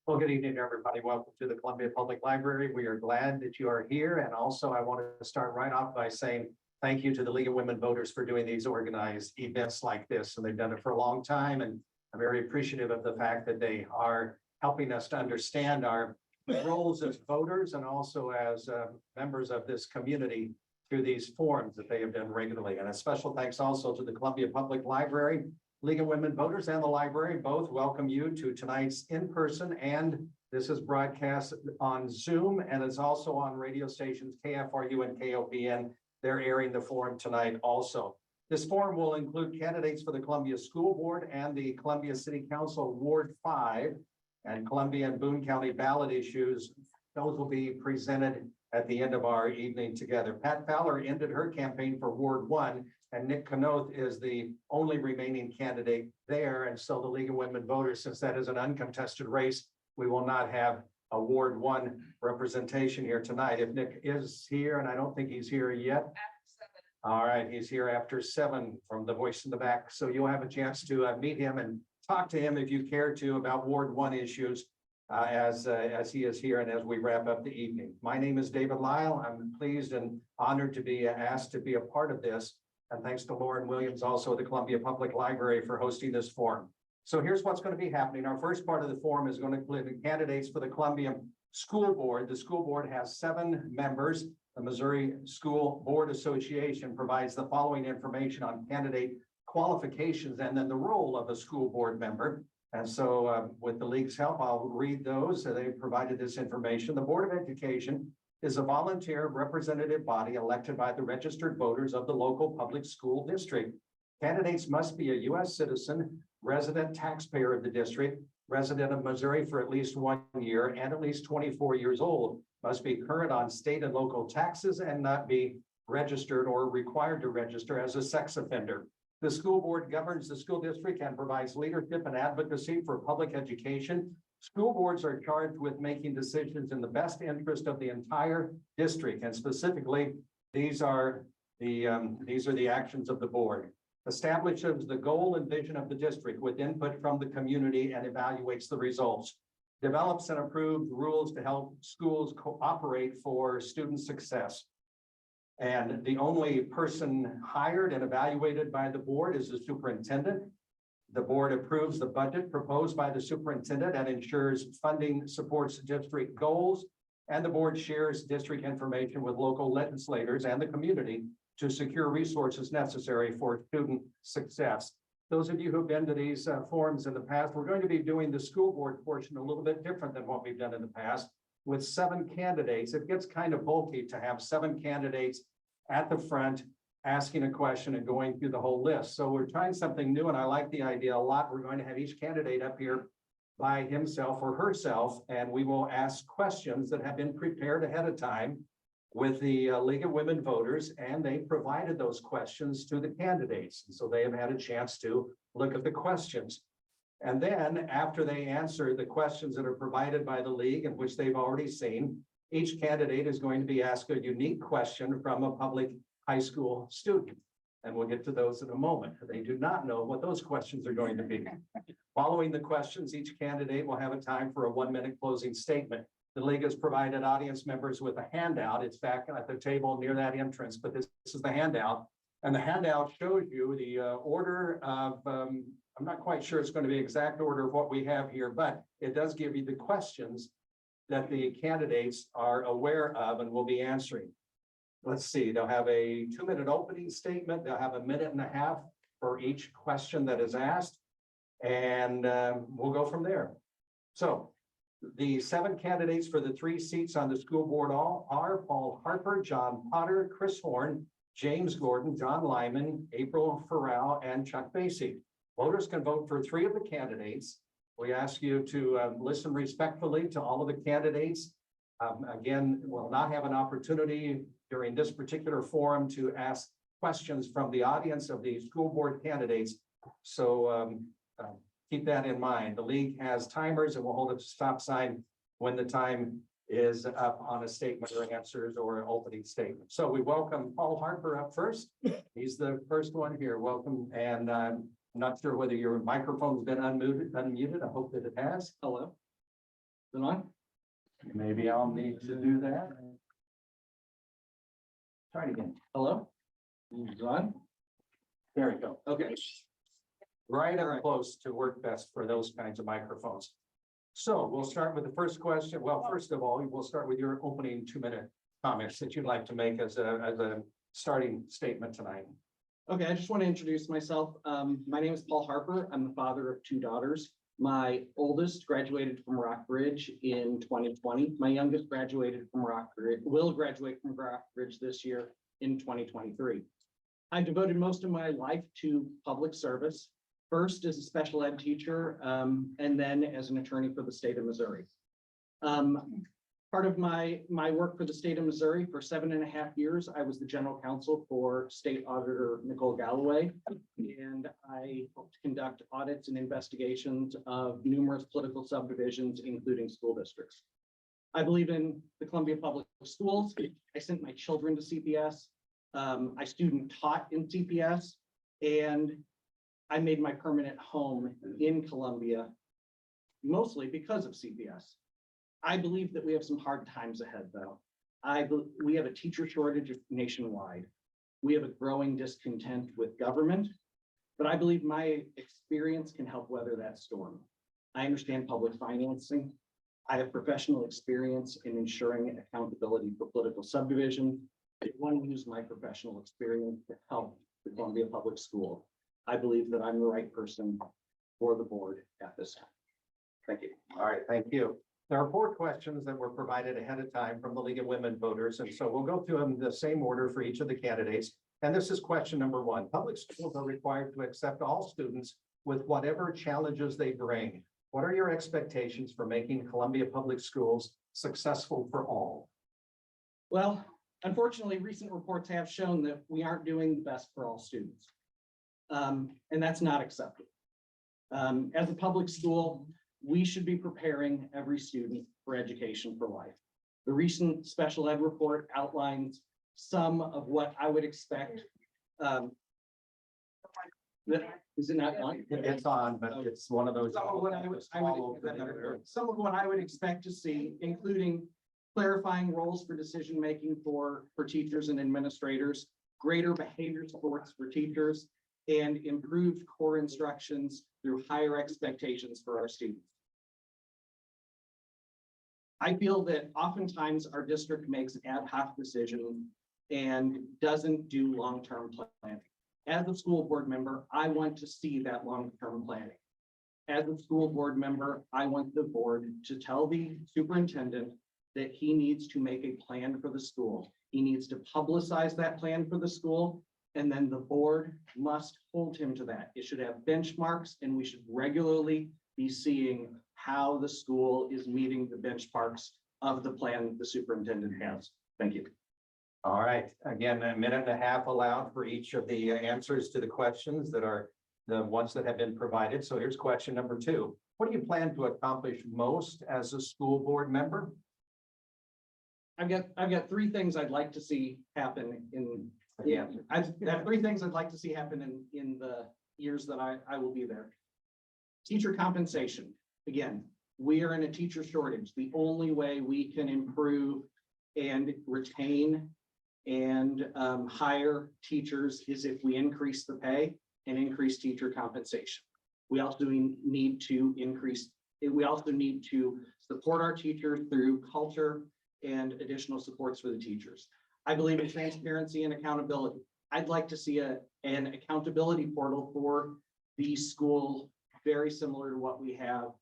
Well, good evening, everybody. Welcome to the Columbia Public Library. We are glad that you are here. And also, I want to start right off by saying thank you to the League of Women Voters for doing these organized events like this. And they've done it for a long time. And I'm very appreciative of the fact that they are helping us to understand our roles as voters and also as members of this community through these forums that they have done regularly. And a special thanks also to the Columbia Public Library, League of Women Voters, and the library. Both welcome you to tonight's in-person, and this is broadcast on Zoom, and it's also on radio stations KFRU and KOPN. They're airing the forum tonight also. This forum will include candidates for the Columbia School Board and the Columbia City Council Ward 5 and Columbia and Boone County ballot issues. Those will be presented at the end of our evening together. Pat Fowler ended her campaign for Ward 1, and Nick Knoth is the only remaining candidate there. And so the League of Women Voters, since that is an uncontested race, we will not have a Ward 1 representation here tonight. If Nick is here, and I don't think he's here yet. All right, he's here after 7 from the voice in the back. So you'll have a chance to meet him and talk to him if you care to about Ward 1 issues as he is here and as we wrap up the evening. My name is David Lyle. I'm pleased and honored to be asked to be a part of this. And thanks to Lauren Williams, also at the Columbia Public Library, for hosting this forum. So here's what's going to be happening. Our first part of the forum is going to include candidates for the Columbia School Board. The school board has 7 members. The Missouri School Board Association provides the following information on candidate qualifications and then the role of a school board member. And so with the league's help, I'll read those. So they provided this information. The Board of Education is a volunteer representative body elected by the registered voters of the local public school district. Candidates must be a U.S. citizen, resident taxpayer of the district, resident of Missouri for at least 1 year, and at least 24 years old, must be current on state and local taxes and not be registered or required to register as a sex offender. The school board governs the school district and provides leadership and advocacy for public education. School boards are charged with making decisions in the best interest of the entire district, and specifically, these are the actions of the board. Establishes the goal and vision of the district with input from the community and evaluates the results. Develops and approves rules to help schools cooperate for student success. And the only person hired and evaluated by the board is the superintendent. The board approves the budget proposed by the superintendent and ensures funding supports district goals. And the board shares district information with local legislators and the community to secure resources necessary for student success. Those of you who've been to these forums in the past, we're going to be doing the school board portion a little bit different than what we've done in the past. With 7 candidates, it gets kind of bulky to have 7 candidates at the front asking a question and going through the whole list. So we're trying something new, and I like the idea a lot. We're going to have each candidate up here by himself or herself, and we will ask questions that have been prepared ahead of time with the League of Women Voters, and they provided those questions to the candidates. And so they have had a chance to look at the questions. And then after they answer the questions that are provided by the league, in which they've already seen, each candidate is going to be asked a unique question from a public high school student. And we'll get to those in a moment. They do not know what those questions are going to be. Following the questions, each candidate will have a time for a 1-minute closing statement. The league has provided audience members with a handout. It's back at the table near that entrance, but this is the handout. And the handout shows you the order of, I'm not quite sure it's going to be exact order of what we have here, but it does give you the questions that the candidates are aware of and will be answering. Let's see, they'll have a 2-minute opening statement. They'll have a 1.5 minutes for each question that is asked, and we'll go from there. So the 7 candidates for the 3 seats on the school board all are Paul Harper, John Potter, Chris Horn, James Gordon, John Lyman, April Farrell, and Chuck Basie. Voters can vote for 3 of the candidates. We ask you to listen respectfully to all of the candidates. Again, we'll not have an opportunity during this particular forum to ask questions from the audience of the school board candidates. So keep that in mind. The league has timers and we'll hold a stop sign when the time is up on a statement or answers or an opening statement. So we welcome Paul Harper up first. He's the first one here. Welcome. And I'm not sure whether your microphone's been unmuted. I hope that it has. Hello. Is it on? Maybe I'll need to do that. Try it again. Hello? Is it on? There we go. Okay. Right up close to work best for those kinds of microphones. So we'll start with the first question. Well, first of all, we'll start with your opening 2-minute comments that you'd like to make as a starting statement tonight. Okay, I just want to introduce myself. My name is Paul Harper. I'm the father of 2 daughters. My oldest graduated from Rockbridge in 2020. My youngest graduated from Rockbridge, will graduate from Rockbridge this year in 2023. I've devoted most of my life to public service, first as a special ed teacher, and then as an attorney for the state of Missouri. Part of my work for the state of Missouri for 7.5 years, I was the general counsel for State Auditor Nicole Galloway, and I helped conduct audits and investigations of numerous political subdivisions, including school districts. I believe in the Columbia Public Schools. I sent my children to CPS. I student taught in CPS, and I made my permanent home in Columbia, mostly because of CPS. I believe that we have some hard times ahead, though. We have a teacher shortage nationwide. We have a growing discontent with government, but I believe my experience can help weather that storm. I understand public financing. I have professional experience in ensuring accountability for political subdivision. I want to use my professional experience to help the Columbia Public School. I believe that I'm the right person for the board at this time. Thank you. All right, thank you. There are 4 questions that were provided ahead of time from the League of Women Voters, and so we'll go through them in the same order for each of the candidates. And this is question number 1. Public schools are required to accept all students with whatever challenges they bring. What are your expectations for making Columbia Public Schools successful for all? Well, unfortunately, recent reports have shown that we aren't doing the best for all students. And that's not acceptable. As a public school, we should be preparing every student for education for life. The recent special ed report outlines some of what I would expect. Is it not on? It's on, but it's one of those. Some of what I would expect to see, including clarifying roles for decision-making for teachers and administrators, greater behavior supports for teachers, and improved core instructions through higher expectations for our students. I feel that oftentimes our district makes ad hoc decisions and doesn't do long-term planning. As a school board member, I want to see that long-term planning. As a school board member, I want the board to tell the superintendent that he needs to make a plan for the school. He needs to publicize that plan for the school, and then the board must hold him to that. It should have benchmarks, and we should regularly be seeing how the school is meeting the benchmarks of the plan the superintendent has. Thank you. All right, again, 1.5 minutes allowed for each of the answers to the questions that are the ones that have been provided. So here's question number 2. What do you plan to accomplish most as a school board member? I've got 3 things I'd like to see happen in. Yeah, I have 3 things I'd like to see happen in the years that I will be there. Teacher compensation. Again, we are in a teacher shortage. The only way we can improve and retain and hire teachers is if we increase the pay and increase teacher compensation. We also need to support our teachers through culture and additional supports for the teachers. I believe in transparency and accountability. I'd like to see an accountability portal for the school, very similar to what we have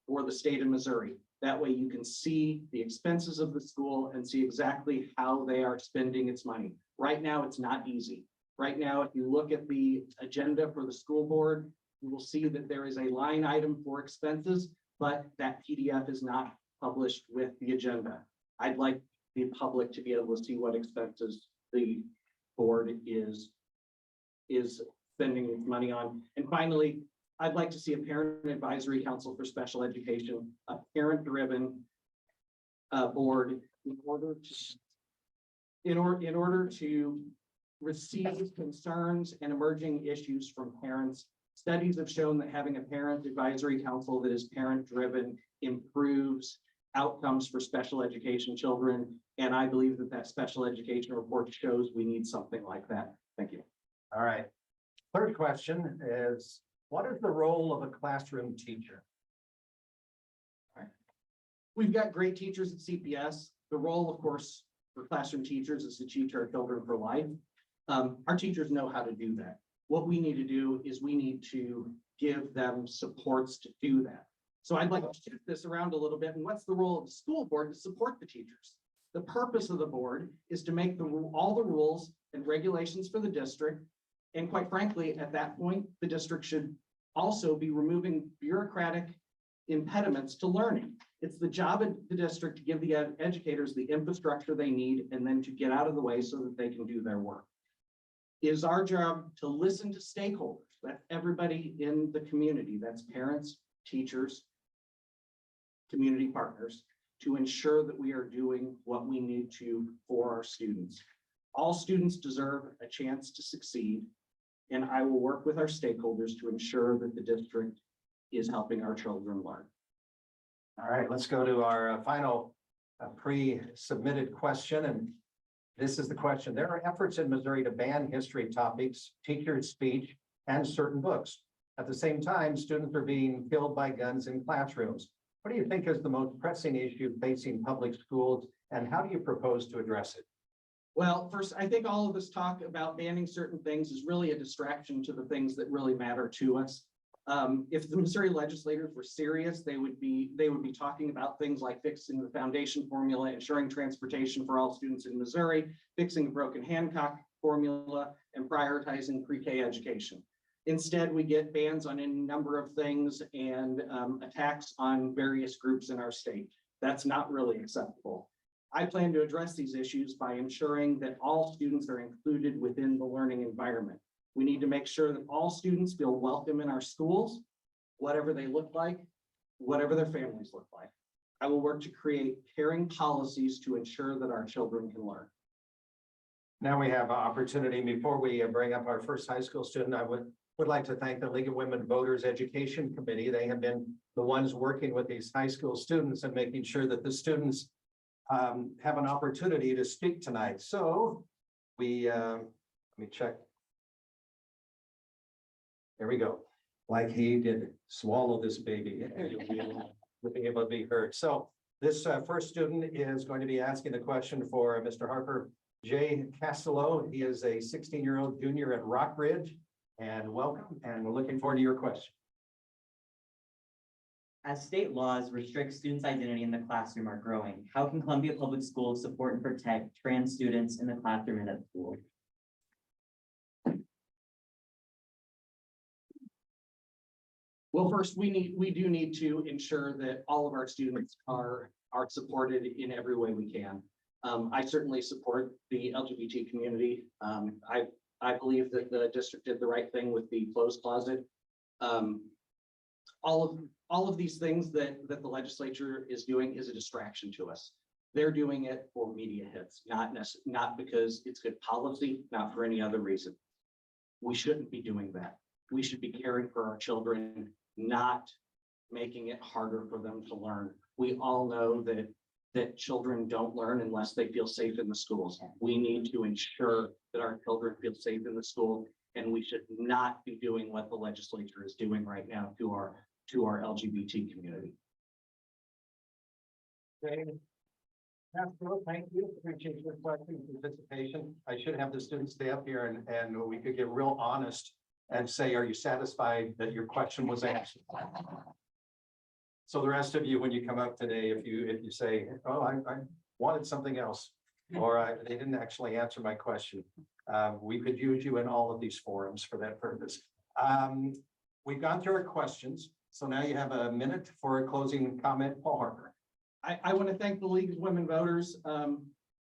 for the state of Missouri. That way you can see the expenses of the school and see exactly how they are spending its money. Right now, it's not easy. Right now, if you look at the agenda for the school board, you will see that there is a line item for expenses, but that PDF is not published with the agenda. I'd like the public to be able to see what expenses the board is spending its money on. And finally, I'd like to see a parent advisory council for special education, a parent-driven board in order to receive concerns and emerging issues from parents. Studies have shown that having a parent advisory council that is parent-driven improves outcomes for special education children. And I believe that that special education report shows we need something like that. Thank you. All right. Third question is, what is the role of a classroom teacher? We've got great teachers at CPS. The role, of course, for classroom teachers is to teach our children for life. Our teachers know how to do that. What we need to do is we need to give them supports to do that. So I'd like to shift this around a little bit. And what's the role of the school board to support the teachers? The purpose of the board is to make all the rules and regulations for the district. And quite frankly, at that point, the district should also be removing bureaucratic impediments to learning. It's the job of the district to give the educators the infrastructure they need and then to get out of the way so that they can do their work. It is our job to listen to stakeholders. That's everybody in the community. That's parents, teachers, community partners, to ensure that we are doing what we need to for our students. All students deserve a chance to succeed, and I will work with our stakeholders to ensure that the district is helping our children learn. All right, let's go to our final pre-submitted question. And this is the question. There are efforts in Missouri to ban history topics, teacher speech, and certain books. At the same time, students are being killed by guns in classrooms. What do you think is the most pressing issue facing public schools, and how do you propose to address it? Well, first, I think all of this talk about banning certain things is really a distraction to the things that really matter to us. If the Missouri legislators were serious, they would be talking about things like fixing the foundation formula, ensuring transportation for all students in Missouri, fixing the broken Hancock formula, and prioritizing pre-K education. Instead, we get bans on any number of things and attacks on various groups in our state. That's not really acceptable. I plan to address these issues by ensuring that all students are included within the learning environment. We need to make sure that all students feel welcome in our schools, whatever they look like, whatever their families look like. I will work to create caring policies to ensure that our children can learn. Now we have an opportunity. Before we bring up our first high school student, I would like to thank the League of Women Voters Education Committee. They have been the ones working with these high school students and making sure that the students have an opportunity to speak tonight. So let me check. There we go. Like he did swallow this baby. You'll be able to be heard. So this first student is going to be asking the question for Mr. Harper J. Castello. He is a 16-year-old junior at Rockbridge. And welcome, and we're looking forward to your question. As state laws restrict students' identity in the classroom are growing, how can Columbia Public Schools support and protect trans students in the classroom and at school? Well, first, we do need to ensure that all of our students are supported in every way we can. I certainly support the LGBT community. I believe that the district did the right thing with the closed closet. All of these things that the legislature is doing is a distraction to us. They're doing it for media hits, not because it's good policy, not for any other reason. We shouldn't be doing that. We should be caring for our children, not making it harder for them to learn. We all know that children don't learn unless they feel safe in the schools. We need to ensure that our children feel safe in the school, and we should not be doing what the legislature is doing right now to our LGBT community. Thank you. Appreciate your question and participation. I should have the students stay up here and we could get real honest and say, are you satisfied that your question was answered? So the rest of you, when you come up today, if you say, oh, I wanted something else, or they didn't actually answer my question, we could use you in all of these forums for that purpose. We've gone through our questions. So now you have a minute for a closing comment, Paul Harper. I want to thank the League of Women Voters.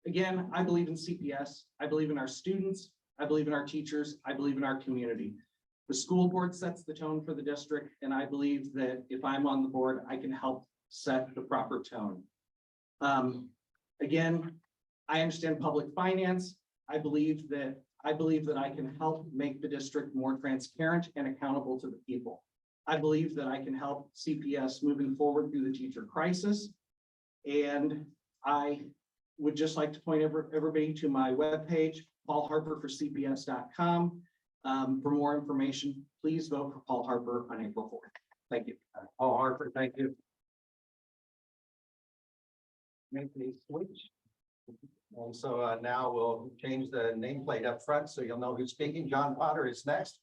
Again, I believe in CPS. I believe in our students. I believe in our teachers. I believe in our community. The school board sets the tone for the district, and I believe that if I'm on the board, I can help set the proper tone. Again, I understand public finance. I believe that I can help make the district more transparent and accountable to the people. I believe that I can help CPS moving forward through the teacher crisis. And I would just like to point everybody to my webpage, paulharperforcps.com. For more information, please vote for Paul Harper on April 4th. Thank you. Paul Harper, thank you. Make the switch. And so now we'll change the nameplate up front so you'll know who's speaking. John Potter is next.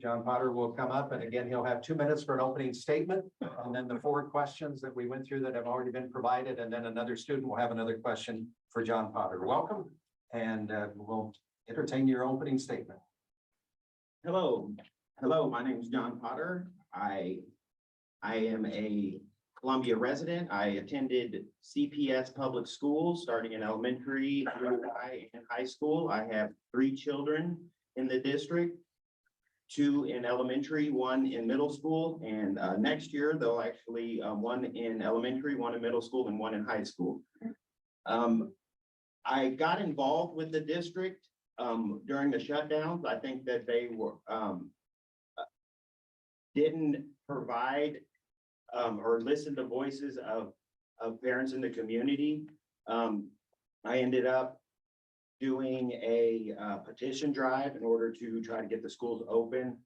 John Potter will come up and again, he'll have 2 minutes for an opening statement. And then the 4 questions that we went through that have already been provided. And then another student will have another question for John Potter. Welcome. And we'll entertain your opening statement. Hello, my name is John Potter. I am a Columbia resident. I attended CPS public schools starting in elementary through high school. I have 3 children in the district, 2 in elementary, 1 in middle school, and next year they'll actually 1 in elementary, 1 in middle school, and 1 in high school. I got involved with the district during the shutdowns. I think that they were didn't provide or listen to voices of parents in the community. I ended up doing a petition drive in order to try to get the schools open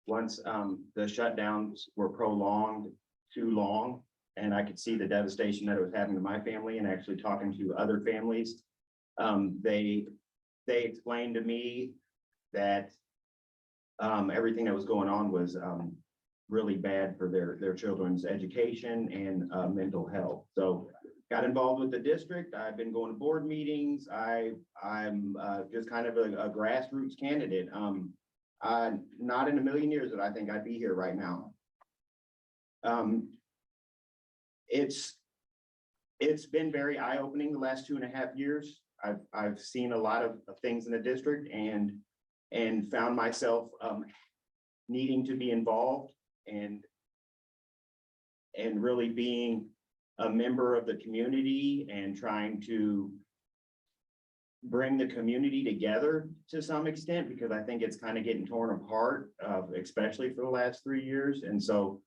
once the shutdowns were prolonged too long. And I could see the devastation that it was having to my family, and actually talking to other families. They explained to me that everything that was going on was really bad for their children's education and mental health. So got involved with the district. I've been going to board meetings. I'm just kind of a grassroots candidate. Not in a million years that I think I'd be here right now. It's been very eye-opening the last 2.5 years. I've seen a lot of things in the district and found myself needing to be involved and really being a member of the community and trying to bring the community together to some extent, because I think it's kind of getting torn apart, especially for the last 3 years. And so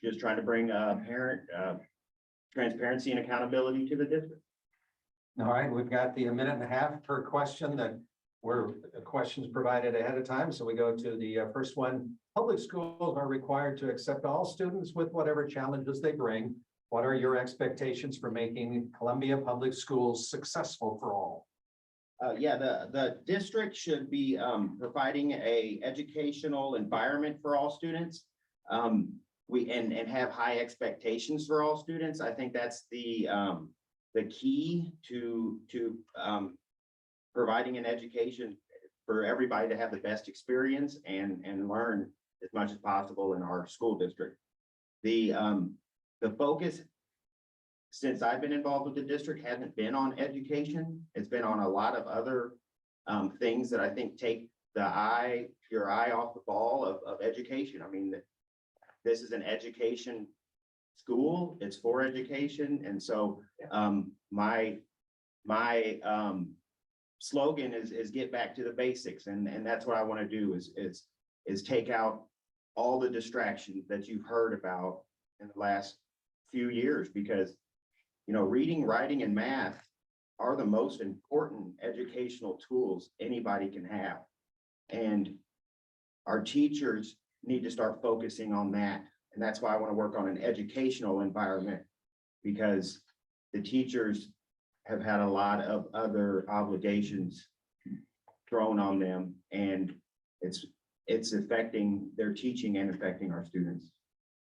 just trying to bring parent transparency and accountability to the district. All right, we've got the 1.5 minutes per question that were questions provided ahead of time. So we go to the first one. Public schools are required to accept all students with whatever challenges they bring. What are your expectations for making Columbia Public Schools successful for all? Yeah, the district should be providing a educational environment for all students. And have high expectations for all students. I think that's the key to providing an education for everybody to have the best experience and learn as much as possible in our school district. The focus since I've been involved with the district hasn't been on education. It's been on a lot of other things that I think take your eye off the ball of education. I mean, this is an education school. It's for education. And so my slogan is get back to the basics. And that's what I want to do is take out all the distractions that you've heard about in the last few years, because, you know, reading, writing, and math are the most important educational tools anybody can have. And our teachers need to start focusing on that. And that's why I want to work on an educational environment, because the teachers have had a lot of other obligations thrown on them, and it's affecting their teaching and affecting our students.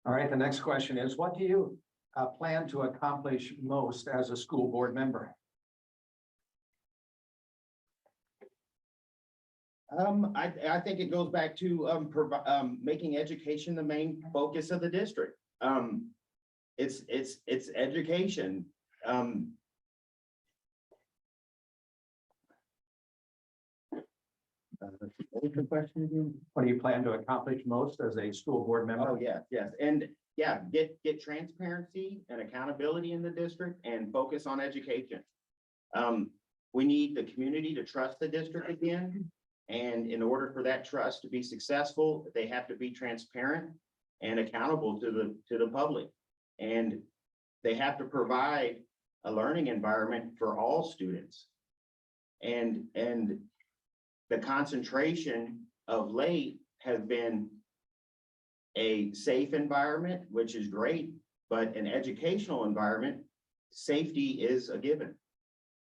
All right, the next question is, what do you plan to accomplish most as a school board member? I think it goes back to making education the main focus of the district. It's education. What was the question again? What do you plan to accomplish most as a school board member? Oh, yes, and yeah, get transparency and accountability in the district and focus on education. We need the community to trust the district again. And in order for that trust to be successful, they have to be transparent and accountable to the public. And they have to provide a learning environment for all students. And the concentration of late has been a safe environment, which is great, but an educational environment, safety is a given.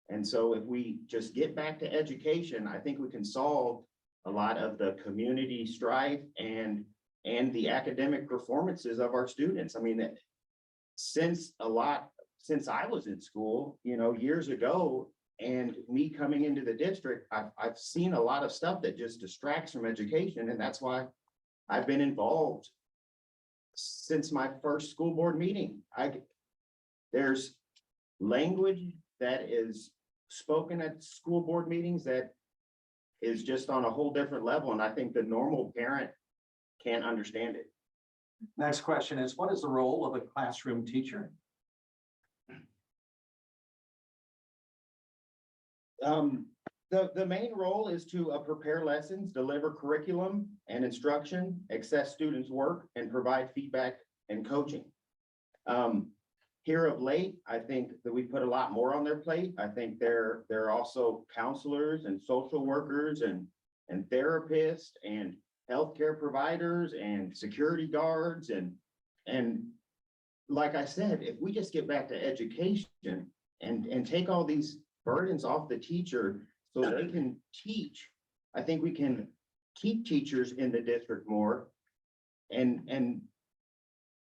And so if we just get back to education, I think we can solve a lot of the community strife and the academic performances of our students. I mean, since I was in school, years ago, and me coming into the district, I've seen a lot of stuff that just distracts from education. And that's why I've been involved since my first school board meeting. There's language that is spoken at school board meetings that is just on a whole different level. And I think the normal parent can't understand it. Next question is, what is the role of a classroom teacher? The main role is to prepare lessons, deliver curriculum and instruction, assess students' work, and provide feedback and coaching. Here of late, I think that we put a lot more on their plate. I think they're also counselors and social workers and therapists and healthcare providers and security guards and like I said, if we just get back to education and take all these burdens off the teacher so they can teach, I think we can keep teachers in the district more and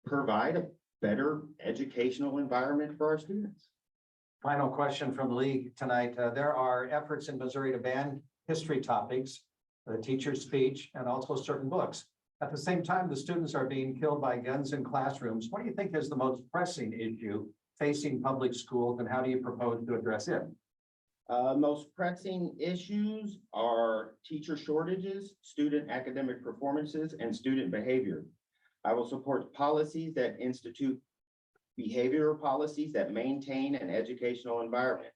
provide a better educational environment for our students. Final question from the league tonight. There are efforts in Missouri to ban history topics, the teacher's speech, and also certain books. At the same time, the students are being killed by guns in classrooms. What do you think is the most pressing issue facing public schools, and how do you propose to address it? Most pressing issues are teacher shortages, student academic performances, and student behavior. I will support policies that institute behavioral policies that maintain an educational environment.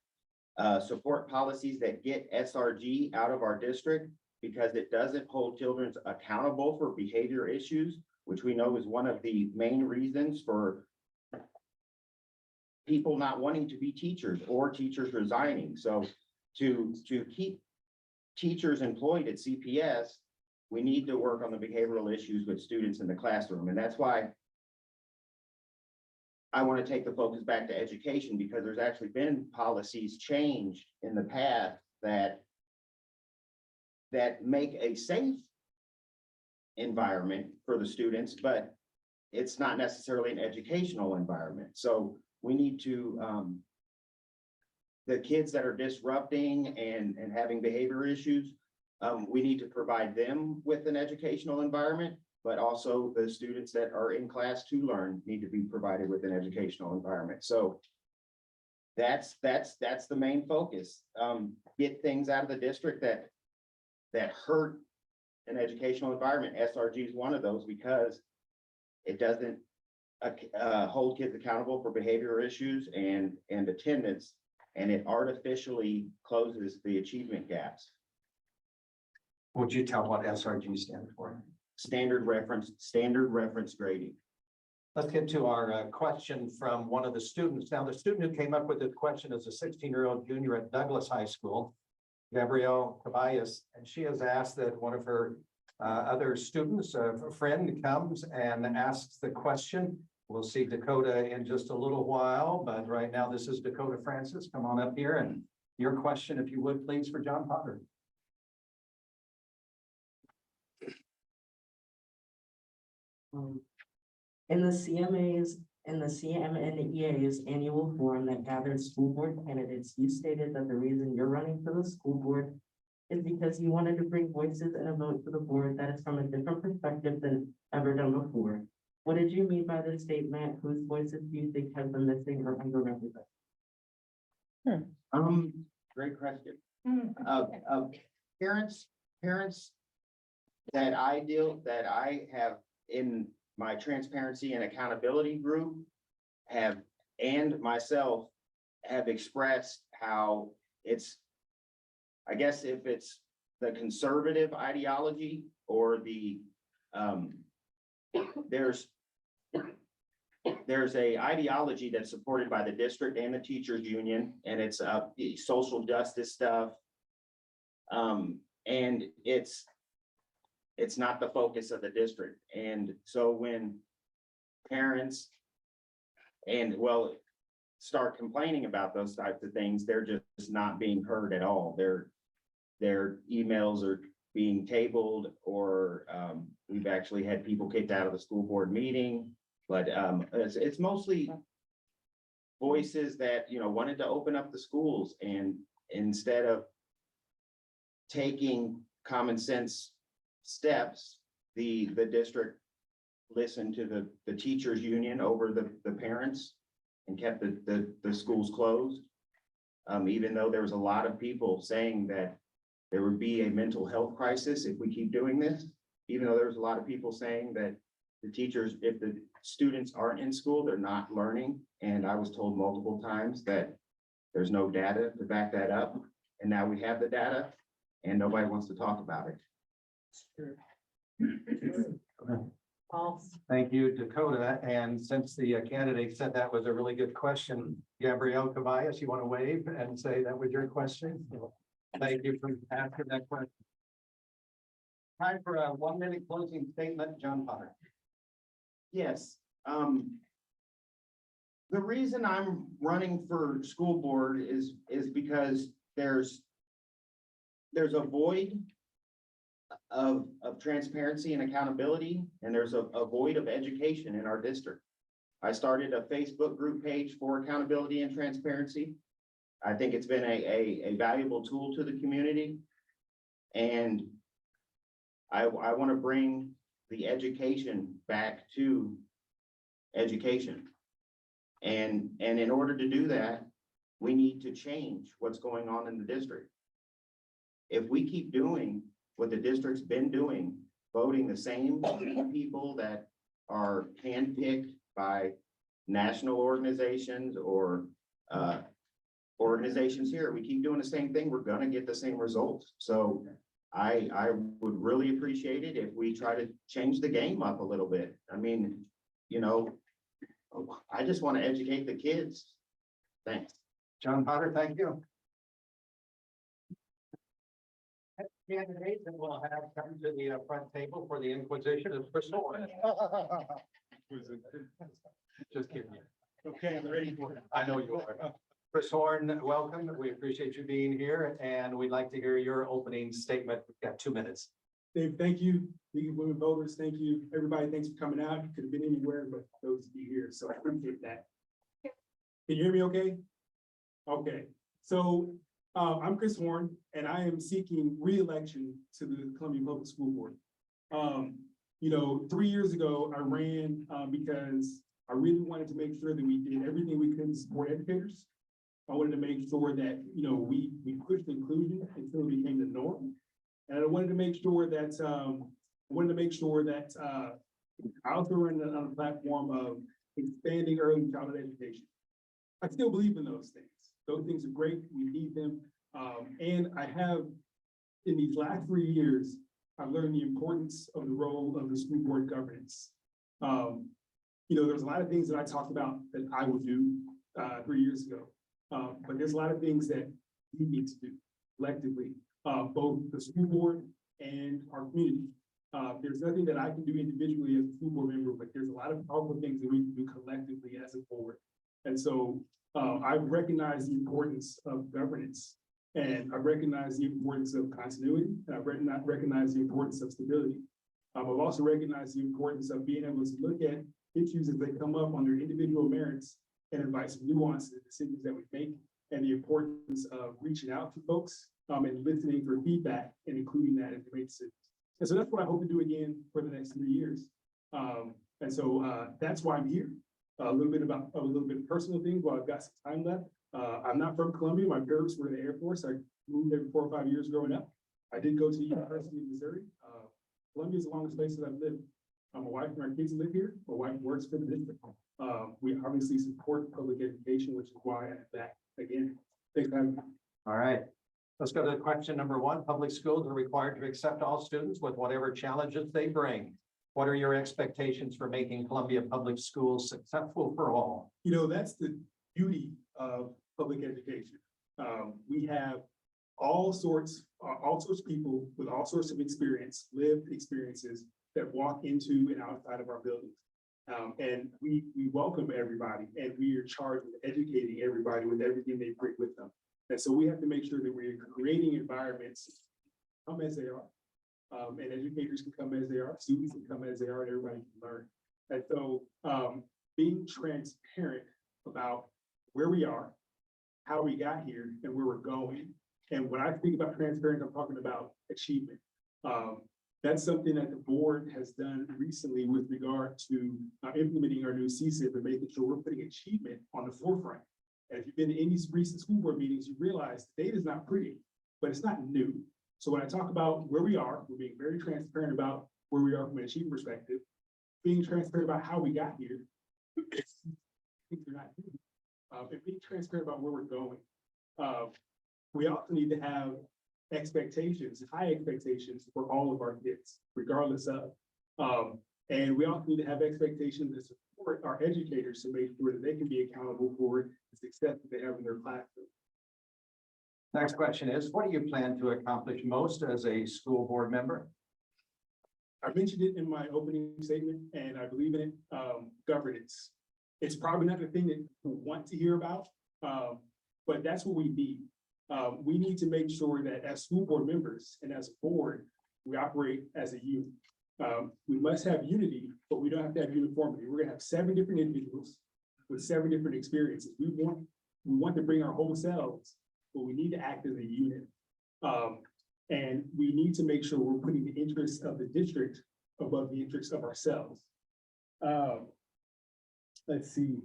Support policies that get SRG out of our district because it doesn't hold children accountable for behavior issues, which we know is one of the main reasons for people not wanting to be teachers or teachers resigning. So to keep teachers employed at CPS, we need to work on the behavioral issues with students in the classroom. And that's why I want to take the focus back to education, because there's actually been policies changed in the past that make a safe environment for the students, but it's not necessarily an educational environment. So we need to, the kids that are disrupting and having behavior issues, we need to provide them with an educational environment, but also the students that are in class to learn need to be provided with an educational environment. So that's the main focus. Get things out of the district that hurt an educational environment. SRG is one of those because it doesn't hold kids accountable for behavior issues and attendance, and it artificially closes the achievement gaps. Would you tell what SRG stands for? Standard reference grading. Let's get to our question from one of the students. Now, the student who came up with this question is a 16-year-old junior at Douglas High School, Gabrielle Caballas, and she has asked that one of her other students, a friend, comes and asks the question. We'll see Dakota in just a little while, but right now this is Dakota Francis. Come on up here, and your question, if you would, please, for John Potter. In the CMNEA's annual forum that gathers school board candidates, you stated that the reason you're running for the school board is because you wanted to bring voices and a vote to the board that is from a different perspective than ever done before. What did you mean by this statement? Whose voices do you think have been missing or underrepresented? Great question. Parents that I have in my transparency and accountability group and myself have expressed how it's, I guess if it's the conservative ideology or the there's a ideology that's supported by the district and the teachers union, and it's social justice stuff. And it's not the focus of the district. And so when parents start complaining about those types of things, they're just not being heard at all. Their emails are being tabled, or we've actually had people kicked out of the school board meeting. But it's mostly voices that, wanted to open up the schools, and instead of taking common sense steps, the district listened to the teachers union over the parents and kept the schools closed. Even though there was a lot of people saying that there would be a mental health crisis if we keep doing this, even though there was a lot of people saying that the teachers, if the students aren't in school, they're not learning. And I was told multiple times that there's no data to back that up. And now we have the data and nobody wants to talk about it. False. Thank you, Dakota. And since the candidate said that was a really good question, Gabrielle Caballas, you want to wave and say that was your question? Thank you for asking that question. Time for a 1-minute closing statement, John Potter. Yes. The reason I'm running for school board is because there's a void of transparency and accountability, and there's a void of education in our district. I started a Facebook group page for accountability and transparency. I think it's been a valuable tool to the community. And I want to bring the education back to education. And in order to do that, we need to change what's going on in the district. If we keep doing what the district's been doing, voting the same people that are handpicked by national organizations or organizations here, we keep doing the same thing, we're gonna get the same results. So I would really appreciate it if we try to change the game up a little bit. I mean, I just want to educate the kids. Thanks. John Potter, thank you. Candidate that we'll have come to the front table for the Inquisition is Chris Horn. Just kidding. Okay, I'm ready for it. I know you are. Chris Horn, welcome. We appreciate you being here, and we'd like to hear your opening statement. We've got 2 minutes. Dave, thank you. League of Women Voters, thank you. Everybody, thanks for coming out. You could have been anywhere, but those of you here, so I appreciate that. Can you hear me okay? Okay, so I'm Chris Horn, and I am seeking re-election to the Columbia Public School Board. 3 years ago, I ran because I really wanted to make sure that we did everything we could to support educators. I wanted to make sure that, we pushed inclusion until it became the norm. And I wanted to make sure that, I also ran on a platform of expanding early childhood education. I still believe in those things. Those things are great. We need them. And I have, in these last 3 years, I've learned the importance of the role of the school board governance. There's a lot of things that I talked about that I would do 3 years ago. But there's a lot of things that we need to do collectively, both the school board and our community. There's nothing that I can do individually as a school board member, but there's a lot of powerful things that we can do collectively as a board. And so I recognize the importance of governance, and I recognize the importance of continuity, and I recognize the importance of stability. I've also recognized the importance of being able to look at issues as they come up on their individual merits and advise nuance in the decisions that we make, and the importance of reaching out to folks and listening for feedback and including that as we make decisions. And so that's what I hope to do again for the next 3 years. And so that's why I'm here. A little bit of personal things while I've got some time left. I'm not from Columbia. My parents were in the Air Force. I moved every 4 or 5 years growing up. I did go to the University of Missouri. Columbia is the longest place that I've lived. My wife and our kids live here. My wife works for the district. We obviously support public education, which is why I'm back again. Thanks for having me. All right. Let's go to question number 1. Public schools are required to accept all students with whatever challenges they bring. What are your expectations for making Columbia Public Schools successful for all? You know, that's the beauty of public education. We have all sorts of people with all sorts of experience, lived experiences that walk into and outside of our buildings. And we welcome everybody, and we are charged with educating everybody with everything they bring with them. And so we have to make sure that we're creating environments come as they are. And educators can come as they are, students can come as they are, and everybody can learn. And so being transparent about where we are, how we got here, and where we're going. And when I think about transparency, I'm talking about achievement. That's something that the board has done recently with regard to implementing our new CSIP and making sure we're putting achievement on the forefront. And if you've been to any recent school board meetings, you realize the data is not pretty, but it's not new. So when I talk about where we are, we're being very transparent about where we are from an achievement perspective, being transparent about how we got here. Things are not new. And being transparent about where we're going. We also need to have expectations, high expectations for all of our kids, regardless of. And we also need to have expectations that support our educators to make sure that they can be accountable for the success that they have in their classroom. Next question is, what do you plan to accomplish most as a school board member? I mentioned it in my opening statement, and I believe in it, governance. It's probably not the thing that people want to hear about, but that's what we need. We need to make sure that as school board members and as a board, we operate as a unit. We must have unity, but we don't have to have uniformity. We're gonna have 7 different individuals with 7 different experiences. We want to bring our whole selves, but we need to act as a unit. And we need to make sure we're putting the interests of the district above the interests of ourselves. Let's see.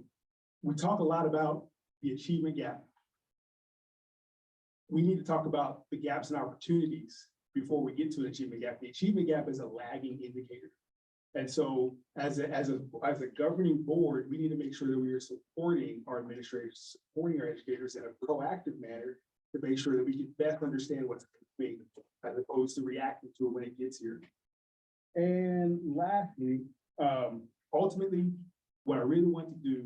We talk a lot about the achievement gap. We need to talk about the gaps and opportunities before we get to an achievement gap. The achievement gap is a lagging indicator. And so as a governing board, we need to make sure that we are supporting our administrators, supporting our educators in a proactive manner to make sure that we can best understand what's coming, as opposed to reacting to it when it gets here. And lastly, ultimately, what I really want to do,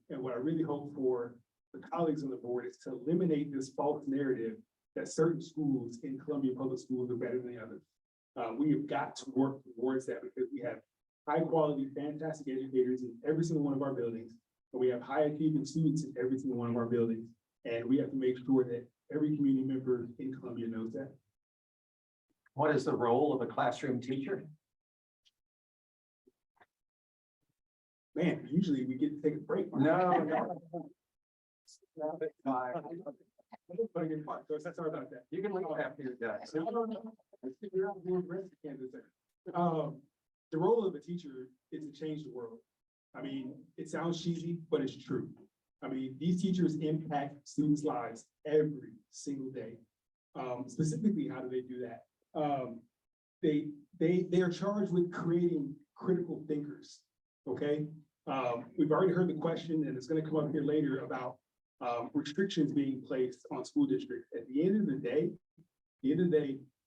and what I really hope for the colleagues on the board, is to eliminate this false narrative that certain schools in Columbia Public Schools are better than the others. We have got to work towards that because we have high quality, fantastic educators in every single one of our buildings. And we have high achieving students in every single one of our buildings. And we have to make sure that every community member in Columbia knows that. What is the role of a classroom teacher? Man, usually we get to take a break. Sorry about that. You can leave after you're done. The role of a teacher is to change the world. I mean, it sounds cheesy, but it's true. I mean, these teachers impact students' lives every single day. Specifically, how do they do that? They are charged with creating critical thinkers. Okay, we've already heard the question, and it's going to come up here later about restrictions being placed on school districts. At the end of the day,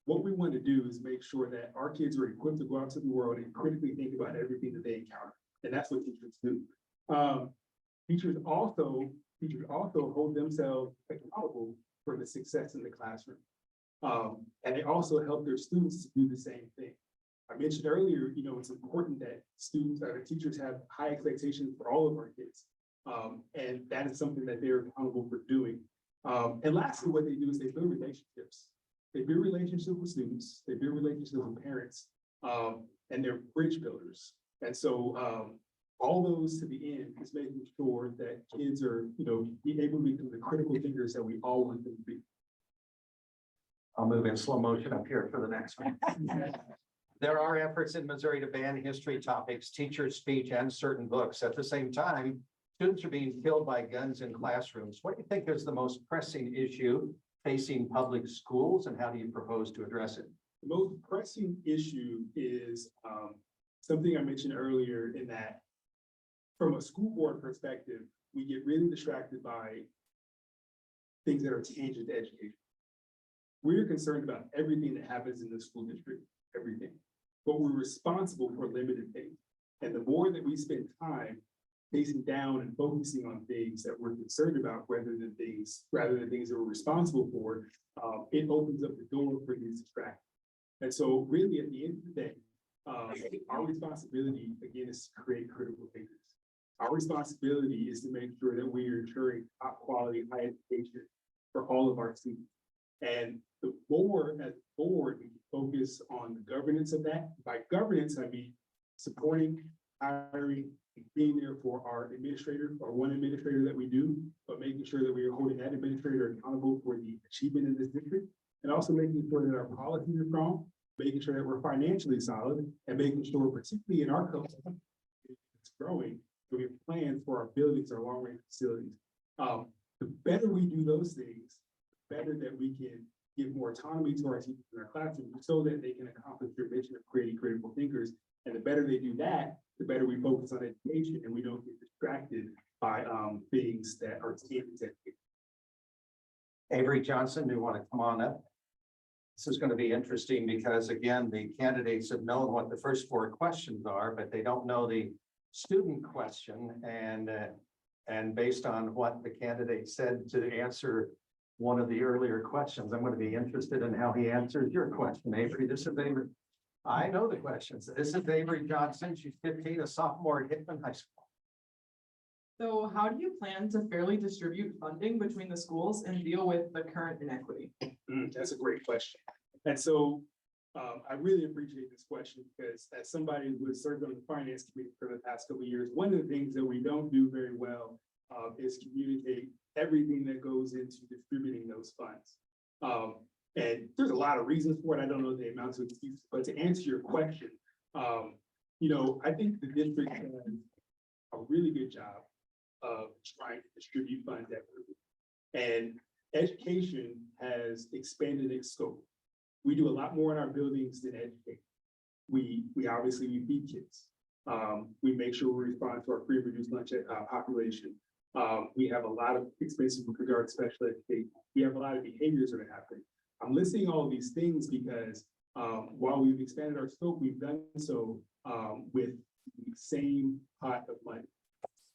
what we want to do is make sure that our kids are equipped to go out to the world and critically think about everything that they encounter. And that's what teachers do. Teachers also hold themselves accountable for the success in the classroom. And they also help their students to do the same thing. I mentioned earlier, you know, it's important that students or teachers have high expectations for all of our kids. And that is something that they're accountable for doing. And lastly, what they do is they build relationships. They build relationships with students, they build relationships with parents, and they're bridge builders. And so all those to the end is making sure that kids are, you know, able to become the critical thinkers that we all want them to be. I'll move in slow motion up here for the next one. There are efforts in Missouri to ban history topics, teacher speech, and certain books. At the same time, students are being killed by guns in classrooms. What do you think is the most pressing issue facing public schools, and how do you propose to address it? The most pressing issue is something I mentioned earlier, in that from a school board perspective, we get really distracted by things that are tangent to education. We're concerned about everything that happens in the school district, everything. but we're responsible for limited things. And the more that we spend time facing down and focusing on things that we're concerned about, rather than things that we're responsible for, it opens up the door for these distractions. And so really, at the end of the day, our responsibility, again, is to create critical thinkers. Our responsibility is to make sure that we are ensuring top quality, high education for all of our students. And the more as a board, we can focus on the governance of that. By governance, I mean supporting, hiring, and being there for our administrator or one administrator that we do, but making sure that we are holding that administrator accountable for the achievement in this district. And also making sure that our policies are strong, making sure that we're financially solid, and making sure, particularly in our culture, it's growing, that we have plans for our buildings, our long-range facilities. The better we do those things, the better that we can give more autonomy to our teachers in our classroom so that they can accomplish their mission of creating critical thinkers. And the better they do that, the better we focus on education and we don't get distracted by things that are tangents. Avery Johnson, do you want to come on up? This is going to be interesting because again, the candidates have known what the first four questions are, but they don't know the student question. And based on what the candidate said to answer one of the earlier questions, I'm going to be interested in how he answers your question, Avery. This is Avery. I know the questions. This is Avery Johnson. She's 15, a sophomore at Hickman High School. So how do you plan to fairly distribute funding between the schools and deal with the current inequity? That's a great question. And so I really appreciate this question because as somebody who has served on the finance committee for the past couple of years, one of the things that we don't do very well is communicate everything that goes into distributing those funds. And there's a lot of reasons for it. I don't know the amount of excuses, but to answer your question, I think the district does a really good job of trying to distribute funds equitably. And education has expanded its scope. We do a lot more in our buildings than educate. We obviously feed kids. We make sure we respond to our free and reduced lunch population. We have a lot of expenses with regard to special education. We have a lot of behaviors that are happening. I'm listing all of these things because while we've expanded our scope, we've done so with the same pot of money.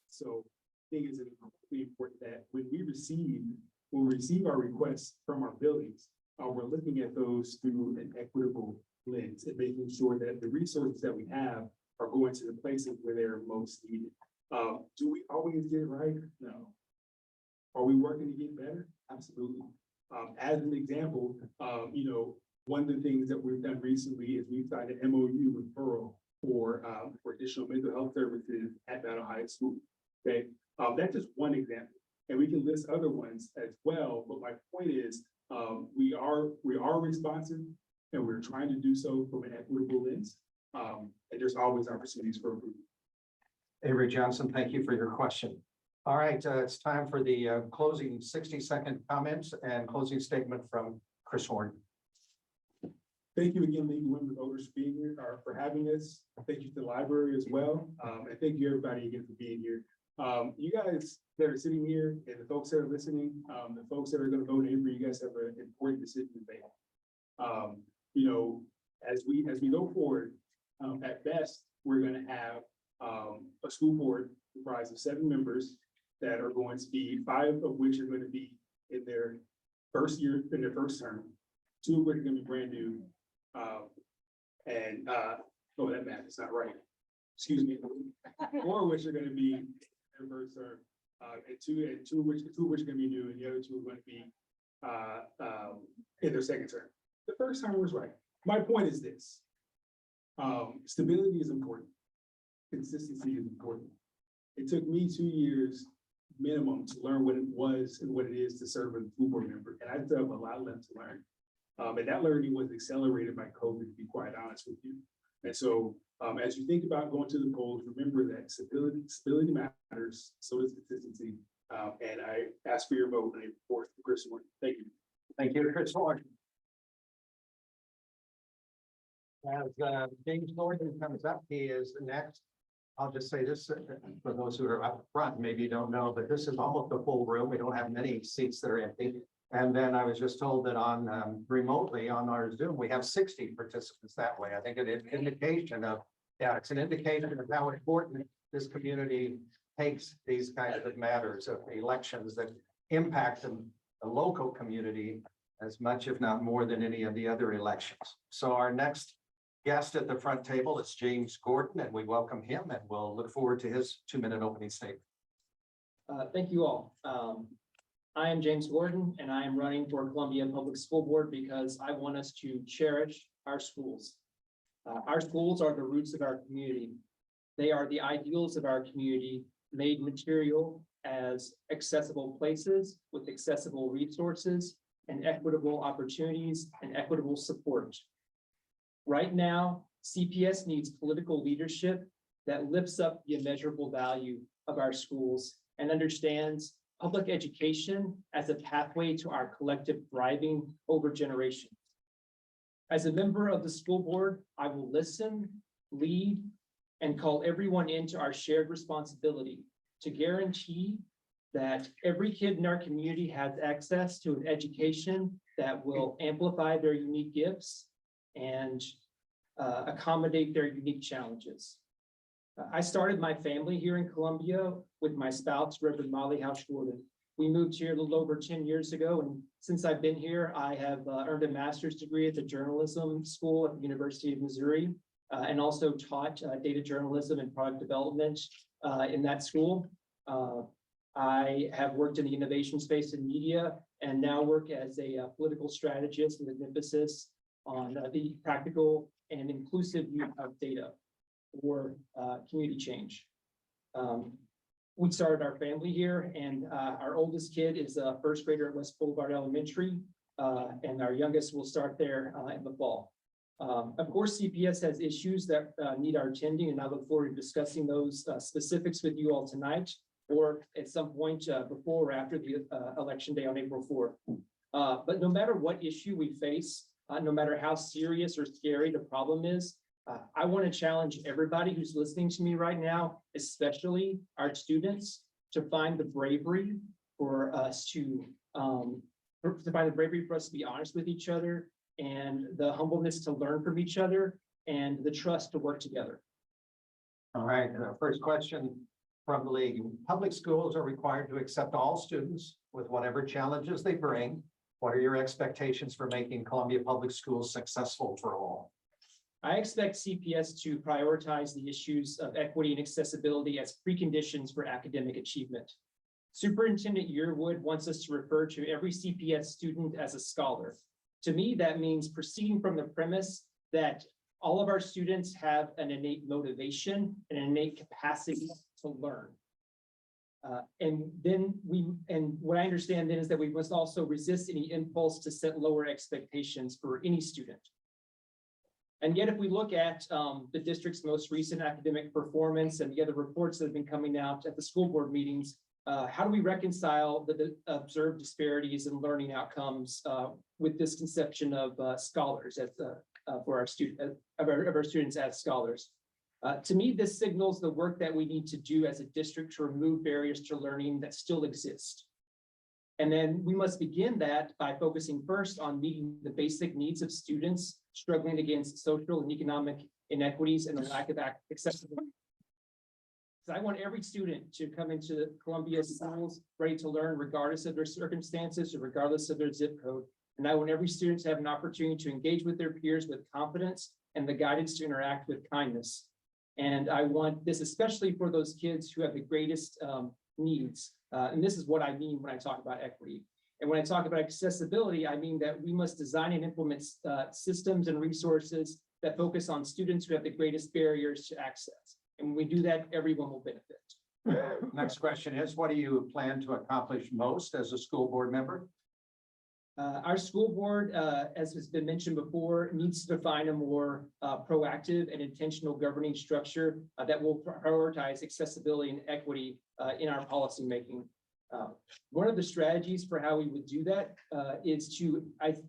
So I think it's incredibly important that when we receive our requests from our buildings, we're looking at those through an equitable lens and making sure that the resources that we have are going to the places where they're most needed. Do we always get it right? No. Are we working to get better? Absolutely. As an example, one of the things that we've done recently is we've signed an MOU with Borough for additional mental health services at Battle High School. Okay, that's just one example, and we can list other ones as well. But my point is, we are responsive, and we're trying to do so from an equitable lens. And there's always opportunities for improvement. Avery Johnson, thank you for your question. All right, it's time for the closing 60-second comments and closing statement from Chris Horn. Thank you again, League of Women Voters, for being here, or for having us. Thank you to the library as well. And thank you everybody again for being here. You guys that are sitting here and the folks that are listening, the folks that are going to vote in for you guys have an important decision to make. As we go forward, at best, we're going to have a school board comprised of 7 members that are going to be 5 of which are going to be in their first year, in their first term, 2 of which are going to be brand new. Oh, that math is not right. Excuse me. 4 of which are going to be in their first term, and two of which are going to be new, and the other 2 are going to be in their second term. The first time was right. My point is this: stability is important. Consistency is important. It took me 2 years minimum to learn what it was and what it is to serve as a school board member, and I still have a lot left to learn. And that learning was accelerated by COVID, to be quite honest with you. And so, as you think about going to the polls, remember that stability matters, so does consistency. And I ask for your vote and for Chris Horn. Thank you. Thank you, Chris Horn. As James Gordon comes up, he is next. I'll just say this for those who are up front, maybe you don't know, but this is almost a full room. We don't have many seats that are empty. And then I was just told that on remotely on our Zoom, we have 60 participants that way. I think it is an indication of, yeah, it's an indication of how important this community takes these kinds of matters of elections that impact the local community as much, if not more than any of the other elections. So our next guest at the front table is James Gordon, and we welcome him and we'll look forward to his 2-minute opening statement. Thank you all. I am James Gordon, and I am running for Columbia Public School Board because I want us to cherish our schools. Our schools are the roots of our community. They are the ideals of our community made material as accessible places with accessible resources and equitable opportunities and equitable support. Right now, CPS needs political leadership that lifts up the immeasurable value of our schools and understands public education as a pathway to our collective thriving over generations. As a member of the school board, I will listen, lead, and call everyone into our shared responsibility to guarantee that every kid in our community has access to an education that will amplify their unique gifts and accommodate their unique challenges. I started my family here in Columbia with my spouse, Reverend Molly House Gordon. We moved here a little over 10 years ago, and since I've been here, I have earned a master's degree at the journalism school at the University of Missouri, and also taught data journalism and product development in that school. I have worked in the innovation space in media and now work as a political strategist with an emphasis on the practical and inclusive use of data for community change. We started our family here, and our oldest kid is a first grader at West Boulevard Elementary, and our youngest will start there in the fall. Of course, CPS has issues that need our attending, and I look forward to discussing those specifics with you all tonight, or at some point before or after the election day on April 4th. But no matter what issue we face, no matter how serious or scary the problem is, I want to challenge everybody who's listening to me right now, especially our students, to find the bravery for us to find the bravery for us to be honest with each other, and the humbleness to learn from each other, and the trust to work together. All right, first question from the league. Public schools are required to accept all students with whatever challenges they bring. What are your expectations for making Columbia Public Schools successful for all? I expect CPS to prioritize the issues of equity and accessibility as preconditions for academic achievement. Superintendent Yearwood wants us to refer to every CPS student as a scholar. To me, that means proceeding from the premise that all of our students have an innate motivation and an innate capacity to learn. And what I understand then is that we must also resist any impulse to set lower expectations for any student. And yet, if we look at the district's most recent academic performance and the other reports that have been coming out at the school board meetings, how do we reconcile the observed disparities in learning outcomes with this conception of scholars as for our students as scholars? To me, this signals the work that we need to do as a district to remove barriers to learning that still exist. And then we must begin that by focusing first on meeting the basic needs of students struggling against social and economic inequities and the lack of accessibility. So I want every student to come into Columbia schools ready to learn regardless of their circumstances or regardless of their zip code. And I want every student to have an opportunity to engage with their peers with confidence and the guidance to interact with kindness. And I want this especially for those kids who have the greatest needs. And this is what I mean when I talk about equity. And when I talk about accessibility, I mean that we must design and implement systems and resources that focus on students who have the greatest barriers to access. And when we do that, everyone will benefit. Next question is, what do you plan to accomplish most as a school board member? Our school board, as has been mentioned before, needs to define a more proactive and intentional governing structure that will prioritize accessibility and equity in our policymaking. One of the strategies for how we would do that is to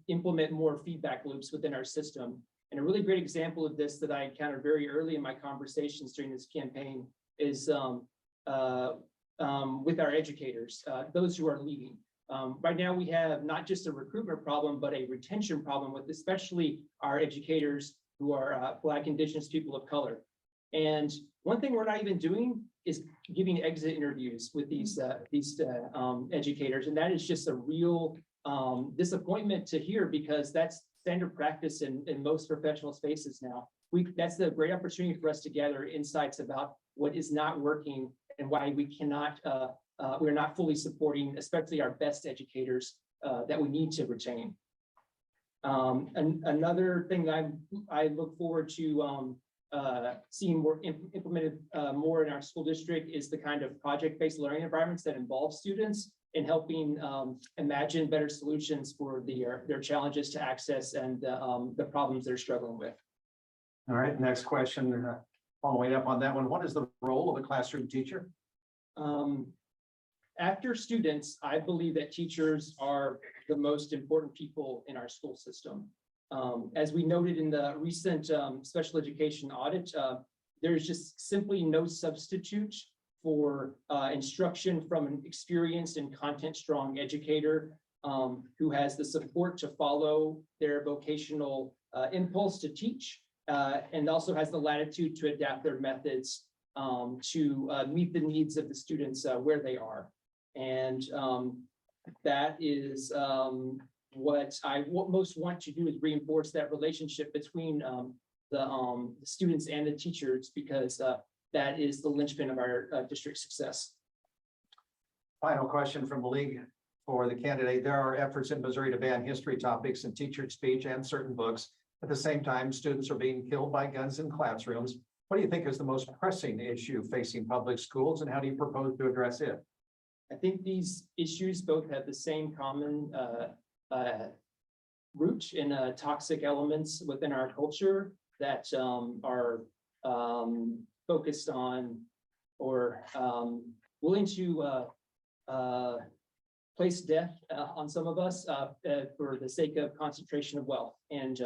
implement more feedback loops within our system. And a really great example of this that I encountered very early in my conversations during this campaign is with our educators, those who are leading. Right now, we have not just a recruitment problem, but a retention problem with especially our educators who are Black, Indigenous people of color. And one thing we're not even doing is giving exit interviews with these educators. And that is just a real disappointment to hear, because that's standard practice in most professional spaces now. That's the great opportunity for us to gather insights about what is not working and why we cannot, we're not fully supporting, especially our best educators that we need to retain. And another thing I look forward to seeing more implemented more in our school district is the kind of project-based learning environments that involve students in helping imagine better solutions for their challenges to access and the problems they're struggling with. All right, next question, following up on that one, what is the role of a classroom teacher? After students, I believe that teachers are the most important people in our school system. As we noted in the recent special education audit, there's just simply no substitute for instruction from an experienced and content-strong educator who has the support to follow their vocational impulse to teach, and also has the latitude to adapt their methods to meet the needs of the students where they are. And that is what I most want to do, is reinforce that relationship between the students and the teachers, because that is the linchpin of our district success. Final question from the league for the candidate. There are efforts in Missouri to ban history topics in teacher speech and certain books. At the same time, students are being killed by guns in classrooms. What do you think is the most pressing issue facing public schools, and how do you propose to address it? I think these issues both have the same common root in toxic elements within our culture that are focused on or willing to place death on some of us for the sake of concentration of wealth. And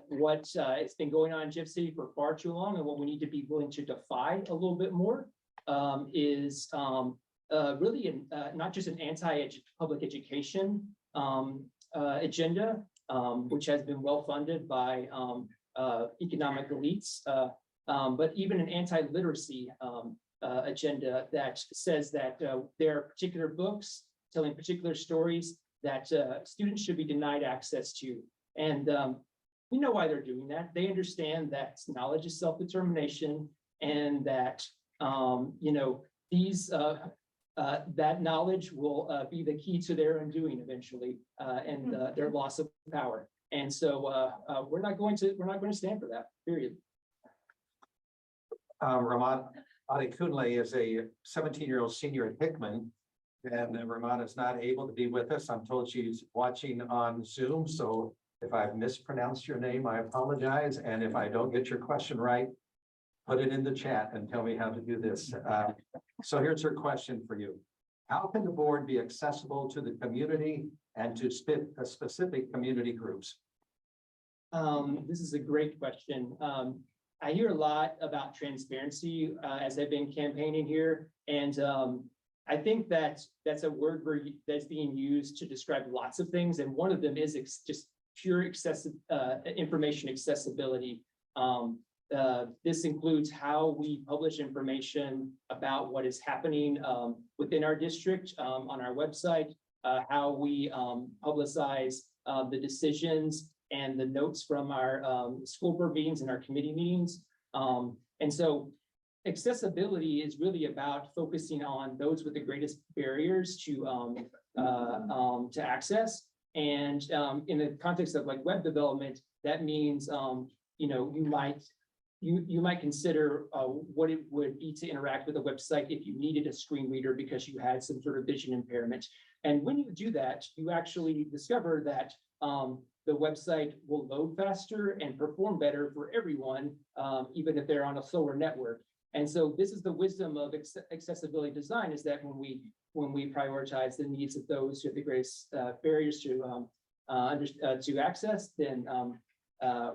what it's been going on in Jeff City for far too long, and what we need to be willing to defy a little bit more is really not just an anti-public education agenda, which has been well funded by economic elites, but even an anti-literacy agenda that says that there are particular books telling particular stories that students should be denied access to. And we know why they're doing that. They understand that knowledge is self-determination, and that that knowledge will be the key to their undoing eventually, and their loss of power. And so we're not going to stand for that, period. Ramat Adekunle is a 17-year-old senior at Hickman, and Ramat is not able to be with us. I'm told she's watching on Zoom, so if I've mispronounced your name, I apologize. And if I don't get your question right, put it in the chat and tell me how to do this. So here's her question for you. How can the board be accessible to the community and to specific community groups? This is a great question. I hear a lot about transparency as I've been campaigning here. And I think that that's a word that's being used to describe lots of things. And one of them is just pure information accessibility. This includes how we publish information about what is happening within our district on our website, how we publicize the decisions and the notes from our school board meetings and our committee meetings. And so accessibility is really about focusing on those with the greatest barriers to access. And in the context of like web development, that means you might consider what it would be to interact with a website if you needed a screen reader because you had some sort of vision impairment. And when you do that, you actually discover that the website will load faster and perform better for everyone, even if they're on a slower network. And so this is the wisdom of accessibility design, is that when we prioritize the needs of those who have the greatest barriers to access, then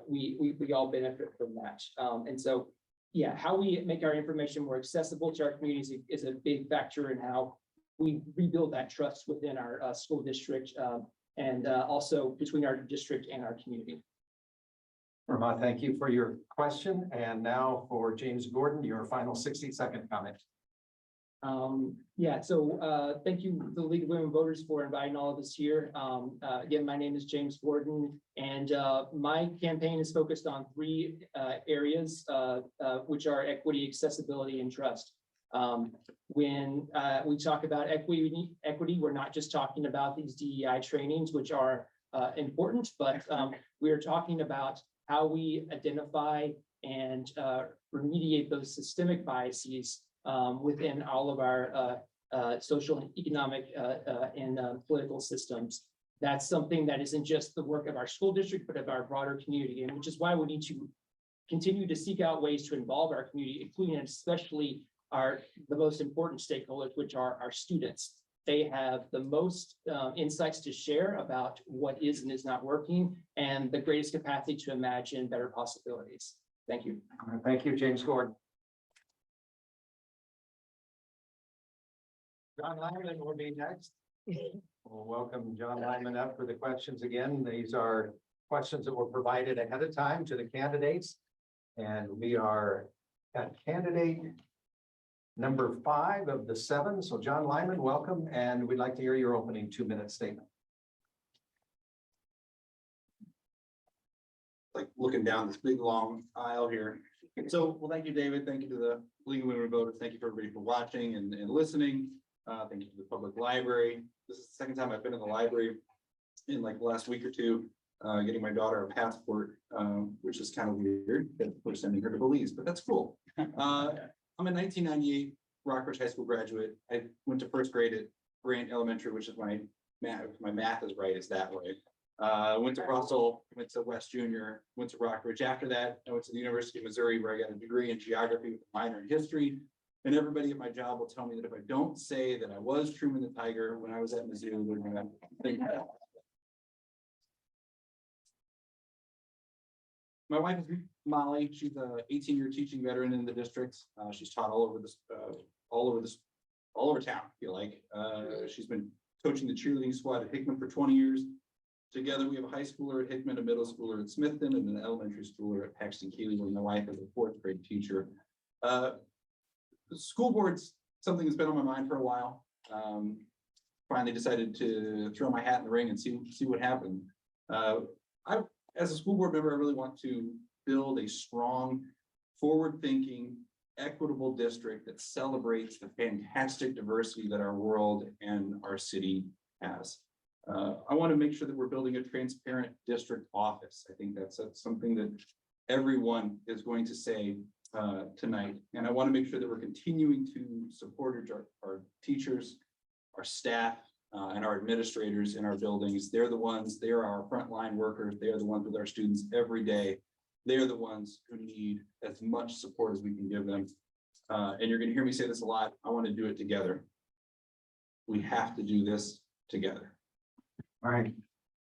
we all benefit from that. And so, yeah, how we make our information more accessible to our communities is a big factor in how we rebuild that trust within our school district and also between our district and our community. Vermont, thank you for your question. And now for James Gordon, your final 60-second comment. Yeah, so thank you, the League of Women Voters, for inviting all of us here. Again, my name is James Gordon, and my campaign is focused on three areas, which are equity, accessibility, and trust. When we talk about equity, we're not just talking about these DEI trainings, which are important, but we are talking about how we identify and remediate those systemic biases within all of our social, economic, and political systems. That's something that isn't just the work of our school district, but of our broader community, and which is why we need to continue to seek out ways to involve our community, including and especially the most important stakeholders, which are our students. They have the most insights to share about what is and is not working, and the greatest capacity to imagine better possibilities. Thank you. Thank you, James Gordon. John Lyman will be next. We'll welcome John Lyman up for the questions again. These are questions that were provided ahead of time to the candidates. And we are at candidate number 5 of the 7. So John Lyman, welcome. And we'd like to hear your opening 2-minute statement. Like looking down this big long aisle here. So, well, thank you, David. Thank you to the League of Women Voters. Thank you for everybody for watching and listening. Thank you to the public library. This is the second time I've been in the library in like the last week or two, getting my daughter a passport, which is kind of weird because we're sending her to Belize, but that's cool. I'm a 1998 Rockbridge High School graduate. I went to first grade at Grant Elementary, which is my math is right, is that way. Went to Russell, went to West Junior, went to Rockbridge. After that, I went to the University of Missouri, where I got a degree in geography with a minor in history. And everybody at my job will tell me that if I don't say that I was Truman the Tiger when I was at Mizzou, they're gonna think that. My wife is Molly. She's a 18-year teaching veteran in the district. She's taught all over town, I feel like. She's been coaching the cheerleading squad at Hickman for 20 years. Together, we have a high schooler at Hickman, a middle schooler at Smithton, and an elementary schooler at Paxton Keeley, where my wife is a 4th grade teacher. The school board's something that's been on my mind for a while. Finally decided to throw my hat in the ring and see what happened. As a school board member, I really want to build a strong, forward-thinking, equitable district that celebrates the fantastic diversity that our world and our city has. I want to make sure that we're building a transparent district office. I think that's something that everyone is going to say tonight. And I want to make sure that we're continuing to support our teachers, our staff, and our administrators in our buildings. They are our frontline workers. They are the ones with our students every day. They are the ones who need as much support as we can give them. And you're going to hear me say this a lot. I want to do it together. We have to do this together. All right,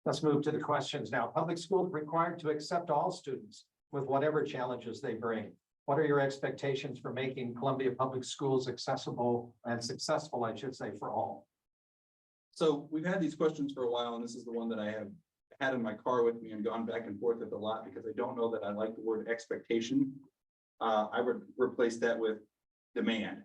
let's move to the questions now. Public schools required to accept all students with whatever challenges they bring. What are your expectations for making Columbia Public Schools accessible and successful, I should say, for all? So we've had these questions for a while, and this is the one that I have had in my car with me and gone back and forth with a lot because I don't know that I like the word expectation. I would replace that with demand.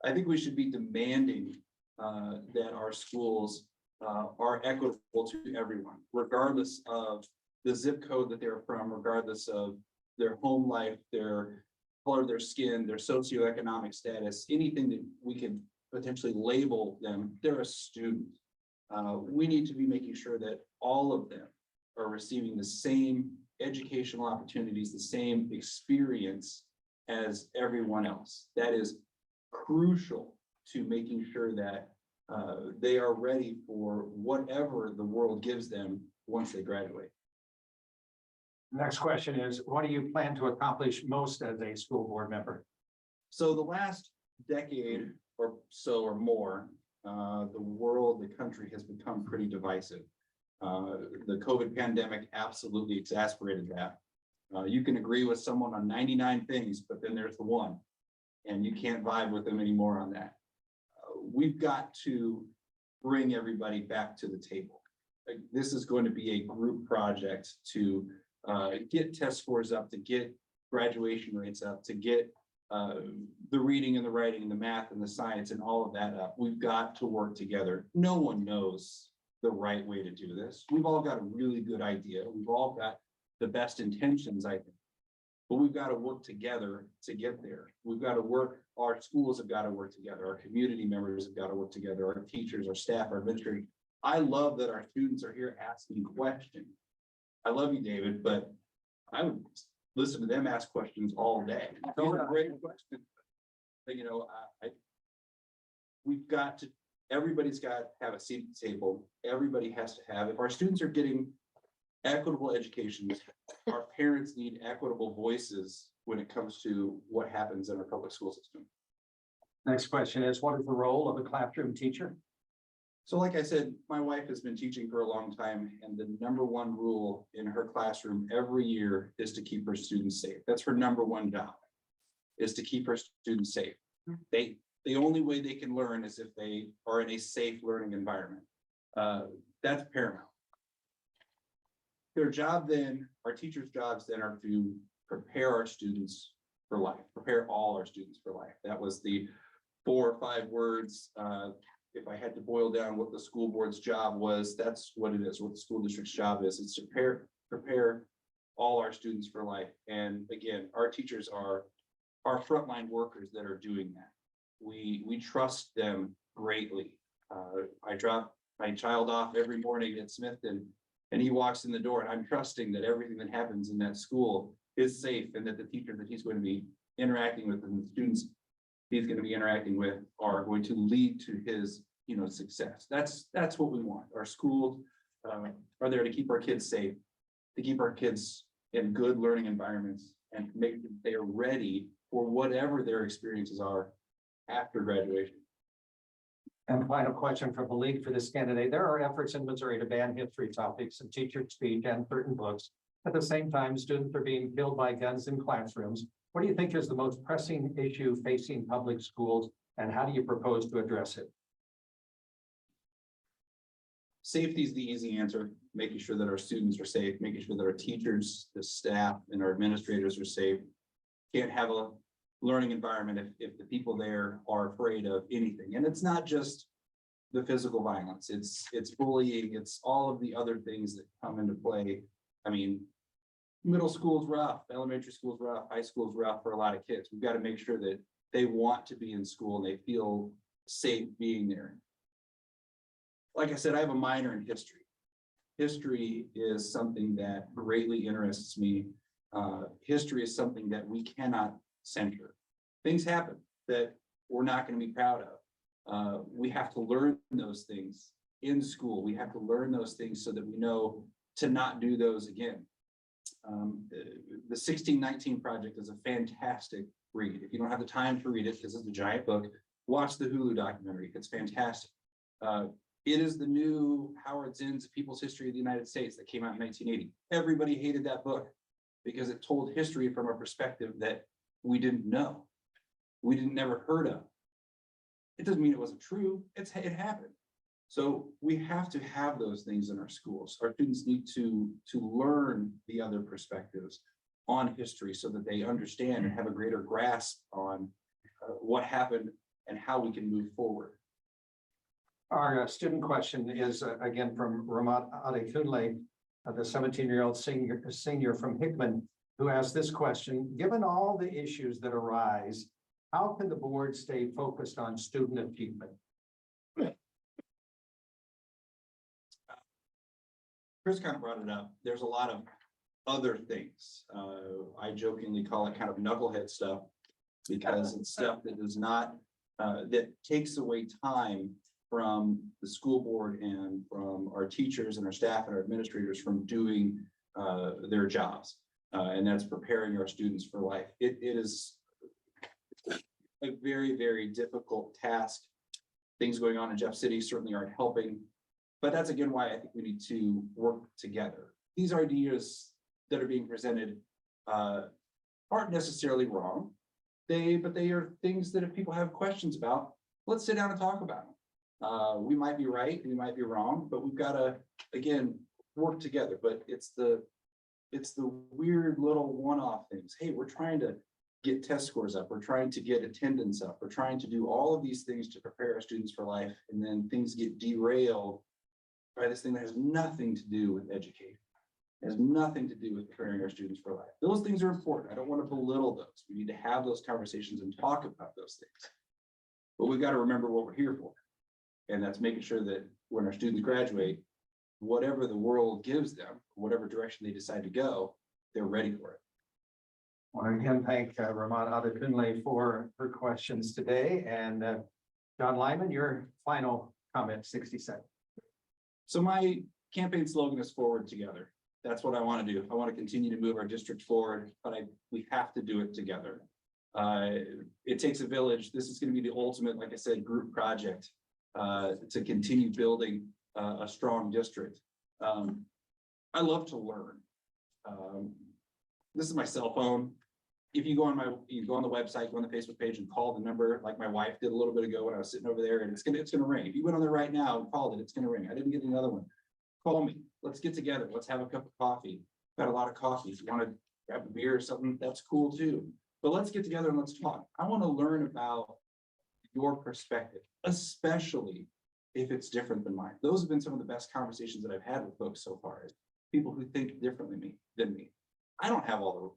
I think we should be demanding that our schools are equitable to everyone, regardless of the zip code that they're from, regardless of their home life, their color of their skin, their socioeconomic status, anything that we can potentially label them. They're a student. We need to be making sure that all of them are receiving the same educational opportunities, the same experience as everyone else. That is crucial to making sure that they are ready for whatever the world gives them once they graduate. Next question is, what do you plan to accomplish most as a school board member? So the last decade or so or more, the world, the country has become pretty divisive. The COVID pandemic absolutely exacerbated that. You can agree with someone on 99 things, but then there's the one, and you can't vibe with them anymore on that. we've got to bring everybody back to the table. Like, this is going to be a group project to get test scores up, to get graduation rates up, to get the reading and the writing and the math and the science and all of that up. We've got to work together. No one knows the right way to do this. We've all got a really good idea. We've all got the best intentions, I think. But we've got to work together to get there. We've got to work, our schools have got to work together. Our community members have got to work together. Our teachers, our staff, our administrators. I love that our students are here asking questions. I love you, David, but I would listen to them ask questions all day. Those are great questions. But, you know, we've got to, everybody's got to have a seat at the table. Everybody has to have, if our students are getting equitable educations, our parents need equitable voices when it comes to what happens in our public school system. Next question is, what is the role of a classroom teacher? So like I said, my wife has been teaching for a long time, and the number one rule in her classroom every year is to keep her students safe. That's her number one job, is to keep her students safe. The only way they can learn is if they are in a safe learning environment. That's paramount. Their job then, our teachers' jobs then are to prepare our students for life, prepare all our students for life. That was the 4 or 5 words. If I had to boil down what the school board's job was, that's what it is, what the school district's job is. It's to prepare all our students for life. And again, our teachers are our frontline workers that are doing that. We trust them greatly. I drop my child off every morning at Smithton, and he walks in the door, and I'm trusting that everything that happens in that school is safe, and that the teacher that he's going to be interacting with and the students he's going to be interacting with are going to lead to his, you know, success. That's what we want. Our schools are there to keep our kids safe, to keep our kids in good learning environments, and make sure they are ready for whatever their experiences are after graduation. And final question from the league for this candidate. There are efforts in Missouri to ban history topics and teacher speech and certain books. At the same time, students are being killed by guns in classrooms. What do you think is the most pressing issue facing public schools, and how do you propose to address it? Safety is the easy answer, making sure that our students are safe, making sure that our teachers, the staff, and our administrators are safe. Can't have a learning environment if the people there are afraid of anything. And it's not just the physical violence, it's bullying, it's all of the other things that come into play. I mean, middle school's rough, elementary school's rough, high school's rough for a lot of kids. We've got to make sure that they want to be in school and they feel safe being there. Like I said, I have a minor in history. History is something that greatly interests me. History is something that we cannot censor. Things happen that we're not going to be proud of. We have to learn those things in school. We have to learn those things so that we know to not do those again. The 1619 Project is a fantastic read. If you don't have the time to read it, because it's a giant book, watch the Hulu documentary. It's fantastic. It is the new Howard Zinn's People's History of the United States that came out in 1980. Everybody hated that book because it told history from a perspective that we didn't know. We didn't never heard of. It doesn't mean it wasn't true. It happened. So we have to have those things in our schools. Our students need to learn the other perspectives on history so that they understand and have a greater grasp on what happened and how we can move forward. Our student question is again from Ramat Adekunle, the 17-year-old senior from Hickman, who asked this question: given all the issues that arise, how can the board stay focused on student achievement? Chris kind of brought it up. There's a lot of other things. I jokingly call it kind of knucklehead stuff because it's stuff that does not, that takes away time from the school board and from our teachers and our staff and our administrators from doing their jobs. And that's preparing our students for life. It is a very, very difficult task. Things going on in Jeff City certainly aren't helping. But that's again why I think we need to work together. These ideas that are being presented aren't necessarily wrong. But they are things that if people have questions about, let's sit down and talk about them. We might be right, we might be wrong, but we've got to, again, work together. But it's the weird little one-off things. Hey, we're trying to get test scores up. We're trying to get attendance up. We're trying to do all of these things to prepare our students for life. And then things get derailed by this thing that has nothing to do with education. It has nothing to do with preparing our students for life. Those things are important. I don't want to belittle those. We need to have those conversations and talk about those things. But we've got to remember what we're here for. And that's making sure that when our students graduate, whatever the world gives them, whatever direction they decide to go, they're ready for it. Well, again, thank Ramon Adekunle for her questions today, and John Lyman, your final comment, 60 seconds. So my campaign slogan is forward together. That's what I want to do. I want to continue to move our district forward, but we have to do it together. It takes a village. This is going to be the ultimate, like I said, group project to continue building a strong district. I love to learn. This is my cell phone. If you go on the website, go on the Facebook page and call the number, like my wife did a little bit ago when I was sitting over there, and it's gonna ring. If you went on there right now and called it, it's gonna ring. I didn't get another one. Call me. Let's get together. Let's have a cup of coffee. Got a lot of coffee. If you want to grab a beer or something, that's cool too. But let's get together and let's talk. I want to learn about your perspective, especially if it's different than mine. Those have been some of the best conversations that I've had with folks so far, is people who think differently than me. I don't have all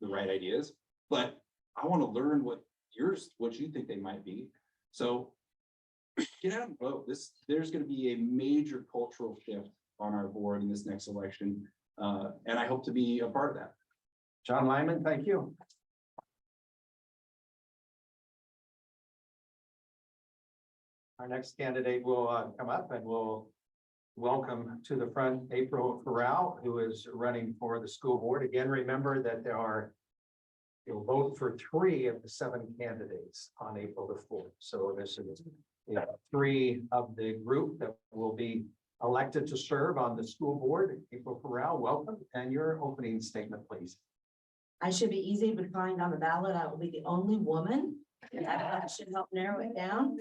the right ideas, but I want to learn what you think they might be. So get out and vote. There's going to be a major cultural shift on our board in this next election. And I hope to be a part of that. John Lyman, thank you. Our next candidate will come up, and we'll welcome to the front April Corral, who is running for the school board. Again, remember that you'll vote for 3 of the 7 candidates on April the 4th. So this is 3 of the group that will be elected to serve on the school board. April Corral, welcome, and your opening statement, please. I should be easy to find on the ballot. I will be the only woman. That should help narrow it down.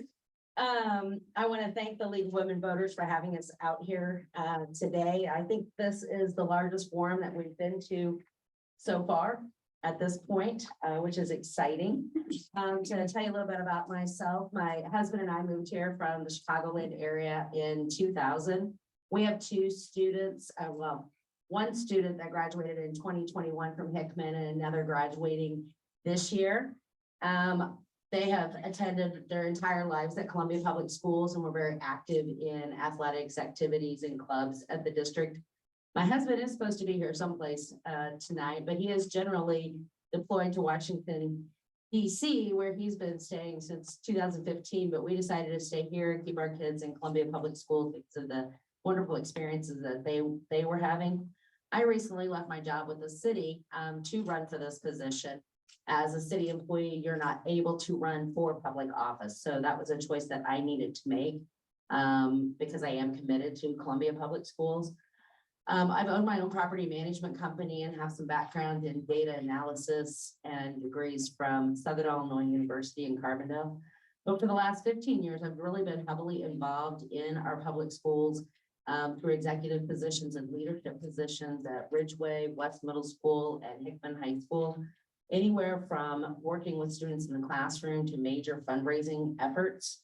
I want to thank the League of Women Voters for having us out here today. I think this is the largest forum that we've been to so far at this point, which is exciting. To tell you a little bit about myself, my husband and I moved here from the Chicagoland area in 2000. We have 2 students, one student that graduated in 2021 from Hickman and another graduating this year. They have attended their entire lives at Columbia Public Schools and were very active in athletics, activities, and clubs at the district. My husband is supposed to be here someplace tonight, but he is generally deployed to Washington, DC, where he's been staying since 2015, but we decided to stay here and keep our kids in Columbia Public Schools because of the wonderful experiences that they were having. I recently left my job with the city to run for this position. As a city employee, you're not able to run for public office. So that was a choice that I needed to make because I am committed to Columbia Public Schools. I've owned my own property management company and have some background in data analysis and degrees from Southern Illinois University in Carbondale. But for the last 15 years, I've really been heavily involved in our public schools through executive positions and leadership positions at Ridgeway, West Middle School, and Hickman High School. Anywhere from working with students in the classroom to major fundraising efforts.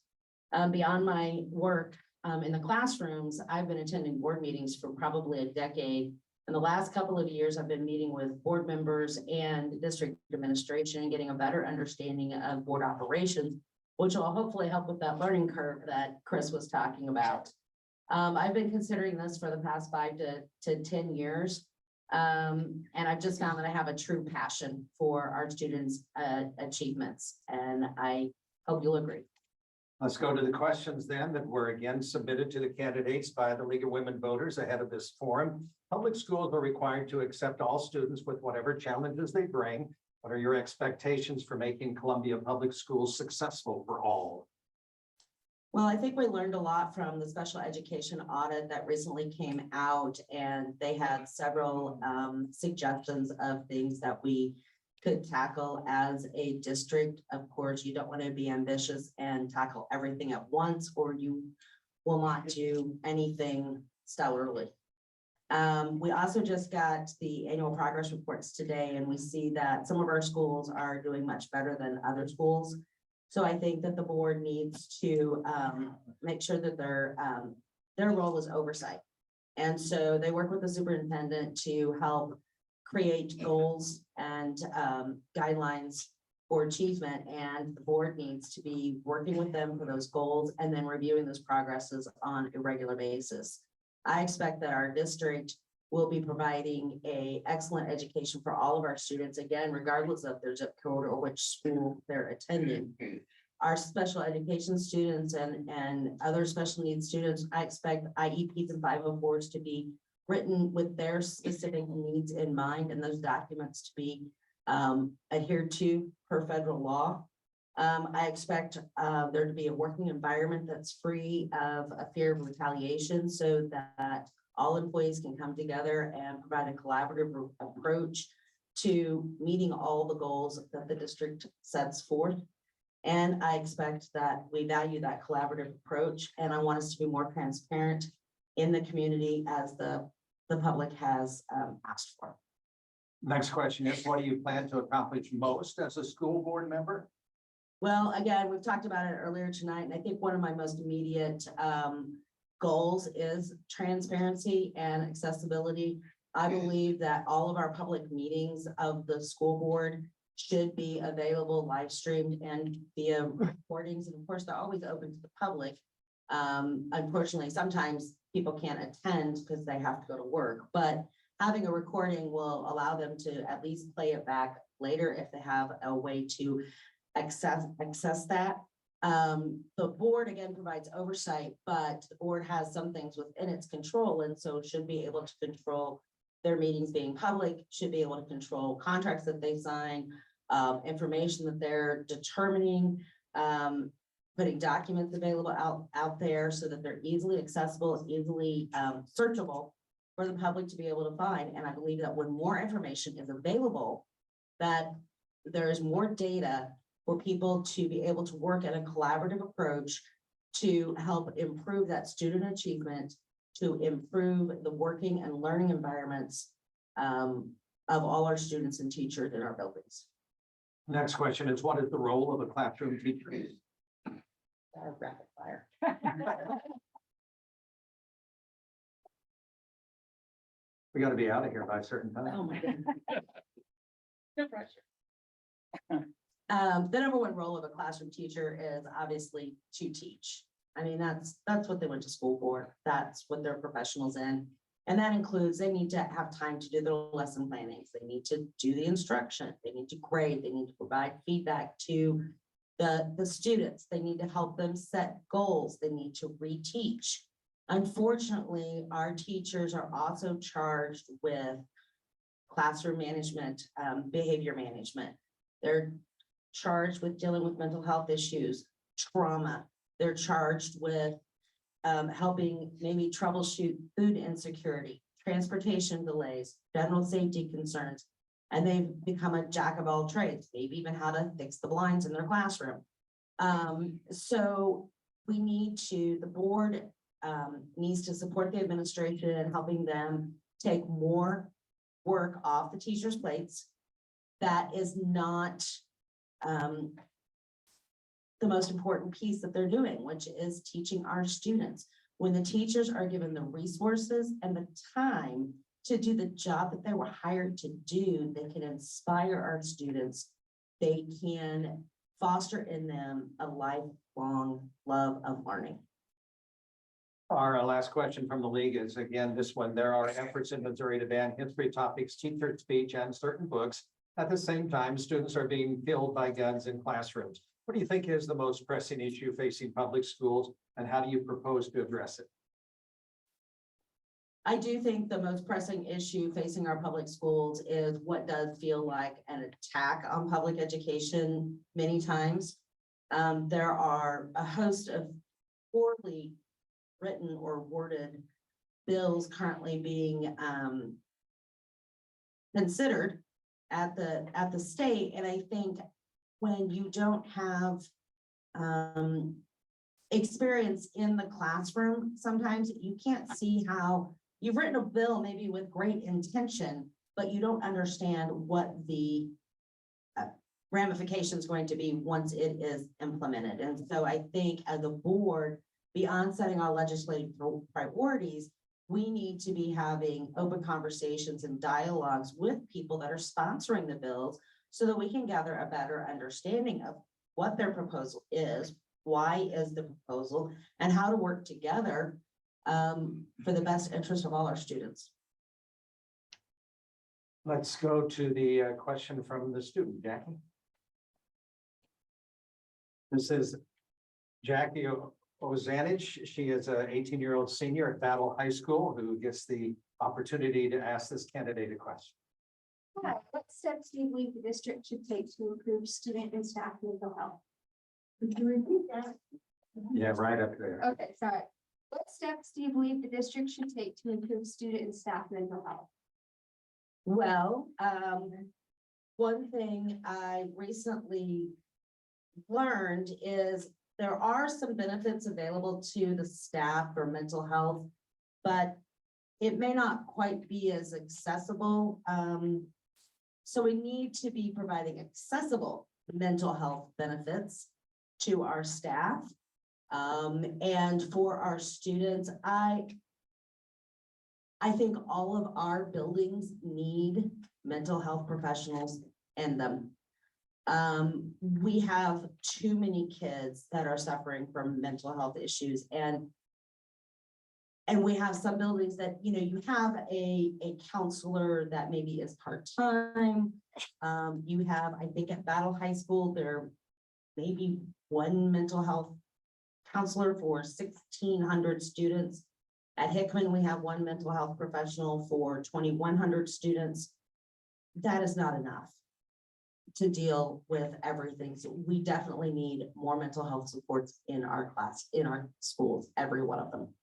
Beyond my work in the classrooms, I've been attending board meetings for probably a decade. In the last couple of years, I've been meeting with board members and district administration and getting a better understanding of board operations, which will hopefully help with that learning curve that Chris was talking about. I've been considering this for the past 5 to 10 years. And I've just found that I have a true passion for our students' achievements, and I hope you'll agree. Let's go to the questions then that were again submitted to the candidates by the League of Women Voters ahead of this forum. Public schools are required to accept all students with whatever challenges they bring. What are your expectations for making Columbia Public Schools successful for all? Well, I think we learned a lot from the special education audit that recently came out, and they had several suggestions of things that we could tackle as a district. Of course, you don't want to be ambitious and tackle everything at once, or you will not do anything stellarly. We also just got the annual progress reports today, and we see that some of our schools are doing much better than other schools. So I think that the board needs to make sure that their role is oversight. And so they work with the superintendent to help create goals and guidelines for achievement. And the board needs to be working with them for those goals and then reviewing those progresses on a regular basis. I expect that our district will be providing an excellent education for all of our students, again, regardless of their zip code or which school they're attending. Our special education students and other special needs students, I expect IEPs and 504s to be written with their specific needs in mind, and those documents to be adhered to per federal law. I expect there to be a working environment that's free of a fear of retaliation, so that all employees can come together and provide a collaborative approach to meeting all the goals that the district sets forth. And I expect that we value that collaborative approach, and I want us to be more transparent in the community as the public has asked for. Next question is, what do you plan to accomplish most as a school board member? Well, again, we've talked about it earlier tonight, and I think one of my most immediate goals is transparency and accessibility. I believe that all of our public meetings of the school board should be available live streamed and via recordings. And of course, they're always open to the public. Unfortunately, sometimes people can't attend because they have to go to work, but having a recording will allow them to at least play it back later if they have a way to access that. The board again provides oversight, but the board has some things within its control, and so should be able to control their meetings being public, should be able to control contracts that they sign, information that they're determining, putting documents available out there so that they're easily accessible, easily searchable for the public to be able to find. And I believe that when more information is available, that there is more data for people to be able to work in a collaborative approach to help improve that student achievement, to improve the working and learning environments of all our students and teachers in our buildings. Next question is, what is the role of a classroom teacher? Rapid fire. We got to be out of here by a certain time. Oh my goodness. No pressure. The number one role of a classroom teacher is obviously to teach. I mean, that's what they went to school for. That's what they're professionals in. And that includes, they need to have time to do their lesson plannings. They need to do the instruction. They need to grade. They need to provide feedback to the students. They need to help them set goals. They need to reteach. Unfortunately, our teachers are also charged with classroom management, behavior management. They're charged with dealing with mental health issues, trauma. They're charged with helping maybe troubleshoot food insecurity, transportation delays, general safety concerns, and they've become a jack of all trades, maybe even how to fix the blinds in their classroom. So we need to, the board needs to support the administration in helping them take more work off the teachers' plates. That is not the most important piece that they're doing, which is teaching our students. When the teachers are given the resources and the time to do the job that they were hired to do, they can inspire our students. They can foster in them a lifelong love of learning. Our last question from the league is, again, this one: there are efforts in Missouri to ban history topics, teacher speech, and certain books. At the same time, students are being killed by guns in classrooms. What do you think is the most pressing issue facing public schools, and how do you propose to address it? I do think the most pressing issue facing our public schools is what does feel like an attack on public education many times. There are a host of poorly written or worded bills currently being considered at the state. And I think when you don't have experience in the classroom, sometimes you can't see how you've written a bill maybe with great intention, but you don't understand what the ramification is going to be once it is implemented. And so I think as a board, beyond setting our legislative priorities, we need to be having open conversations and dialogues with people that are sponsoring the bills so that we can gather a better understanding of what their proposal is, why is the proposal, and how to work together for the best interest of all our students. Let's go to the question from the student, Jackie. This is Jackie Ozanich. She is an 18-year-old senior at Battle High School who gets the opportunity to ask this candidate a question. Hi, what steps do you believe the district should take to improve student and staff mental health? Could you repeat that? Yeah, right up there. Okay, sorry. What steps do you believe the district should take to improve student and staff mental health? Well, one thing I recently learned is there are some benefits available to the staff for mental health, but it may not quite be as accessible. So we need to be providing accessible mental health benefits to our staff. And for our students, I think all of our buildings need mental health professionals in them. We have too many kids that are suffering from mental health issues, and we have some buildings that, you know, you have a counselor that maybe is part-time. You have, I think at Battle High School, there may be one mental health counselor for 1,600 students. At Hickman, we have one mental health professional for 2,100 students. That is not enough to deal with everything. So we definitely need more mental health supports in our in our schools, every one of them.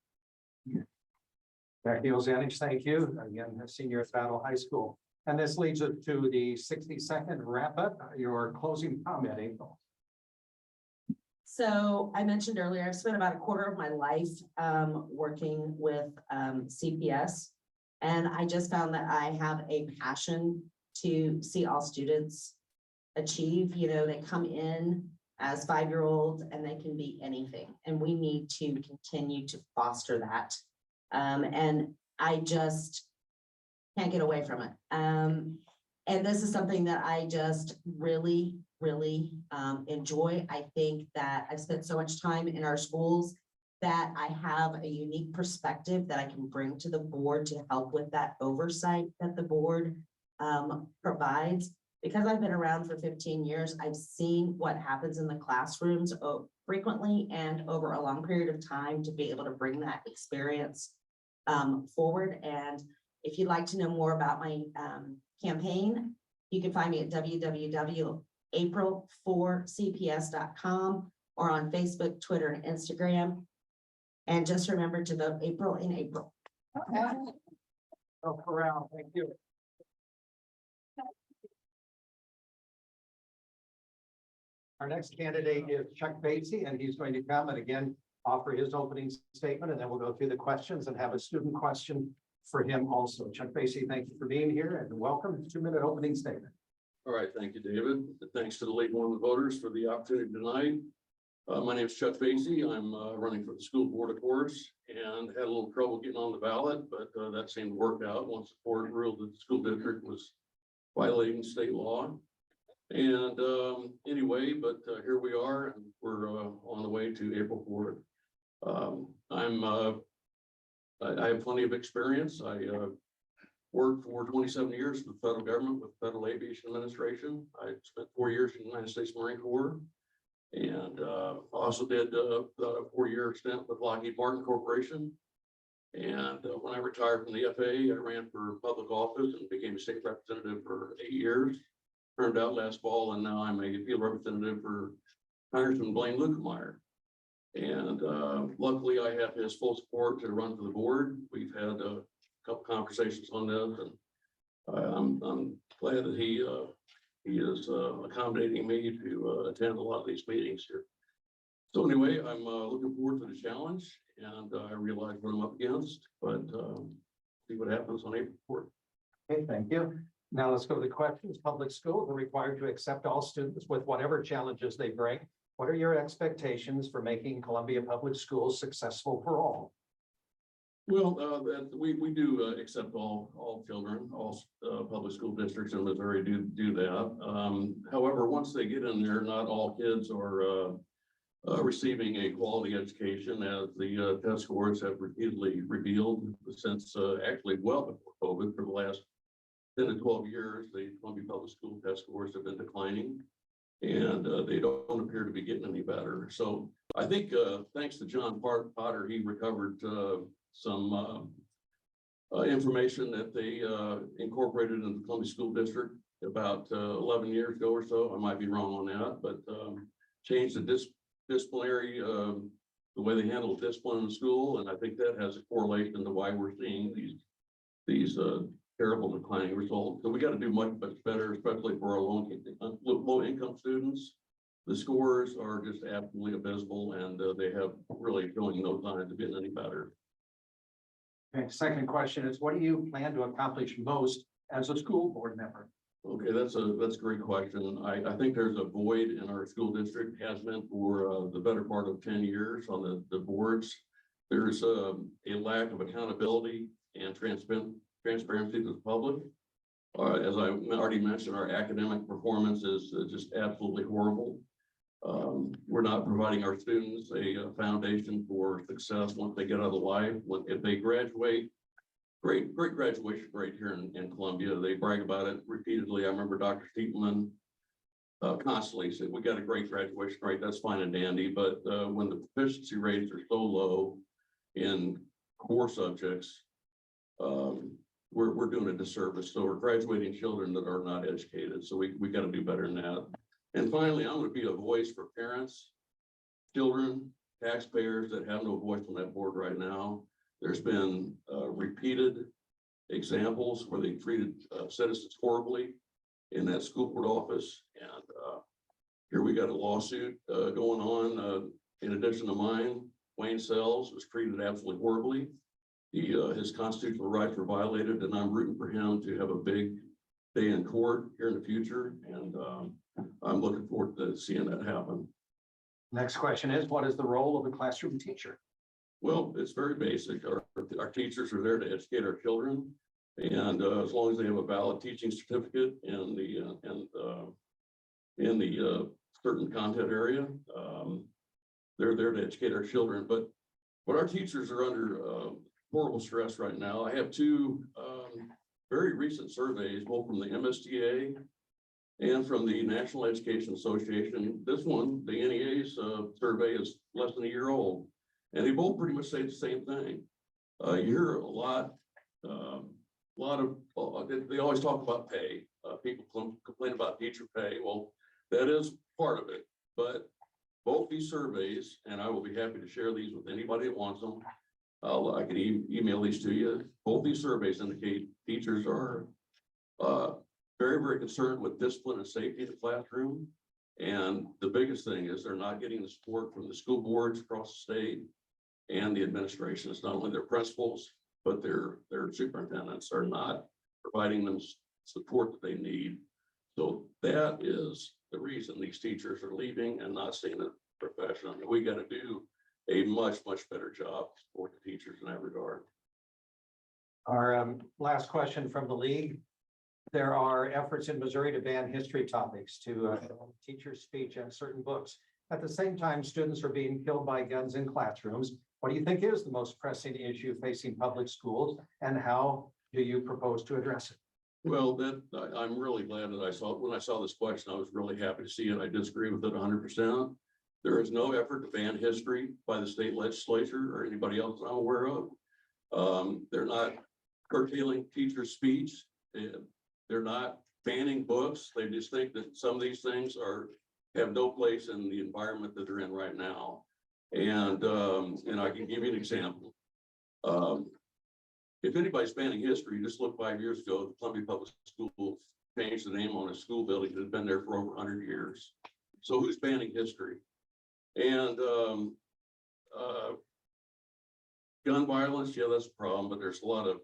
Jackie Ozanich, thank you. Again, a senior at Battle High School. And this leads us to the 60-second wrap up, your closing comment, April. So I mentioned earlier, I've spent about a quarter of my life working with CPS. And I just found that I have a passion to see all students achieve. You know, they come in as 5-year-olds and they can be anything. And we need to continue to foster that. And I just can't get away from it. And this is something that I just really enjoy. I think that I've spent so much time in our schools that I have a unique perspective that I can bring to the board to help with that oversight that the board provides. Because I've been around for 15 years, I've seen what happens in the classrooms frequently and over a long period of time to be able to bring that experience forward. And if you'd like to know more about my campaign, you can find me at www.april4cps.com or on Facebook, Twitter, and Instagram. And just remember to vote April in April. Oh, Corral, thank you. Our next candidate is Chuck Batesy, and he's going to come and again offer his opening statement, and then we'll go through the questions and have a student question for him also. Chuck Batesy, thank you for being here and welcome. 2-minute opening statement. All right, thank you, David. Thanks to the Lake Norman voters for the opportunity tonight. My name is Chuck Batesy. I'm running for the school board, of course, and had a little trouble getting on the ballot, but that seemed to work out once the board ruled that the school district was violating state law. And anyway, but here we are, and we're on the way to April 4th. I have plenty of experience. I worked for 27 years for the federal government with the Federal Aviation Administration. I spent 4 years in the United States Marine Corps, and also did a 4-year stint with Lockheed Martin Corporation. And when I retired from the FAA, I ran for public office and became a state representative for 8 years. Turned out last fall, and now I'm a field representative for Congressman Blaine Lukemeyer. And luckily, I have his full support to run for the board. We've had a couple conversations on this, and I'm glad that he is accommodating me to attend a lot of these meetings here. So anyway, I'm looking forward to the challenge, and I realize what I'm up against, but see what happens on April 4th. Okay, thank you. Now let's go to the questions. Public schools are required to accept all students with whatever challenges they bring. What are your expectations for making Columbia Public Schools successful for all? Well, we do accept all children, all public school districts in Missouri do that. However, once they get in there, not all kids are receiving a quality education, as the test scores have repeatedly revealed since actually well before COVID. For the last 10 to 12 years, the Columbia Public School test scores have been declining, and they don't appear to be getting any better. So I think thanks to John Potter, he recovered some information that they incorporated in the Columbia School District about 11 years ago or so. I might be wrong on that, but changed the disciplinary, the way they handle discipline in the school. And I think that has a correlation to why we're seeing these terrible declining results. So we got to do much better, especially for our low income students. The scores are just absolutely abysmal, and they have really showing no signs of getting any better. Okay, second question is, what do you plan to accomplish most as a school board member? Okay, that's a great question. I think there's a void in our school district, has been for the better part of 10 years on the boards. There's a lack of accountability and transparency to the public. As I already mentioned, our academic performance is just absolutely horrible. We're not providing our students a foundation for success once they get out of life. If they graduate, great graduation rate here in Columbia. They brag about it repeatedly. I remember Dr. Steepman constantly said, "We got a great graduation rate. That's fine and dandy." But when the proficiency rates are so low in core subjects, we're doing a disservice. So we're graduating children that are not educated. So we got to do better than that. And finally, I'm going to be a voice for parents, children, taxpayers that have no voice on that board right now. There's been repeated examples where they treated citizens horribly in that school board office. And here we got a lawsuit going on. In addition to mine, Wayne Sells was treated absolutely horribly. His constitutional rights were violated, and I'm rooting for him to have a big day in court here in the future. And I'm looking forward to seeing that happen. Next question is, what is the role of the classroom teacher? Well, it's very basic. Our teachers are there to educate our children. And as long as they have a valid teaching certificate in the certain content area, they're there to educate our children. But our teachers are under horrible stress right now. I have two very recent surveys, both from the MSTA and from the National Education Association. This one, the NEA's survey, is less than a year old, and they both pretty much say the same thing. You hear a lot of, they always talk about pay. People complain about teacher pay. Well, that is part of it, but both these surveys, and I will be happy to share these with anybody that wants them. I can email these to you. Both these surveys indicate teachers are very, very concerned with discipline and safety in the classroom. And the biggest thing is they're not getting the support from the school boards across the state and the administration. It's not only their principals, but their superintendents are not providing them support that they need. So that is the reason these teachers are leaving and not staying in the profession. I mean, we got to do a much better job for the teachers in that regard. Our last question from the league. There are efforts in Missouri to ban history topics, to teacher speech and certain books. At the same time, students are being killed by guns in classrooms. What do you think is the most pressing issue facing public schools, and how do you propose to address it? Well, I'm really glad that when I saw this question, I was really happy to see it. I disagree with it 100%. There is no effort to ban history by the state legislature or anybody else I'm aware of. They're not curtailing teacher speech. They're not banning books. They just think that some of these things have no place in the environment that they're in right now. And I can give you an example. if anybody's spanning history, just look 5 years ago, the Columbia Public Schools changed the name on a school building that had been there for over 100 years. So who's banning history? And gun violence, yeah, that's a problem, but there's a lot of,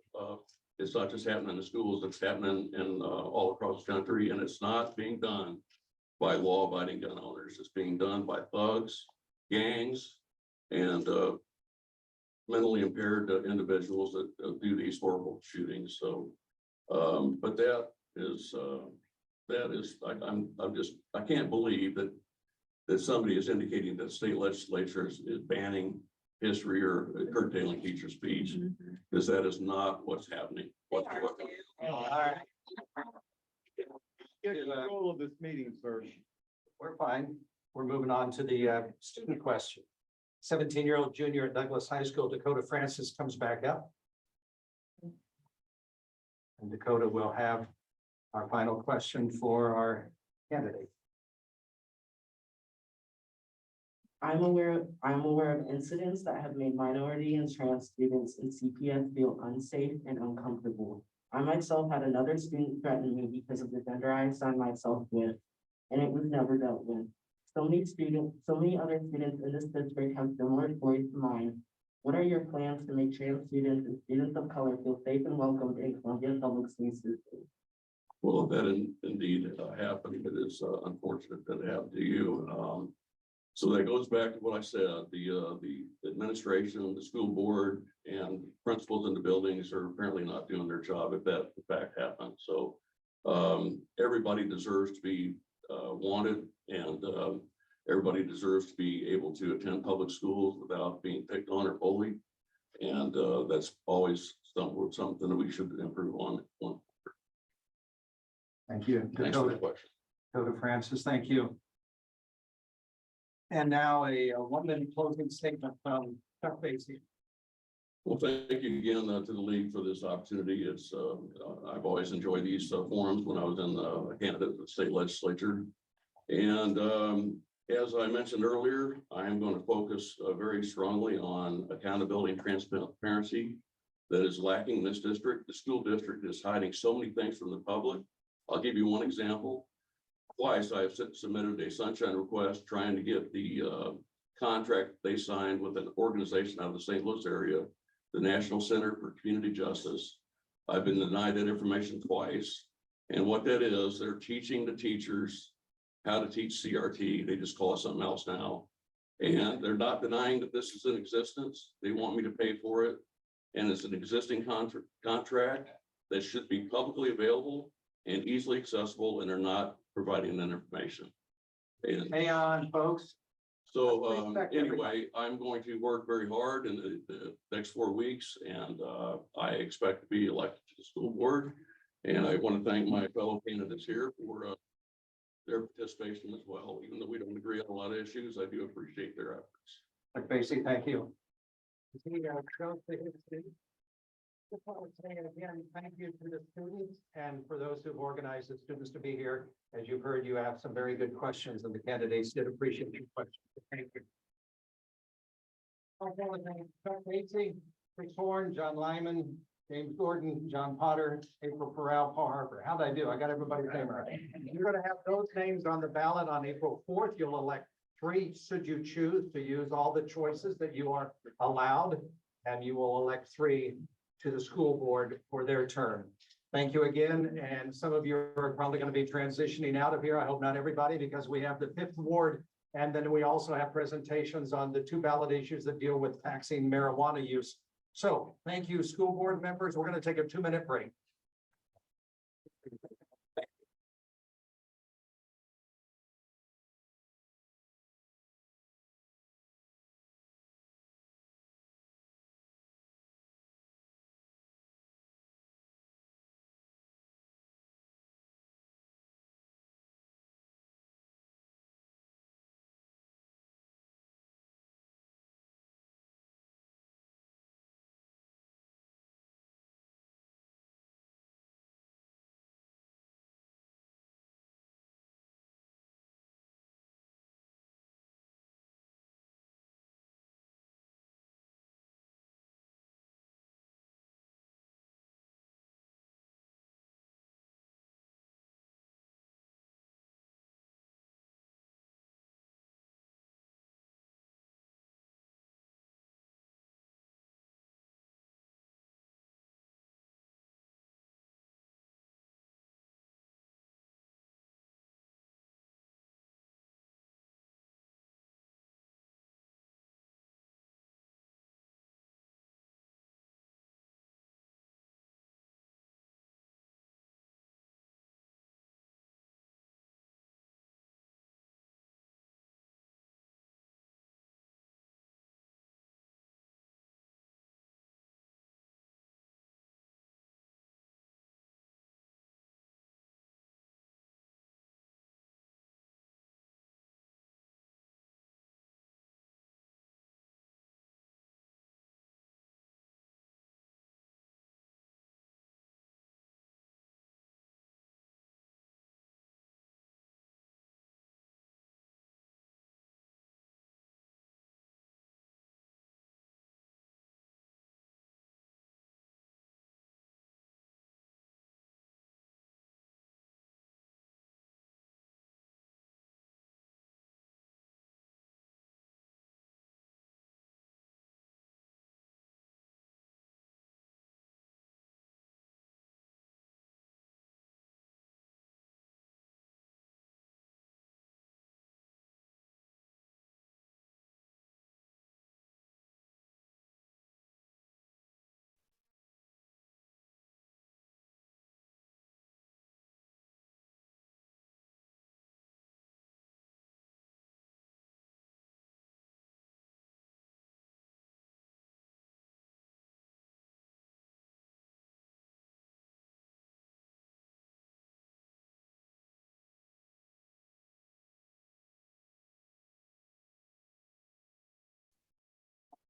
it's not just happening in the schools, it's happening in all across the country, and it's not being done by law-abiding gun owners. It's being done by thugs, gangs, and mentally impaired individuals that do these horrible shootings. So, but that is, I can't believe that somebody is indicating that state legislature is banning history or curtailing teacher speech, because that is not what's happening whatsoever. Control of this meeting, sir. We're fine. We're moving on to the student question. 17-year-old junior at Douglas High School, Dakota Francis, comes back up. And Dakota will have our final question for our candidate. I'm aware of incidents that have made minority and trans students in CPS feel unsafe and uncomfortable. I myself had another student threaten me because of the gender I assigned myself with, and it was never dealt with. So many other students in this district have similar stories to mine. What are your plans to make trans students and students of color feel safe and welcomed in Columbia public spaces? Well, if that indeed happened, it is unfortunate that it happened to you. So that goes back to what I said, the administration, the school board, and principals in the buildings are apparently not doing their job if that in fact happened. So everybody deserves to be wanted, and everybody deserves to be able to attend public schools without being picked on or bullied. And that's always something that we should improve on. Thank you. Thanks for the question. Dakota Francis, thank you. And now a 1-minute closing statement from Chuck Basie. Well, thank you again to the league for this opportunity. It's I've always enjoyed these forums when I was in a candidate for the state legislature. And as I mentioned earlier, I am going to focus very strongly on accountability and transparency that is lacking in this district. The school district is hiding so many things from the public. I'll give you one example. Twice I have submitted a sunshine request trying to get the contract they signed with an organization out of the St. Louis area, the National Center for Community Justice. I've been denied that information twice. And what that is, they're teaching the teachers how to teach CRT. They just call it something else now. And they're not denying that this is in existence. They want me to pay for it. And it's an existing contract that should be publicly available and easily accessible, and they're not providing that information. And Hang on, folks. so anyway, I'm going to work very hard in the next 4 weeks, and I expect to be elected to the school board. And I want to thank my fellow candidates here for their participation as well. Even though we don't agree on a lot of issues, I do appreciate their efforts. Chuck Basie, thank you. Just want to say again, thank you to the students and for those who've organized the students to be here. As you've heard, you have some very good questions, and the candidates did appreciate your questions. Thank you. I want to thank Chuck Basie, Chris Horn, John Lyman, James Gordon, John Potter, April Farrell, Paul Harper. How'd I do? I got everybody's name right. You're going to have those names on the ballot on April 4th. You'll elect 3 should you choose to use all the choices that you are allowed, and you will elect 3 to the school board for their term. Thank you again. And some of you are probably going to be transitioning out of here. I hope not everybody, because we have the 5th ward. And then we also have presentations on the 2 ballot issues that deal with taxing marijuana use. So thank you, school board members. We're going to take a 2-minute break.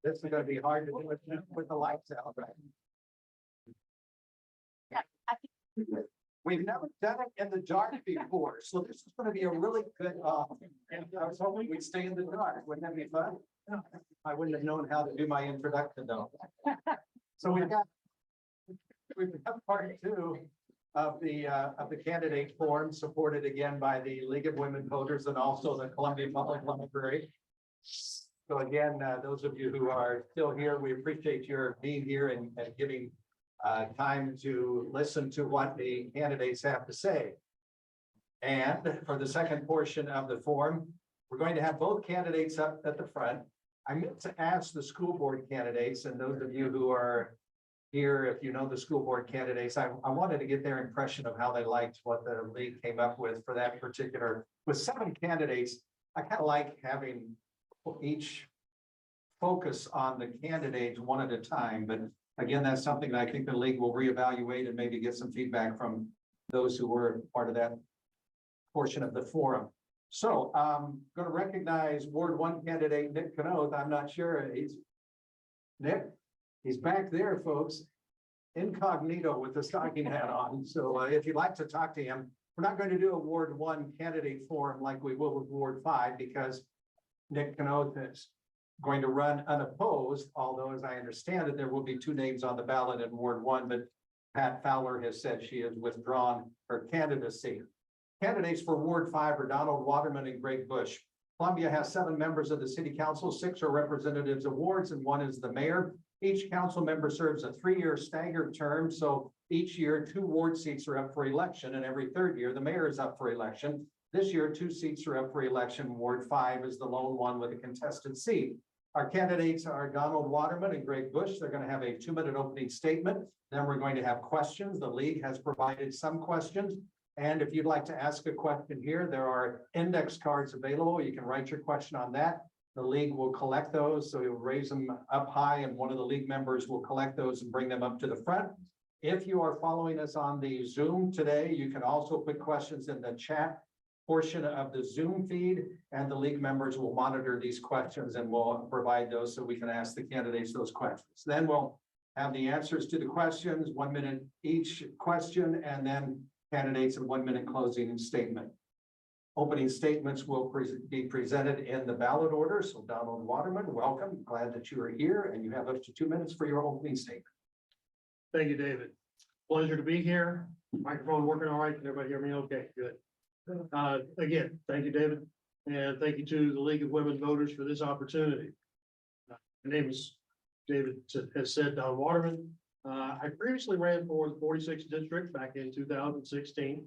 This is gonna be hard to do with the lights out, right? We've never done it in the dark before, so this is gonna be a really good, I was hoping we'd stay in the dark. Wouldn't that be fun? I wouldn't have known how to do my introduction though. So we've got part two of the candidate forum, supported again by the League of Women Voters and also the Columbia Public Library. So again, those of you who are still here, we appreciate your being here and giving time to listen to what the candidates have to say. And for the second portion of the forum, we're going to have both candidates up at the front. I meant to ask the school board candidates and those of you who are here, if you know the school board candidates, I wanted to get their impression of how they liked what the league came up with for that particular, with 7 candidates. I kind of like having each focus on the candidates one at a time, but again, that's something that I think the league will reevaluate and maybe get some feedback from those who were part of that portion of the forum. So I'm going to recognize Ward 1 candidate Nick Knoth. I'm not sure he's back there, folks, incognito with the stocking hat on. So if you'd like to talk to him, we're not going to do a Ward 1 candidate forum like we will with Ward 5 because Nick Knoth is going to run unopposed, although as I understand it, there will be 2 names on the ballot in Ward 1, but Pat Fowler has said she has withdrawn her candidacy. Candidates for Ward 5 are Donald Waterman and Greg Bush. Columbia has 7 members of the city council, 6 are representatives of wards, and 1 is the mayor. Each council member serves a 3-year staggered term, so each year 2 ward seats are up for election, and every 3rd year the mayor is up for election. This year 2 seats are up for election. Ward 5 is the lone one with a contested seat. Our candidates are Donald Waterman and Greg Bush. They're going to have a 2-minute opening statement. Then we're going to have questions. The league has provided some questions. And if you'd like to ask a question here, there are index cards available. You can write your question on that. The league will collect those. So you'll raise them up high and one of the league members will collect those and bring them up to the front. If you are following us on the Zoom today, you can also put questions in the chat portion of the Zoom feed, and the league members will monitor these questions and will provide those so we can ask the candidates those questions. Then we'll have the answers to the questions, 1 minute each question, and then candidates a 1-minute closing statement. Opening statements will be presented in the ballot order. So Donald Waterman, welcome. Glad that you are here and you have up to 2 minutes for your opening statement. Thank you, David. Pleasure to be here. Microphone working all right? Can everybody hear me? Okay, good. Again, thank you, David. And thank you to the League of Women Voters for this opportunity. My name is David, has said, Don Waterman. I previously ran for the 46th district back in 2016.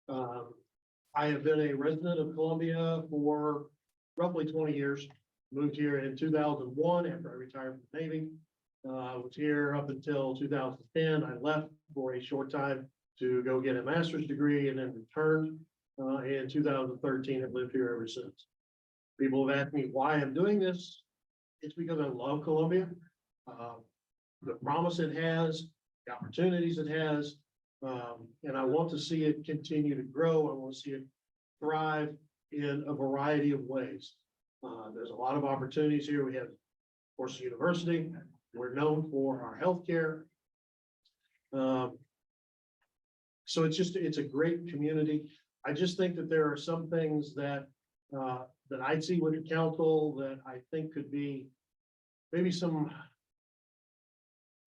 I have been a resident of Columbia for roughly 20 years. Moved here in 2001 after I retired from the Navy. Was here up until 2010. I left for a short time to go get a master's degree and then returned in 2013 and lived here ever since. People have asked me why I'm doing this. It's because I love Columbia. The promise it has, the opportunities it has, and I want to see it continue to grow. I want to see it thrive in a variety of ways. There's a lot of opportunities here. We have, of course, the university. We're known for our healthcare. So it's a great community. I just think that there are some things that that I see with the council that I think could be maybe some,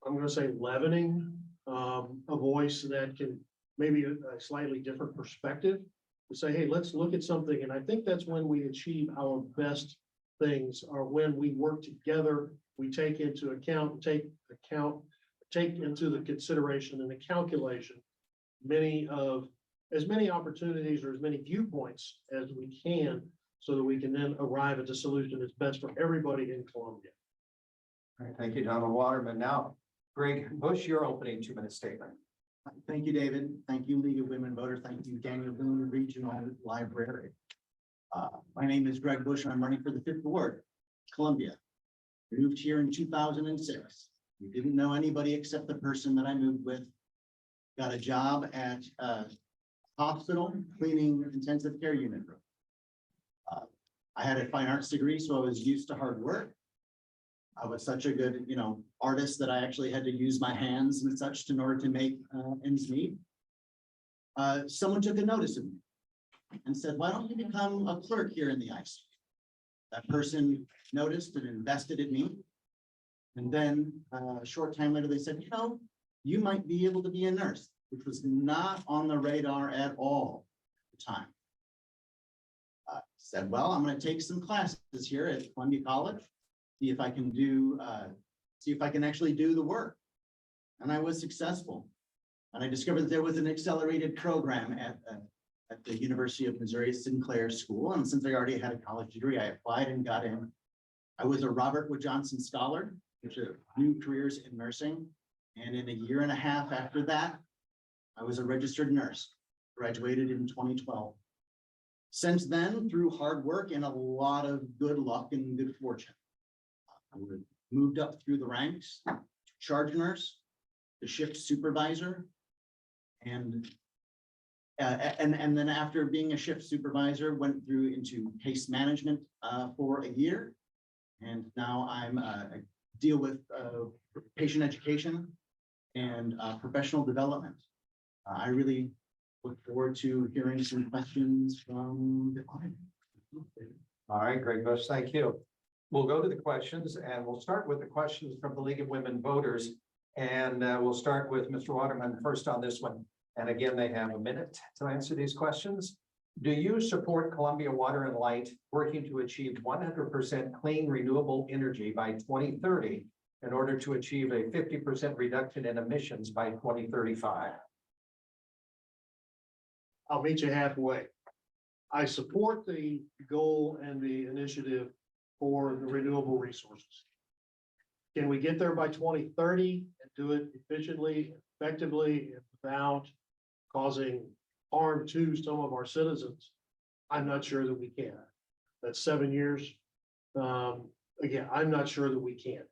I'm going to say, leavening, a voice that can maybe a slightly different perspective to say, hey, let's look at something. And I think that's when we achieve our best things, are when we work together. We take into account, take into the consideration and the calculation as many opportunities or as many viewpoints as we can, so that we can then arrive at the solution that's best for everybody in Columbia. All right, thank you, Donald Waterman. Now, Greg Bush, your opening 2-minute statement. Thank you, David. Thank you, League of Women Voters. Thank you, Daniel Boone Regional Library. My name is Greg Bush. I'm running for the 5th Ward, Columbia. We moved here in 2006. We didn't know anybody except the person that I moved with. Got a job at a hospital cleaning intensive care unit room. I had a fine arts degree, so I was used to hard work. I was such a good, artist that I actually had to use my hands and such in order to make ends meet. Someone took a notice of me and said, why don't you become a clerk here in the IC? That person noticed and invested in me. And then a short time later, they said, you might be able to be a nurse, which was not on the radar at all at the time. Said, well, I'm going to take some classes here at Columbia College, see if I can actually do the work. And I was successful. And I discovered that there was an accelerated program at the University of Missouri Sinclair School. And since I already had a college degree, I applied and got in. I was a Robert Wood Johnson Scholar, which are new careers in nursing. And in a year and a half after that, I was a registered nurse, graduated in 2012. Since then, through hard work and a lot of good luck and good fortune, I moved up through the ranks, charge nurse, the shift supervisor, and then after being a shift supervisor, went through into case management for a year, and now I deal with patient education and professional development. I really look forward to hearing some questions from the audience. All right, Greg Bush, thank you. We'll go to the questions and we'll start with the questions from the League of Women Voters. And we'll start with Mr. Waterman first on this one. And again, they have a minute to answer these questions. Do you support Columbia Water and Light working to achieve 100% clean renewable energy by 2030 in order to achieve a 50% reduction in emissions by 2035? I'll meet you halfway. I support the goal and the initiative for the renewable resources. Can we get there by 2030 and do it efficiently, effectively, and without causing harm to some of our citizens? I'm not sure that we can. That's 7 years. Again, I'm not sure that we can.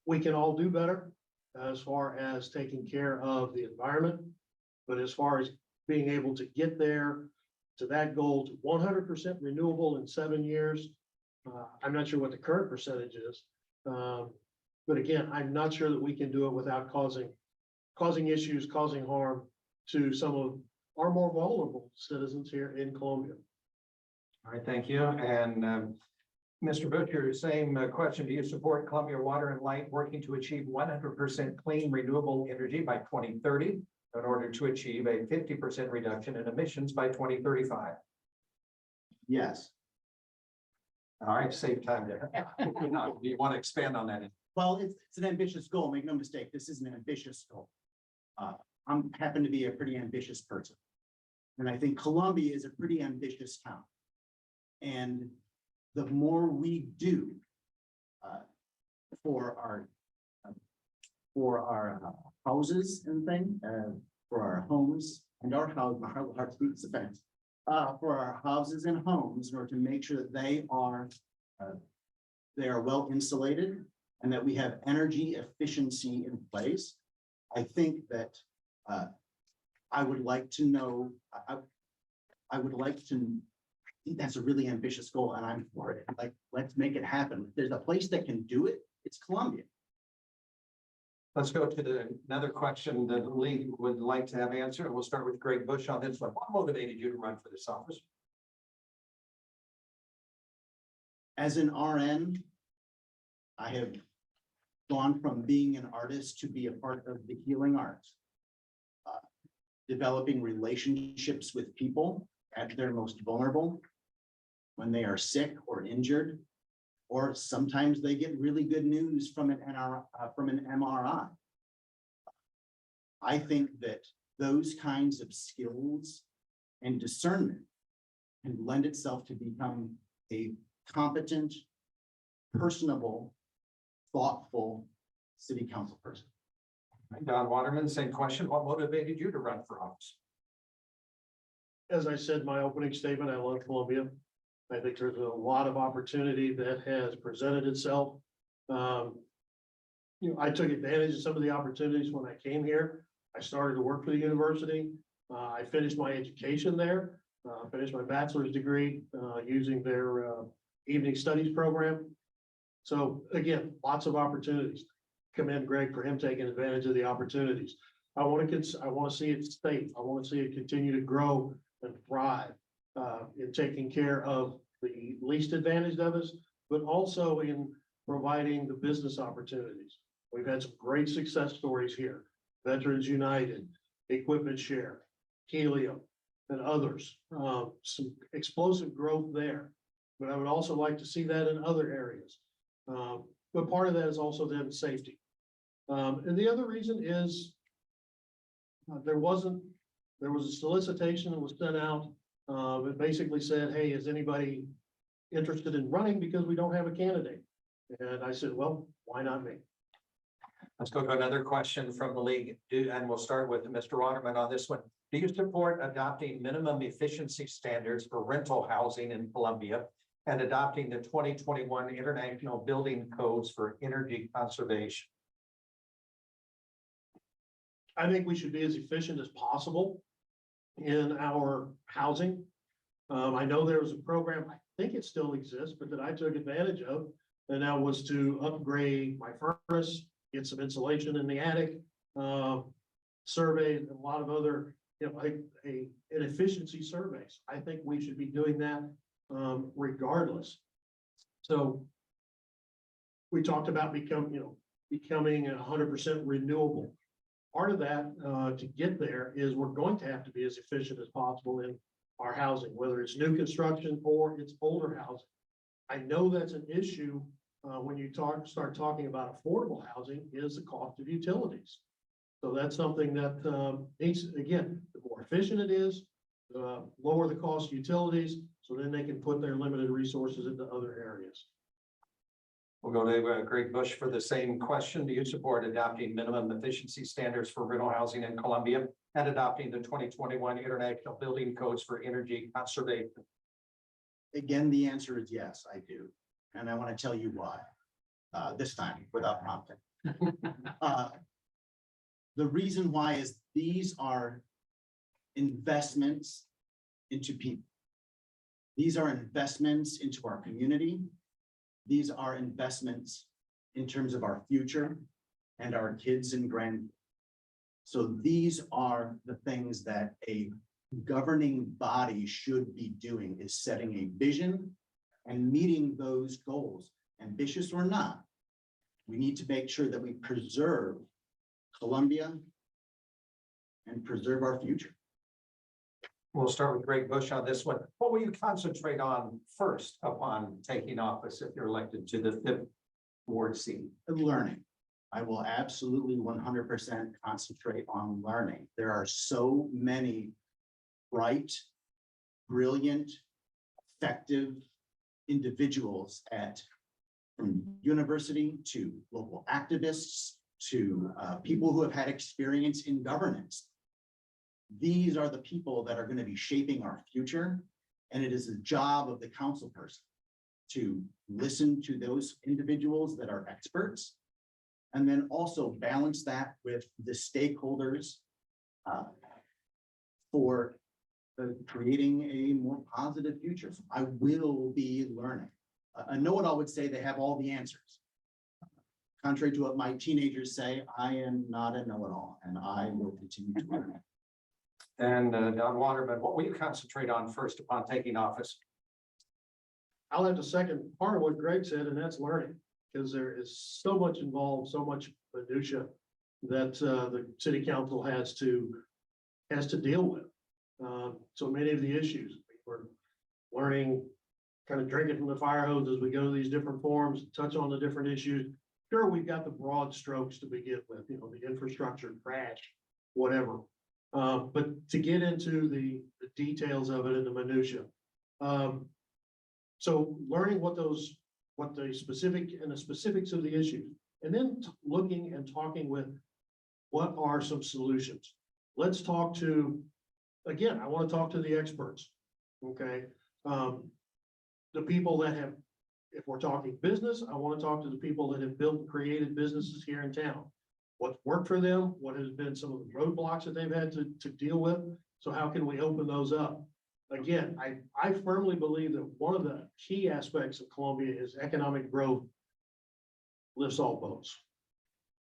We can all do better as far as taking care of the environment. But as far as being able to get there to that goal to 100% renewable in 7 years, I'm not sure what the current percentage is. But again, I'm not sure that we can do it without causing issues, causing harm to some of our more vulnerable citizens here in Columbia. All right, thank you. And Mr. Butcher, same question. Do you support Columbia Water and Light working to achieve 100% clean renewable energy by 2030 in order to achieve a 50% reduction in emissions by 2035? Yes. All right, save time there. Do you want to expand on that? Well, it's an ambitious goal. Make no mistake, this is an ambitious goal. I'm happen to be a pretty ambitious person. And I think Columbia is a pretty ambitious town. And the more we do for our houses and things, for our homes and our house, my heart speaks defense, for our houses and homes in order to make sure that they are well insulated and that we have energy efficiency in place. I think that I would like to know, I think that's a really ambitious goal and I'm for it. Like, let's make it happen. If there's a place that can do it, it's Columbia. Let's go to another question that the league would like to have answered. We'll start with Greg Bush on this one. What motivated you to run for this office? As an RN, I have gone from being an artist to be a part of the healing arts. Developing relationships with people at their most vulnerable, when they are sick or injured, or sometimes they get really good news from an MRI. I think that those kinds of skills and discernment can lend itself to become a competent, personable, thoughtful city council person. Don Waterman, same question. What motivated you to run for office? As I said in my opening statement, I love Columbia. I think there's a lot of opportunity that has presented itself. I took advantage of some of the opportunities when I came here. I started to work for the university. I finished my education there, finished my bachelor's degree using their evening studies program. So again, lots of opportunities. Commend Greg for him taking advantage of the opportunities. I want to see it stay. I want to see it continue to grow and thrive in taking care of the least advantaged of us, but also in providing the business opportunities. We've had some great success stories here. Veterans United, Equipment Share, Helio, and others. Some explosive growth there. But I would also like to see that in other areas. But part of that is also then safety. And the other reason is there was a solicitation that was sent out. It basically said, hey, is anybody interested in running because we don't have a candidate? And I said, well, why not me? Let's go to another question from the league, and we'll start with Mr. Waterman on this one. Do you support adopting minimum efficiency standards for rental housing in Columbia and adopting the 2021 International Building Codes for energy conservation? I think we should be as efficient as possible in our housing. I know there was a program, I think it still exists, but that I took advantage of, and that was to upgrade my furnace, get some insulation in the attic, survey, a lot of other, an efficiency surveys. I think we should be doing that regardless. So we talked about becoming 100% renewable. Part of that to get there is we're going to have to be as efficient as possible in our housing, whether it's new construction or it's older housing. I know that's an issue when you start talking about affordable housing is the cost of utilities. So that's something that needs, again, the more efficient it is, the lower the cost of utilities, so then they can put their limited resources into other areas. We'll go to Greg Bush for the same question. Do you support adopting minimum efficiency standards for rental housing in Columbia and adopting the 2021 International Building Codes for energy conservation? Again, the answer is yes, I do. And I want to tell you why, this time without prompting. The reason why is these are investments into people. These are investments into our community. These are investments in terms of our future and our kids and grandkids. So these are the things that a governing body should be doing, is setting a vision and meeting those goals, ambitious or not. We need to make sure that we preserve Columbia and preserve our future. We'll start with Greg Bush on this one. What will you concentrate on first upon taking office if you're elected to the 5th ward seat? Learning. I will absolutely 100% concentrate on learning. There are so many bright, brilliant, effective individuals from university to local activists to people who have had experience in governance. These are the people that are going to be shaping our future. And it is the job of the council person to listen to those individuals that are experts, and then also balance that with the stakeholders for creating a more positive future. So I will be learning. A know-it-all would say they have all the answers. Contrary to what my teenagers say, I am not a know-it-all, and I will continue to learn. And Don Waterman, what will you concentrate on first upon taking office? I'll have to second part of what Greg said, and that's learning, because there is so much involved, so much minutia that the city council has to deal with. So many of the issues we're learning, kind of drinking from the fire hose as we go to these different forums, touch on the different issues. Sure, we've got the broad strokes to begin with, the infrastructure crash, whatever. But to get into the details of it and the minutia. So learning what the specifics of the issues, and then looking and talking with what are some solutions. Let's talk to, again, I want to talk to the experts. Okay. The people that have, if we're talking business, I want to talk to the people that have built and created businesses here in town. What's worked for them, what has been some of the roadblocks that they've had to deal with. So how can we open those up? Again, I firmly believe that one of the key aspects of Columbia is economic growth lifts all boats.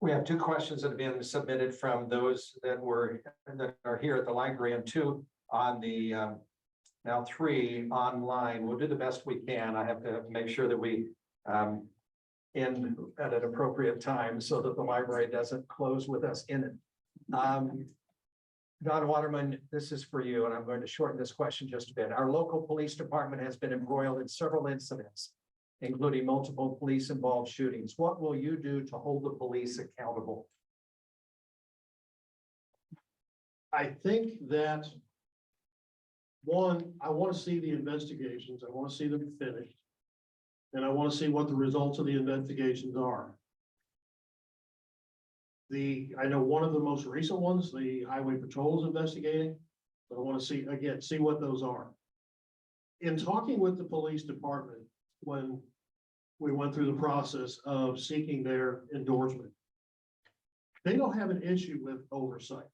We have two questions that have been submitted from those that are here at the library, and two on the, now three online. We'll do the best we can. I have to make sure that we end at an appropriate time so that the library doesn't close with us in it. Don Waterman, this is for you, and I'm going to shorten this question just a bit. Our local police department has been embroiled in several incidents, including multiple police-involved shootings. What will you do to hold the police accountable? I think that, one, I want to see the investigations. I want to see them finished. And I want to see what the results of the investigations are. I know one of the most recent ones, the highway patrol is investigating, but I want to see what those are. In talking with the police department, when we went through the process of seeking their endorsement, they don't have an issue with oversight.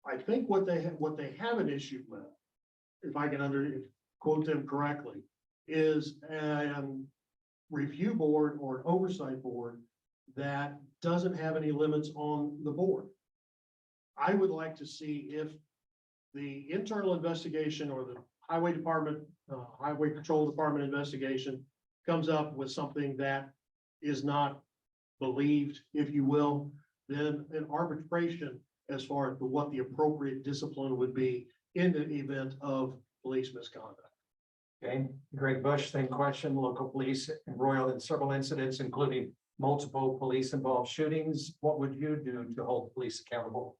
I think what they have an issue with, if I can quote them correctly, is a review board or an oversight board that doesn't have any limits on the board. I would like to see if the internal investigation or the highway department, highway patrol department investigation comes up with something that is not believed, if you will, then an arbitration as far as what the appropriate discipline would be in the event of police misconduct. Okay, Greg Bush, same question. Local police embroiled in several incidents, including multiple police-involved shootings. What would you do to hold police accountable?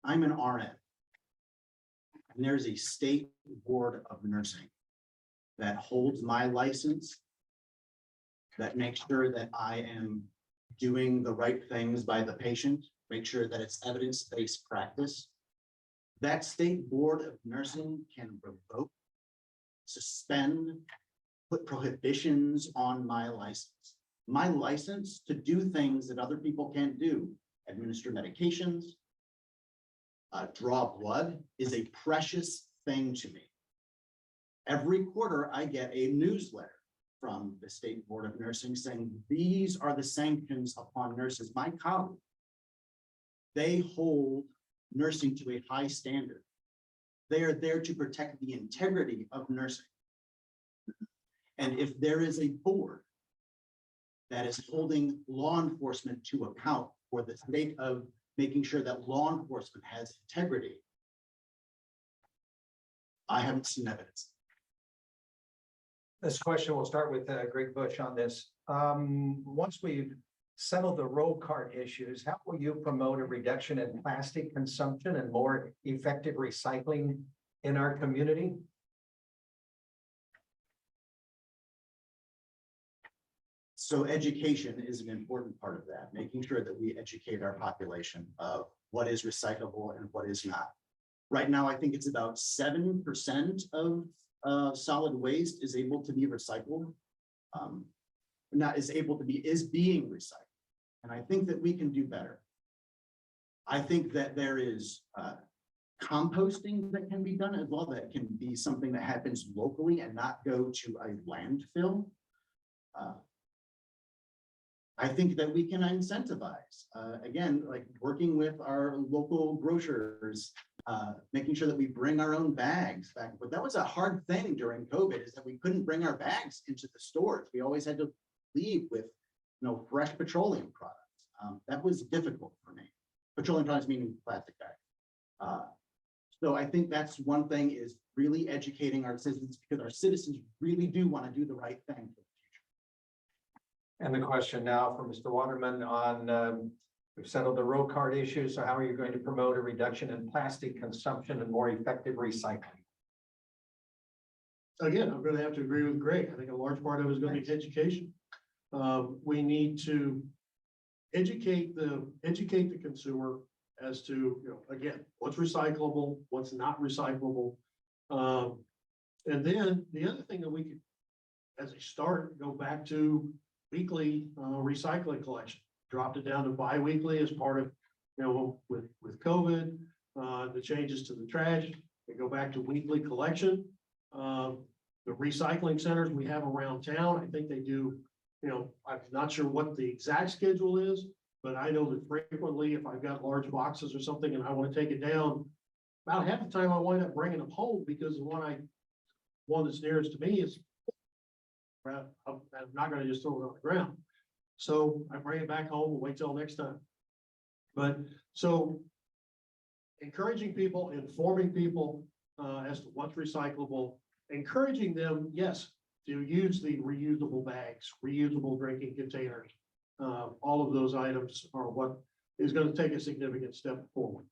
I'm an RN. And there's a state board of nursing that holds my license, that makes sure that I am doing the right things by the patient, make sure that it's evidence-based practice. That state board of nursing can revoke, suspend, put prohibitions on my license. My license to do things that other people can't do, administer medications, draw blood, is a precious thing to me. Every quarter, I get a newsletter from the State Board of Nursing saying, these are the sanctions upon nurses. My colleagues, they hold nursing to a high standard. They are there to protect the integrity of nursing. And if there is a board that is holding law enforcement to account for the state of making sure that law enforcement has integrity, I haven't seen evidence. This question, we'll start with Greg Bush on this. Once we've settled the roll cart issues, how will you promote a reduction in plastic consumption and more effective recycling in our community? So education is an important part of that, making sure that we educate our population of what is recyclable and what is not. Right now, I think it's about 7% of solid waste is able to be recycled. Is being recycled. And I think that we can do better. I think that there is composting that can be done as well. That can be something that happens locally and not go to a landfill. I think that we can incentivize, again, like working with our local grocers, making sure that we bring our own bags back. But that was a hard thing during COVID, is that we couldn't bring our bags into the stores. We always had to leave with, fresh petroleum products. That was difficult for me. Petroleum products meaning plastic bags. So I think that's one thing, is really educating our citizens, because our citizens really do want to do the right thing. And the question now for Mr. Waterman on, we've settled the roll cart issue. So how are you going to promote a reduction in plastic consumption and more effective recycling? Again, I'm going to have to agree with Greg. I think a large part of it is going to be education. We need to educate the consumer as to, again, what's recyclable, what's not recyclable. And then the other thing that we could, as a start, go back to weekly recycling collection. Dropped it down to bi-weekly as part of, with COVID, the changes to the trash. We go back to weekly collection. The recycling centers we have around town, I think they do, I'm not sure what the exact schedule is, but I know that frequently if I've got large boxes or something and I want to take it down, about half the time I wind up bringing them home because the one that's nearest to me is, well, I'm not gonna just throw it on the ground. So I bring it back home and wait till next time. But so encouraging people, informing people as to what's recyclable, encouraging them, yes, to use the reusable bags, reusable drinking containers. All of those items are what is going to take a significant step forward.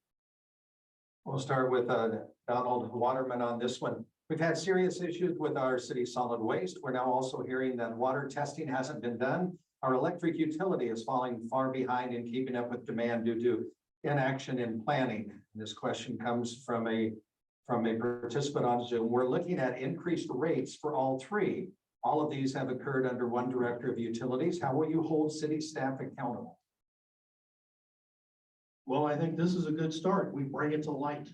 We'll start with Donald Waterman on this one. We've had serious issues with our city solid waste. We're now also hearing that water testing hasn't been done. Our electric utility is falling far behind in keeping up with demand due to inaction in planning. This question comes from a participant on Zoom. We're looking at increased rates for all three. All of these have occurred under one director of utilities. How will you hold city staff accountable? Well, I think this is a good start. We bring it to light.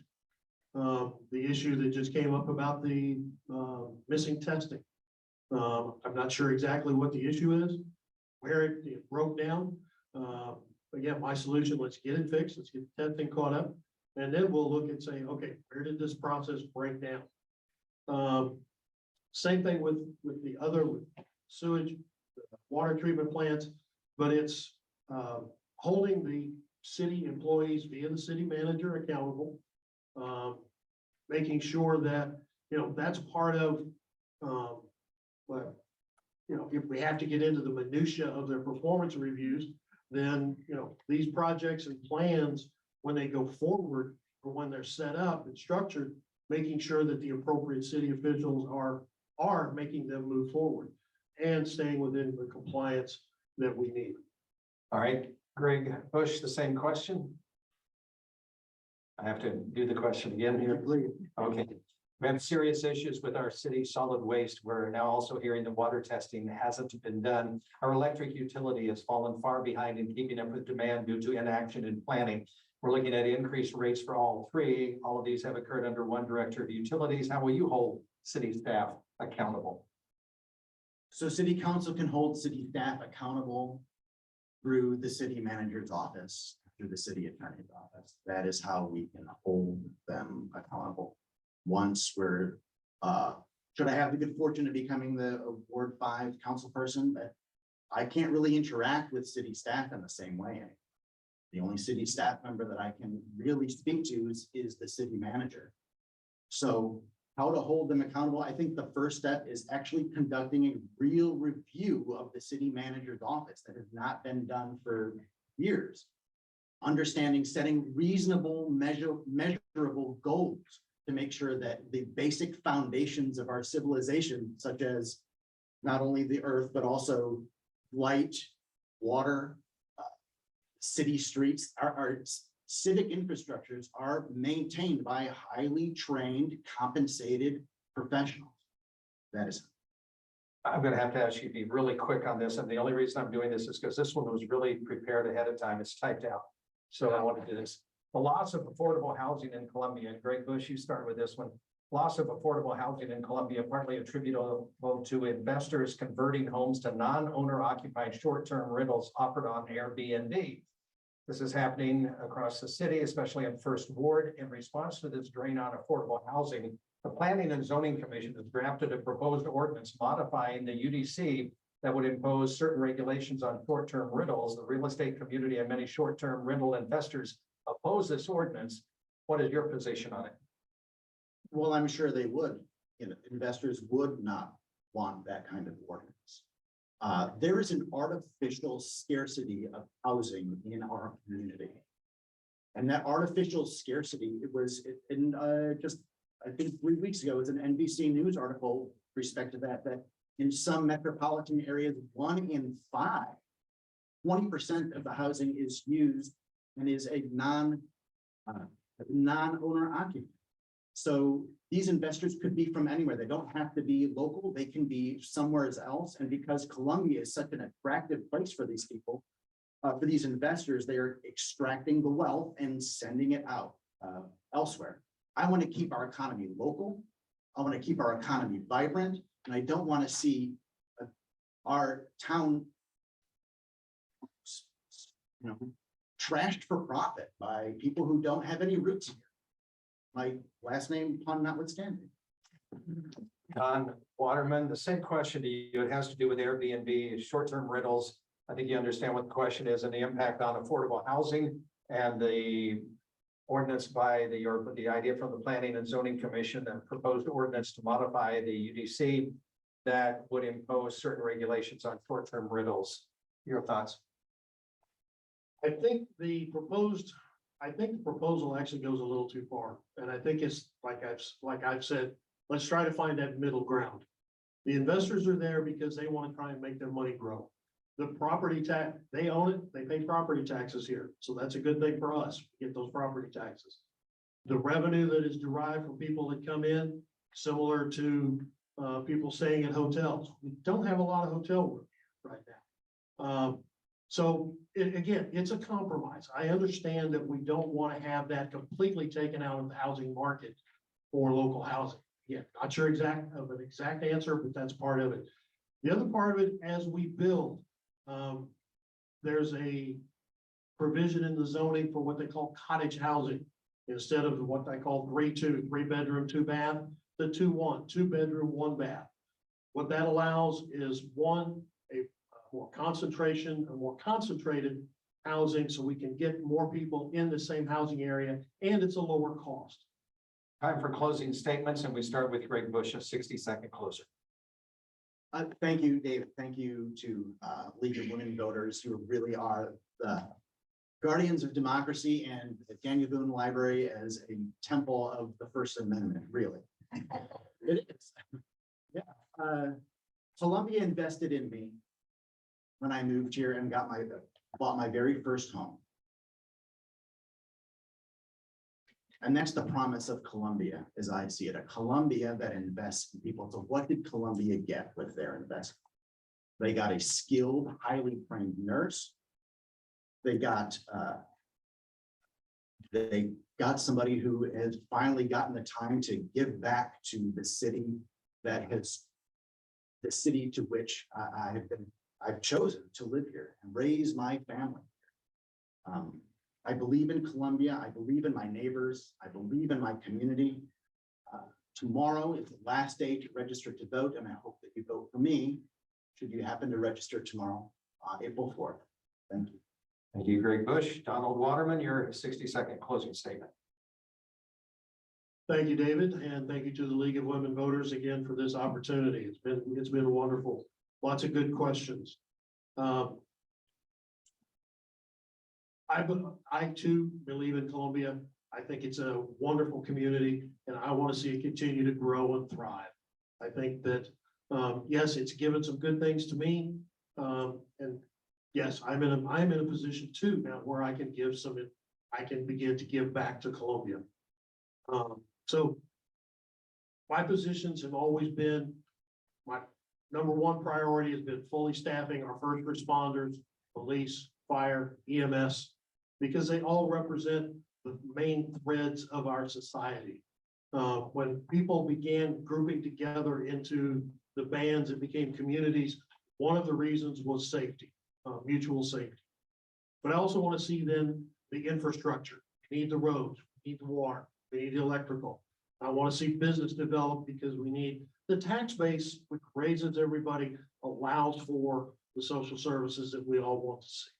The issue that just came up about the missing testing. I'm not sure exactly what the issue is, where it broke down. But yeah, my solution, let's get it fixed. Let's get the testing caught up. And then we'll look and say, okay, where did this process break down? Same thing with the other with sewage, water treatment plants, but it's holding the city employees via the city manager accountable. Making sure that, that's part of, well, if we have to get into the minutia of their performance reviews, then, these projects and plans, when they go forward or when they're set up and structured, making sure that the appropriate city officials are making them move forward and staying within the compliance that we need. All right, Greg Bush, the same question. I have to do the question again here. Okay. We have serious issues with our city solid waste. We're now also hearing the water testing hasn't been done. Our electric utility has fallen far behind in keeping up with demand due to inaction in planning. We're looking at increased rates for all three. All of these have occurred under one director of utilities. How will you hold city staff accountable? So city council can hold city staff accountable through the city manager's office, through the city attorney's office. That is how we can hold them accountable. Once we're, should I have the good fortune of becoming the Ward 5 council person, but I can't really interact with city staff in the same way. The only city staff member that I can really speak to is the city manager. So how to hold them accountable, I think the first step is actually conducting a real review of the city manager's office that has not been done for years. Understanding, setting reasonable, measurable goals to make sure that the basic foundations of our civilization, such as not only the earth, but also light, water, city streets, our civic infrastructures are maintained by highly trained, compensated professionals. That is. I'm going to have to ask you to be really quick on this. And the only reason I'm doing this is because this one was really prepared ahead of time. It's typed out. So I want to do this. The loss of affordable housing in Columbia, and Greg Bush, you start with this one. Loss of affordable housing in Columbia partly attributable to investors converting homes to non-owner occupied short-term rentals offered on Airbnb. This is happening across the city, especially in First Ward. In response to this drain on affordable housing, the Planning and Zoning Commission has drafted a proposed ordinance modifying the UDC that would impose certain regulations on short-term rentals. The real estate community and many short-term rental investors oppose this ordinance. What is your position on it? Well, I'm sure they would. Investors would not want that kind of ordinance. There is an artificial scarcity of housing in our community. And that artificial scarcity, it was in just, I think 3 weeks ago, it was an NBC News article respect to that in some metropolitan areas, 1 in 5, 20% of the housing is used and is a non-owner occupant. So these investors could be from anywhere. They don't have to be local. They can be somewhere else. And because Columbia is such an attractive place for these people, for these investors, they are extracting the wealth and sending it out elsewhere. I want to keep our economy local. I want to keep our economy vibrant. And I don't want to see our town trashed for profit by people who don't have any roots here. My last name pun notwithstanding. Don Waterman, the same question to you. It has to do with Airbnb, short-term rentals. I think you understand what the question is and the impact on affordable housing and the ordinance by the idea from the Planning and Zoning Commission, the proposed ordinance to modify the UDC that would impose certain regulations on short-term rentals. Your thoughts? I think the proposal actually goes a little too far, and I think it's like I've said, let's try to find that middle ground. The investors are there because they want to try and make their money grow. The property tax, they own it, they pay property taxes here, so that's a good thing for us, we get those property taxes. The revenue that is derived from people that come in, similar to people staying at hotels. We don't have a lot of hotel room right now. So again, it's a compromise. I understand that we don't want to have that completely taken out of the housing market for local housing. Yeah, not sure of an exact answer, but that's part of it. The other part of it, as we build, there's a provision in the zoning for what they call cottage housing. Instead of what I call 3-2, 3-bedroom, 2-bath, the 2-1, 2-bedroom, 1-bath. What that allows is a more concentrated housing, so we can get more people in the same housing area, and it's a lower cost. Time for closing statements, and we start with Greg Bush, a 60-second closer. Thank you, David. Thank you to League of Women Voters, who really are the guardians of democracy, and the Daniel Boone Library as a temple of the First Amendment, really. It is. Yeah. Columbia invested in me when I moved here and bought my very first home. And that's the promise of Columbia, as I see it, a Columbia that invests in people. So what did Columbia get with their investment? They got a skilled, highly trained nurse. They got somebody who has finally gotten the time to give back to the city to which I've chosen to live here and raise my family. I believe in Columbia. I believe in my neighbors. I believe in my community. Tomorrow is the last day to register to vote, and I hope that you vote for me should you happen to register tomorrow, April 4th. Thank you. Thank you, Greg Bush. Donald Waterman, your 60-second closing statement. Thank you, David, and thank you to the League of Women Voters again for this opportunity. It's been wonderful. Lots of good questions. I too believe in Columbia. I think it's a wonderful community, and I want to see it continue to grow and thrive. I think that, yes, it's given some good things to me. And yes, I'm in a position too now where I can begin to give back to Columbia. So my positions have always been, my number one priority has been fully staffing our first responders, police, fire, EMS, because they all represent the main threads of our society. When people began grouping together into the bands and became communities, one of the reasons was safety, mutual safety. But I also want to see then the infrastructure. We need the roads, we need the water, we need the electrical. I want to see business develop because we need the tax base, which raises everybody, allows for the social services that we all want to see.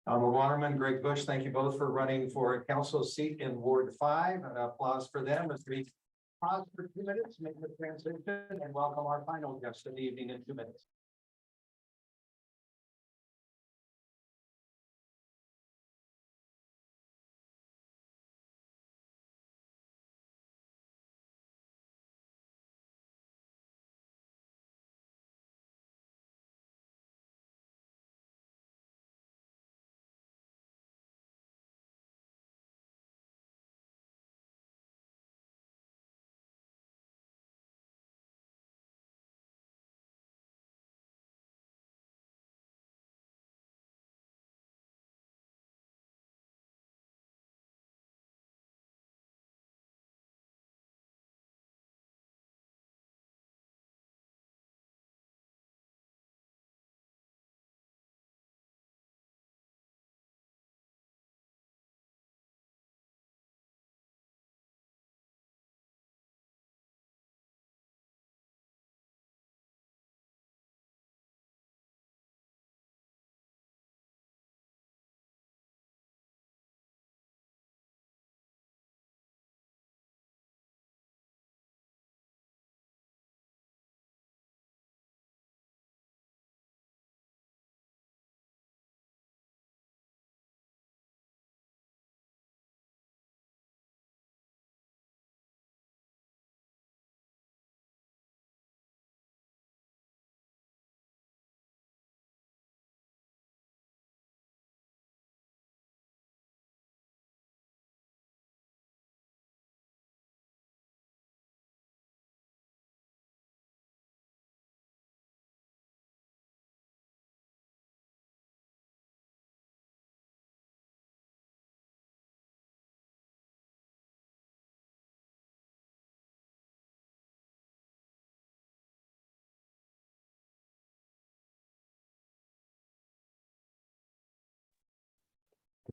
Donald Waterman, Greg Bush, thank you both for running for a council seat in Ward 5. An applause for them as we pause for 2 minutes, make the transition, and welcome our final guest of the evening in 2 minutes.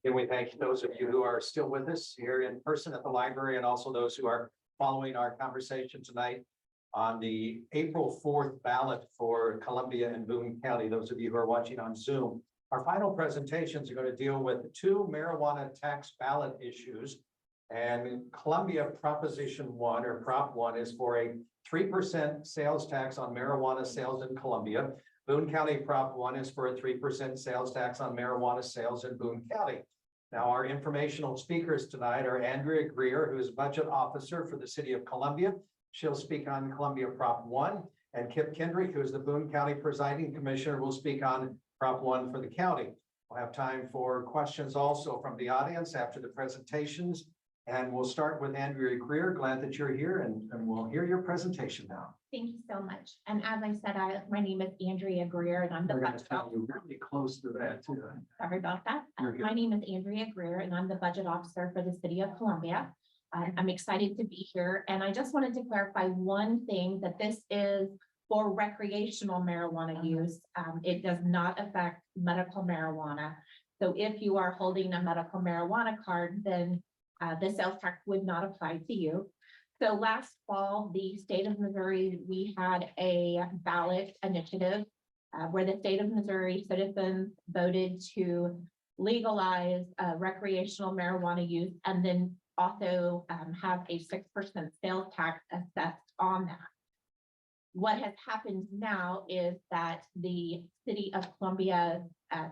And we thank those of you who are still with us here in person at the library and also those who are following our conversation tonight on the April 4th ballot for Columbia and Boone County. Those of you who are watching on Zoom, our final presentations are going to deal with 2 marijuana tax ballot issues. And Columbia Proposition 1 or Prop 1 is for a 3% sales tax on marijuana sales in Columbia. Boone County Prop 1 is for a 3% sales tax on marijuana sales in Boone County. Now, our informational speakers tonight are Andrea Greer, who is Budget Officer for the City of Columbia. She'll speak on Columbia Prop 1, and Kip Kendrick, who is the Boone County Presiding Commissioner, will speak on Prop 1 for the county. We'll have time for questions also from the audience after the presentations. And we'll start with Andrea Greer. Glad that you're here and we'll hear your presentation now. Thank you so much. And as I said, my name is Andrea Greer and I'm the We're going to budget tell officer. you really close to that too. Sorry about that. You're good. My name is Andrea Greer and I'm the budget officer for the City of Columbia. I'm excited to be here. And I just wanted to clarify one thing, that this is for recreational marijuana use. It does not affect medical marijuana. So if you are holding a medical marijuana card, then the sales tax would not apply to you. So last fall, the state of Missouri, we had a ballot initiative where the state of Missouri citizens voted to legalize recreational marijuana use and then also have a 6% sales tax assessed on that. What has happened now is that the City of Columbia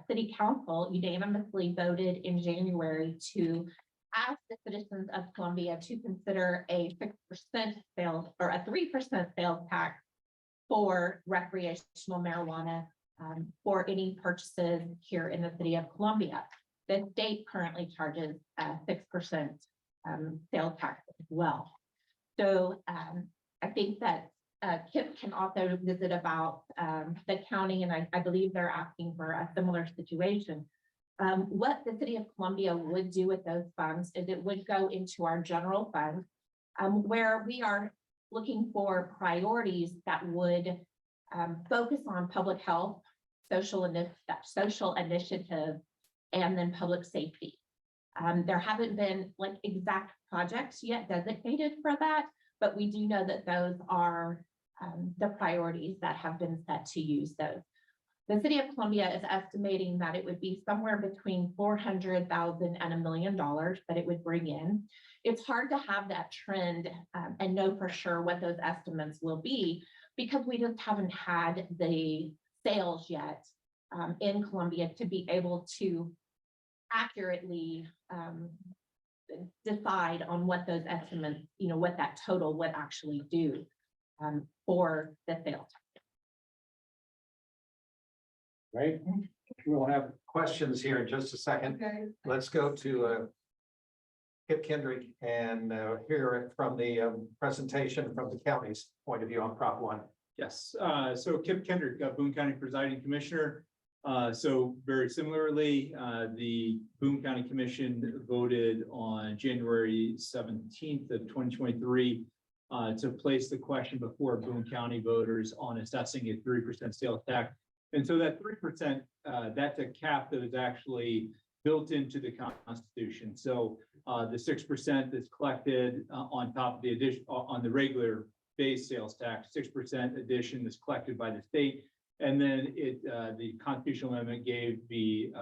City Council unanimously voted in January to ask the citizens of Columbia to consider a 6% sales or a 3% sales tax for recreational marijuana for any purchases here in the City of Columbia. The state currently charges 6% sales tax as well. So I think that Kip can also visit about the county, and I believe they're asking for a similar situation. What the City of Columbia would do with those funds is it would go into our general fund, where we are looking for priorities that would focus on public health, social initiative, and then public safety. There haven't been like exact projects yet designated for that, but we do know that those are the priorities that have been set to use those. The City of Columbia is estimating that it would be somewhere between $400,000 and $1 million that it would bring in. It's hard to have that trend and know for sure what those estimates will be because we just haven't had the sales yet in Columbia to be able to accurately decide on what those estimates, what that total would actually do for the sales. Right. We'll have questions here in just a second. Okay. Let's go to Kip Kendrick and hear it from the presentation from the county's point of view on Prop 1. Yes, so Kip Kendrick, Boone County Presiding Commissioner. So very similarly, the Boone County Commission voted on January 17th of 2023 to place the question before Boone County voters on assessing a 3% sales tax. And so that 3%, that's a cap that is actually built into the Constitution. So the 6% that's collected on top of the addition on the regular base sales tax, 6% addition is collected by the state. And then the constitutional amendment gave the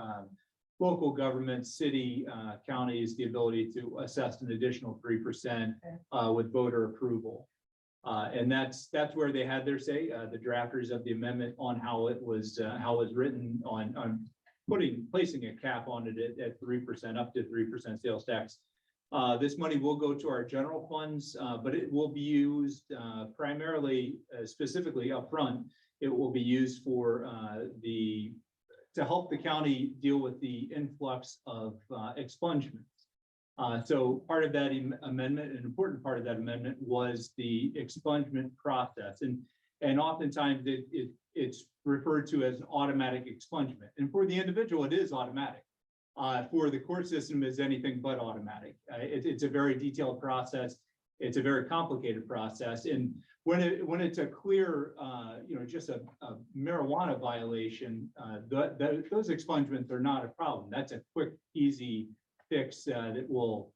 local government, city, counties, the ability to assess an additional 3% with voter approval. And that's where they had their say, the drafters of the amendment on how it was written on placing a cap on it at 3%, up to 3% sales tax. This money will go to our general funds, but it will be used primarily, specifically upfront. It will be used for to help the county deal with the influx of expungements. So part of that amendment, an important part of that amendment was the expungement process. And oftentimes it's referred to as an automatic expungement. And for the individual, it is automatic. For the court system, is anything but automatic. It's a very detailed process. It's a very complicated process. And when it's a clear, just a marijuana violation, those expungements are not a problem. That's a quick, easy fix that will,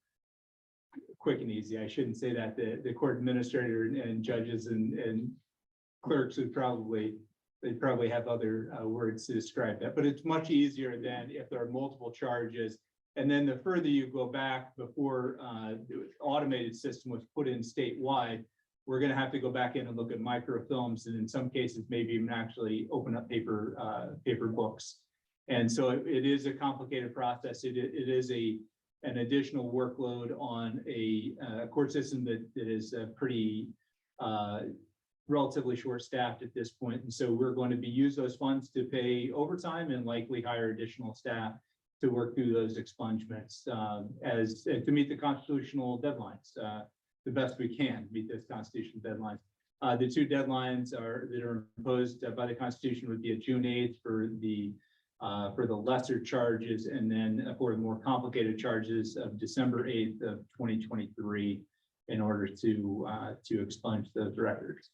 quick and easy, I shouldn't say that. The court administrator and judges and clerks would probably have other words to describe that, but it's much easier than if there are multiple charges. And then the further you go back before the automated system was put in statewide, we're going to have to go back in and look at microfilms, and in some cases, maybe even actually open up paper books. And so it is a complicated process. It is an additional workload on a court system that is pretty relatively short-staffed at this point. And so we're going to use those funds to pay overtime and likely hire additional staff to work through those expungements to meet the constitutional deadlines, the best we can meet those constitutional deadlines. The two deadlines that are imposed by the Constitution would be a June 8th for the lesser charges, and then for the more complicated charges of December 8th of 2023 in order to expunge those records.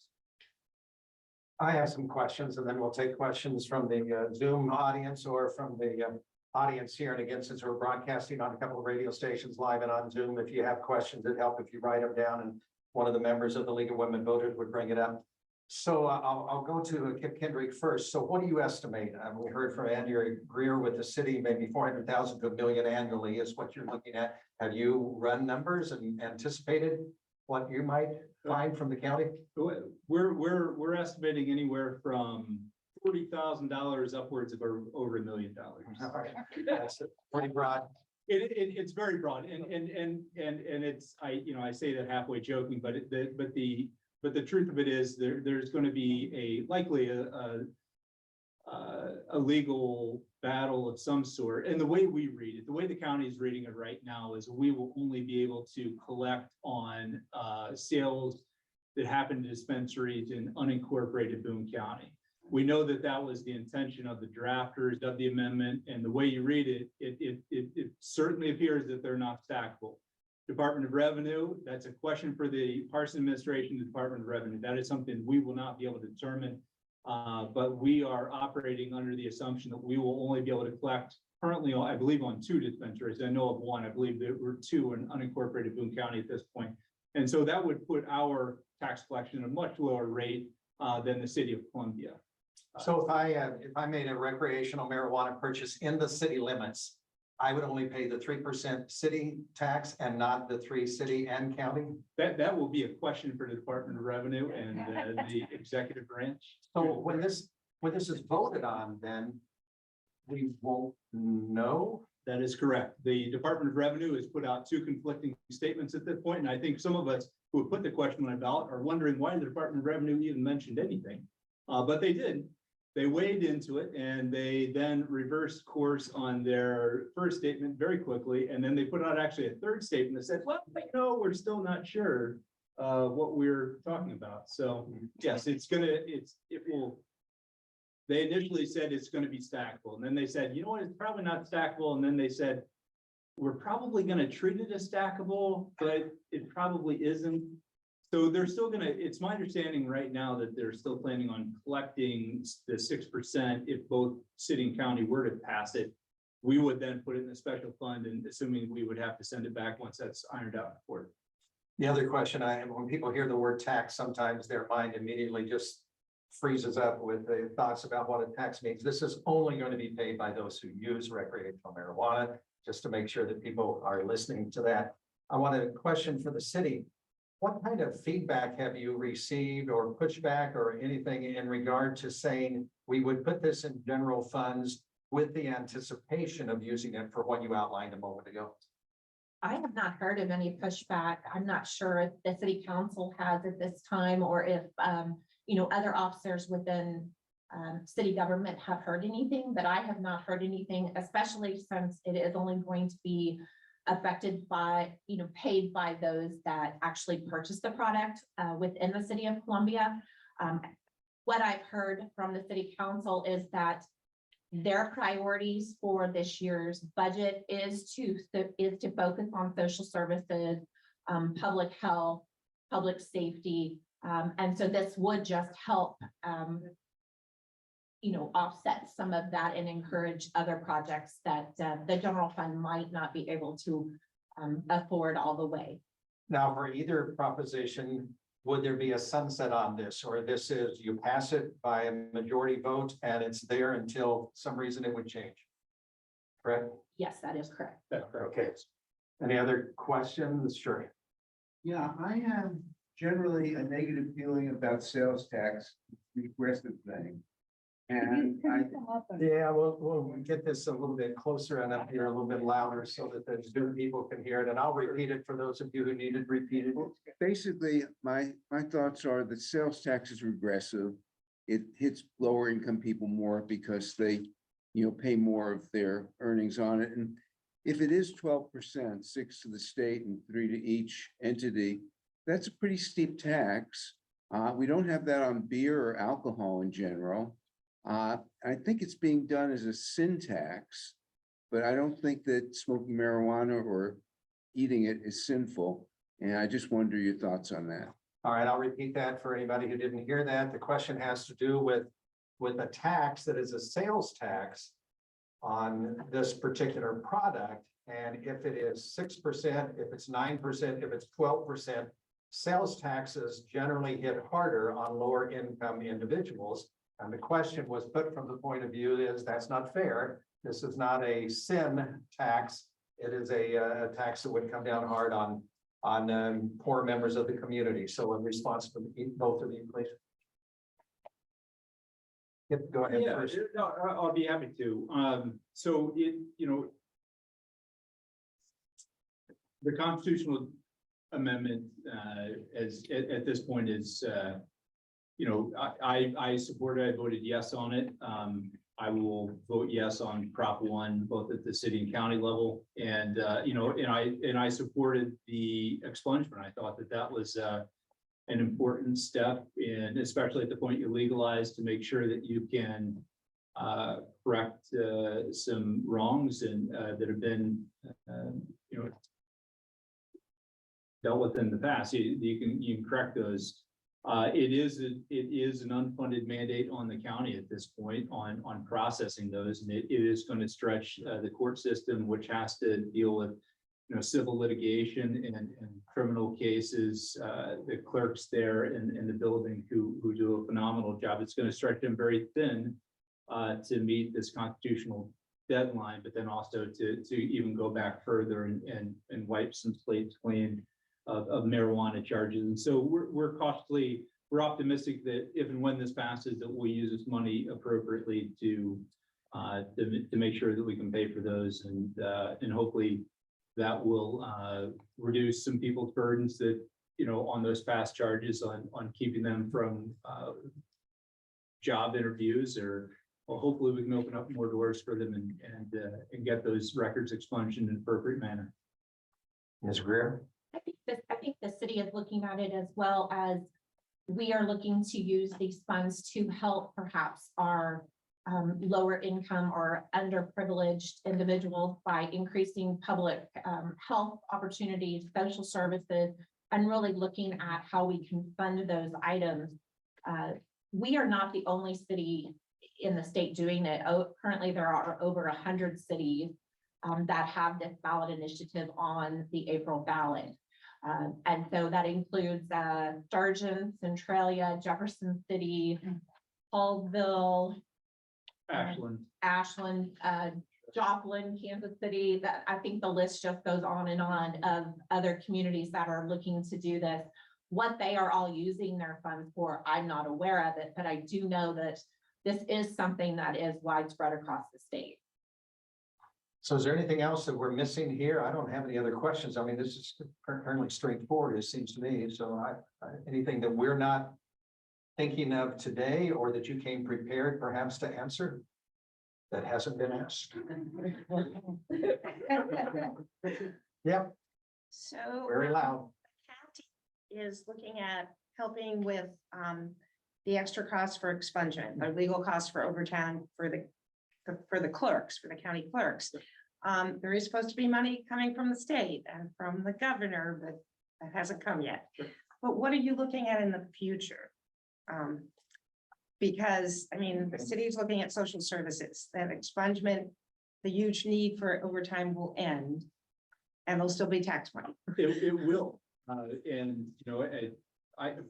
I have some questions, and then we'll take questions from the Zoom audience or from the audience here. And again, since we're broadcasting on a couple of radio stations live and on Zoom, if you have questions, it'd help if you write them down, and one of the members of the League of Women Voters would bring it up. So I'll go to Kip Kendrick first. So what do you estimate? We heard from Andrea Greer with the city, maybe 400,000 to $1 million annually is what you're looking at. Have you run numbers and anticipated what you might find from the county? We're estimating anywhere from $40,000 upwards of over $1 million. All right. That's pretty broad. It's very broad, and it's I say that halfway joking, but the truth of it is there's going to be likely a legal battle of some sort. And the way we read it, the way the county is reading it right now, is we will only be able to collect on sales that happen in dispensaries in unincorporated Boone County. We know that was the intention of the drafters of the amendment, and the way you read it, it certainly appears that they're not stackable. Department of Revenue, that's a question for the Parson administration, the Department of Revenue. That is something we will not be able to determine, but we are operating under the assumption that we will only be able to collect currently, I believe, on 2 dispensaries. I know of one. I believe there were 2 in unincorporated Boone County at this point. And so that would put our tax collection at a much lower rate than the city of Columbia. So if I made a recreational marijuana purchase in the city limits, I would only pay the 3% city tax and not the 3 city and county? That will be a question for the Department of Revenue and the executive branch. So when this is voted on, then we won't know? That is correct. The Department of Revenue has put out 2 conflicting statements at this point, and I think some of us who have put the question on the ballot are wondering why the Department of Revenue even mentioned anything. But they did. They weighed into it, and they then reversed course on their first statement very quickly. And then they put out actually a 3rd statement that said, well, we're still not sure what we're talking about. So yes, it will. They initially said it's going to be stackable. And then they said, you know what, it's probably not stackable. And then they said, we're probably going to treat it as stackable, but it probably isn't. So they're still going to, it's my understanding right now that they're still planning on collecting the 6% if both city and county were to pass it. We would then put it in a special fund, and assuming we would have to send it back once that's ironed out in court. The other question I have, when people hear the word tax, sometimes their mind immediately just freezes up with the thoughts about what a tax means. This is only going to be paid by those who use recreational marijuana, just to make sure that people are listening to that. I want a question for the city. What kind of feedback have you received or pushback or anything in regard to saying we would put this in general funds with the anticipation of using it for what you outlined a moment ago? I have not heard of any pushback. I'm not sure if the city council has at this time, or if, other officers within city government have heard anything, but I have not heard anything, especially since it is only going to be affected by, paid by those that actually purchase the product within the city of Columbia. What I've heard from the city council is that their priorities for this year's budget is to focus on social services, public health, public safety. And so this would just help, offset some of that and encourage other projects that the general fund might not be able to afford all the way. Now, for either proposition, would there be a sunset on this, or this is you pass it by a majority vote and it's there until some reason it would change? Correct? Yes, that is correct. Okay. Any other questions? Sure. Yeah, I have generally a negative feeling about sales tax, regressive thing. And Yeah, we'll get this a little bit closer and up here a little bit louder so that the Zoom people can hear it. And I'll repeat it for those of you who need it repeated. basically, my thoughts are that sales tax is regressive. It hits lower income people more because they, pay more of their earnings on it. And if it is 12%, 6 to the state and 3 to each entity, that's a pretty steep tax. We don't have that on beer or alcohol in general. I think it's being done as a sin tax, but I don't think that smoking marijuana or eating it is sinful. And I just wonder your thoughts on that. All right, I'll repeat that for anybody who didn't hear that. The question has to do with a tax that is a sales tax on this particular product. And if it is 6%, if it's 9%, if it's 12%, sales taxes generally hit harder on lower income individuals. And the question was put from the point of view is that's not fair. This is not a sin tax. It is a tax that would come down hard on poor members of the community. So in response to both of you, please. Yep, go ahead Yeah, first. no, I'll be happy to. So the constitutional amendment, at this point is, I supported, I voted yes on it. I will vote yes on Prop 1, both at the city and county level. And, I supported the expungement. I thought that was an important step, and especially at the point you legalize, to make sure that you can correct some wrongs and that have been, dealt with in the past. You can correct those. It is an unfunded mandate on the county at this point on processing those, and it is going to stretch the court system, which has to deal with civil litigation and criminal cases. The clerks there in the building who do a phenomenal job. It's going to stretch them very thin to meet this constitutional deadline, but then also to even go back further and wipe some slates clean of marijuana charges. And so we're optimistic that if and when this passes, that we'll use this money appropriately to make sure that we can pay for those, and hopefully that will reduce some people's burdens that, on those fast charges on keeping them from job interviews, or hopefully we can open up more doors for them and get those records expunged in an appropriate manner. Ms. Greer? I think the city is looking at it as well as we are looking to use these funds to help perhaps our lower income or underprivileged individuals by increasing public health opportunities, social services, and really looking at how we can fund those items. We are not the only city in the state doing it. Currently, there are over 100 cities that have this ballot initiative on the April ballot. And so that includes Sargent, Centralia, Jefferson City, Hallsville, Ashland, Joplin, Kansas City. That I think the list just goes on and on of other communities that are looking to do this. What they are all using their funds for, I'm not aware of it, but I do know that this is something that is widespread across the state. So is there anything else that we're missing here? I don't have any other questions. I mean, this is currently straightforward, it seems to me. So anything that we're not thinking of today, or that you came prepared perhaps to answer that hasn't been asked? Yep. So. Very loud. The county is looking at helping with the extra costs for expungement, the legal costs for overtime for the clerks, for the county clerks. There is supposed to be money coming from the state and from the governor, but that hasn't come yet. but what are you looking at in the future? Because, I mean, the city's looking at social services, that expungement, the huge need for overtime will end. And there'll still be tax money. It will, and,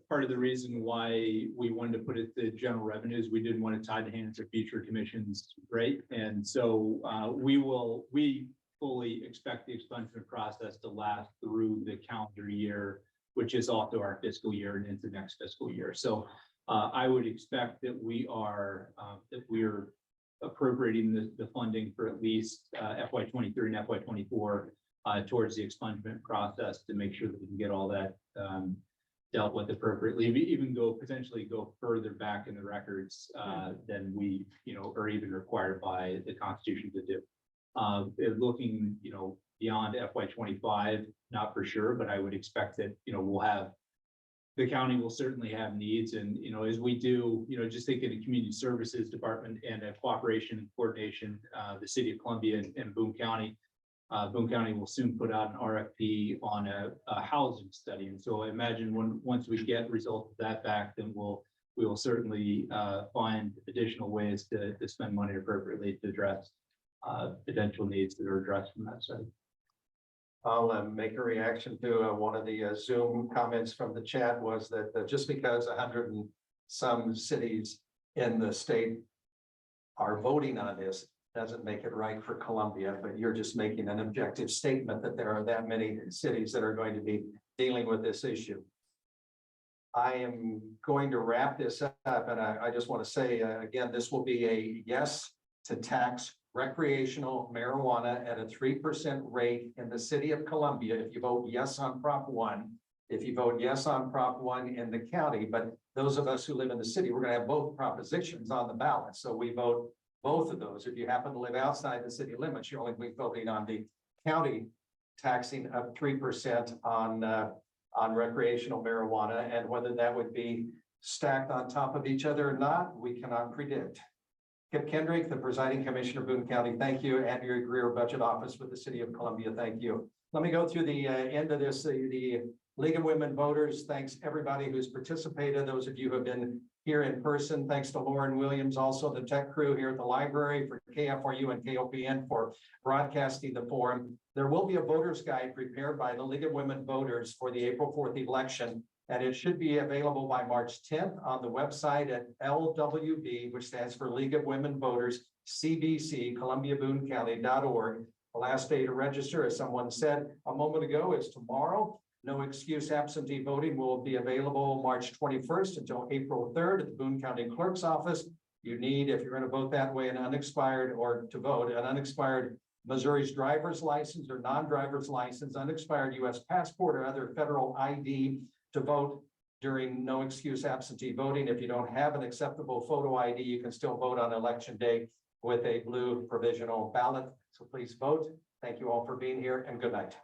part of the reason why we wanted to put it to general revenues, we didn't want to tie the hands of future commissions, right? And so, we fully expect the expungement process to last through the calendar year, which is also our fiscal year and into next fiscal year. So, I would expect that we're appropriating the funding for at least, FY 23 and FY 24 towards the expungement process to make sure that we can get all that dealt with appropriately, even potentially go further back in the records than we, are even required by the Constitution to do. Looking, beyond FY 25, not for sure, but I would expect that, the county will certainly have needs, and, as we do, just thinking the community services department and a cooperation and coordination, the city of Columbia and Boone County. Boone County will soon put out an RFP on a housing study. And so I imagine once we get results of that back, then we will certainly find additional ways to spend money appropriately to address potential needs that are addressed from that side. I'll make a reaction to one of the Zoom comments from the chat was that just because 100 and some cities in the state are voting on this doesn't make it right for Columbia, but you're just making an objective statement that there are that many cities that are going to be dealing with this issue. I am going to wrap this up, and I just want to say, again, this will be a yes to tax recreational marijuana at a 3% rate in the city of Columbia if you vote yes on Prop 1, if you vote yes on Prop 1 in the county. But those of us who live in the city, we're going to have both propositions on the ballot. So we vote both of those. If you happen to live outside the city limits, you're only voting on the county taxing of 3% on recreational marijuana, and whether that would be stacked on top of each other or not, we cannot predict. Kip Kendrick, the presiding commissioner of Boone County, thank you. Andrea Greer, budget office with the city of Columbia, thank you. Let me go through the end of this, the League of Women Voters. Thanks everybody who's participated. Those of you who have been here in person. Thanks to Lauren Williams, also the tech crew here at the library, for KFRU and KOPN for broadcasting the forum. There will be a voter's guide prepared by the League of Women Voters for the April 4th election, and it should be available by March 10th on the website at LWV, which stands for League of Women Voters, CBC, ColumbiaBooneCounty.org. The last day to register, as someone said a moment ago, is tomorrow. No excuse absentee voting will be available March 21st until April 3rd at the Boone County Clerk's office. You need, if you're going to vote that way, an unexpired, or to vote, an unexpired Missouri's driver's license or non-driver's license, unexpired U.S. passport or other federal ID to vote during no excuse absentee voting. If you don't have an acceptable photo ID, you can still vote on election day with a blue provisional ballot. So please vote. Thank you all for being here, and good night.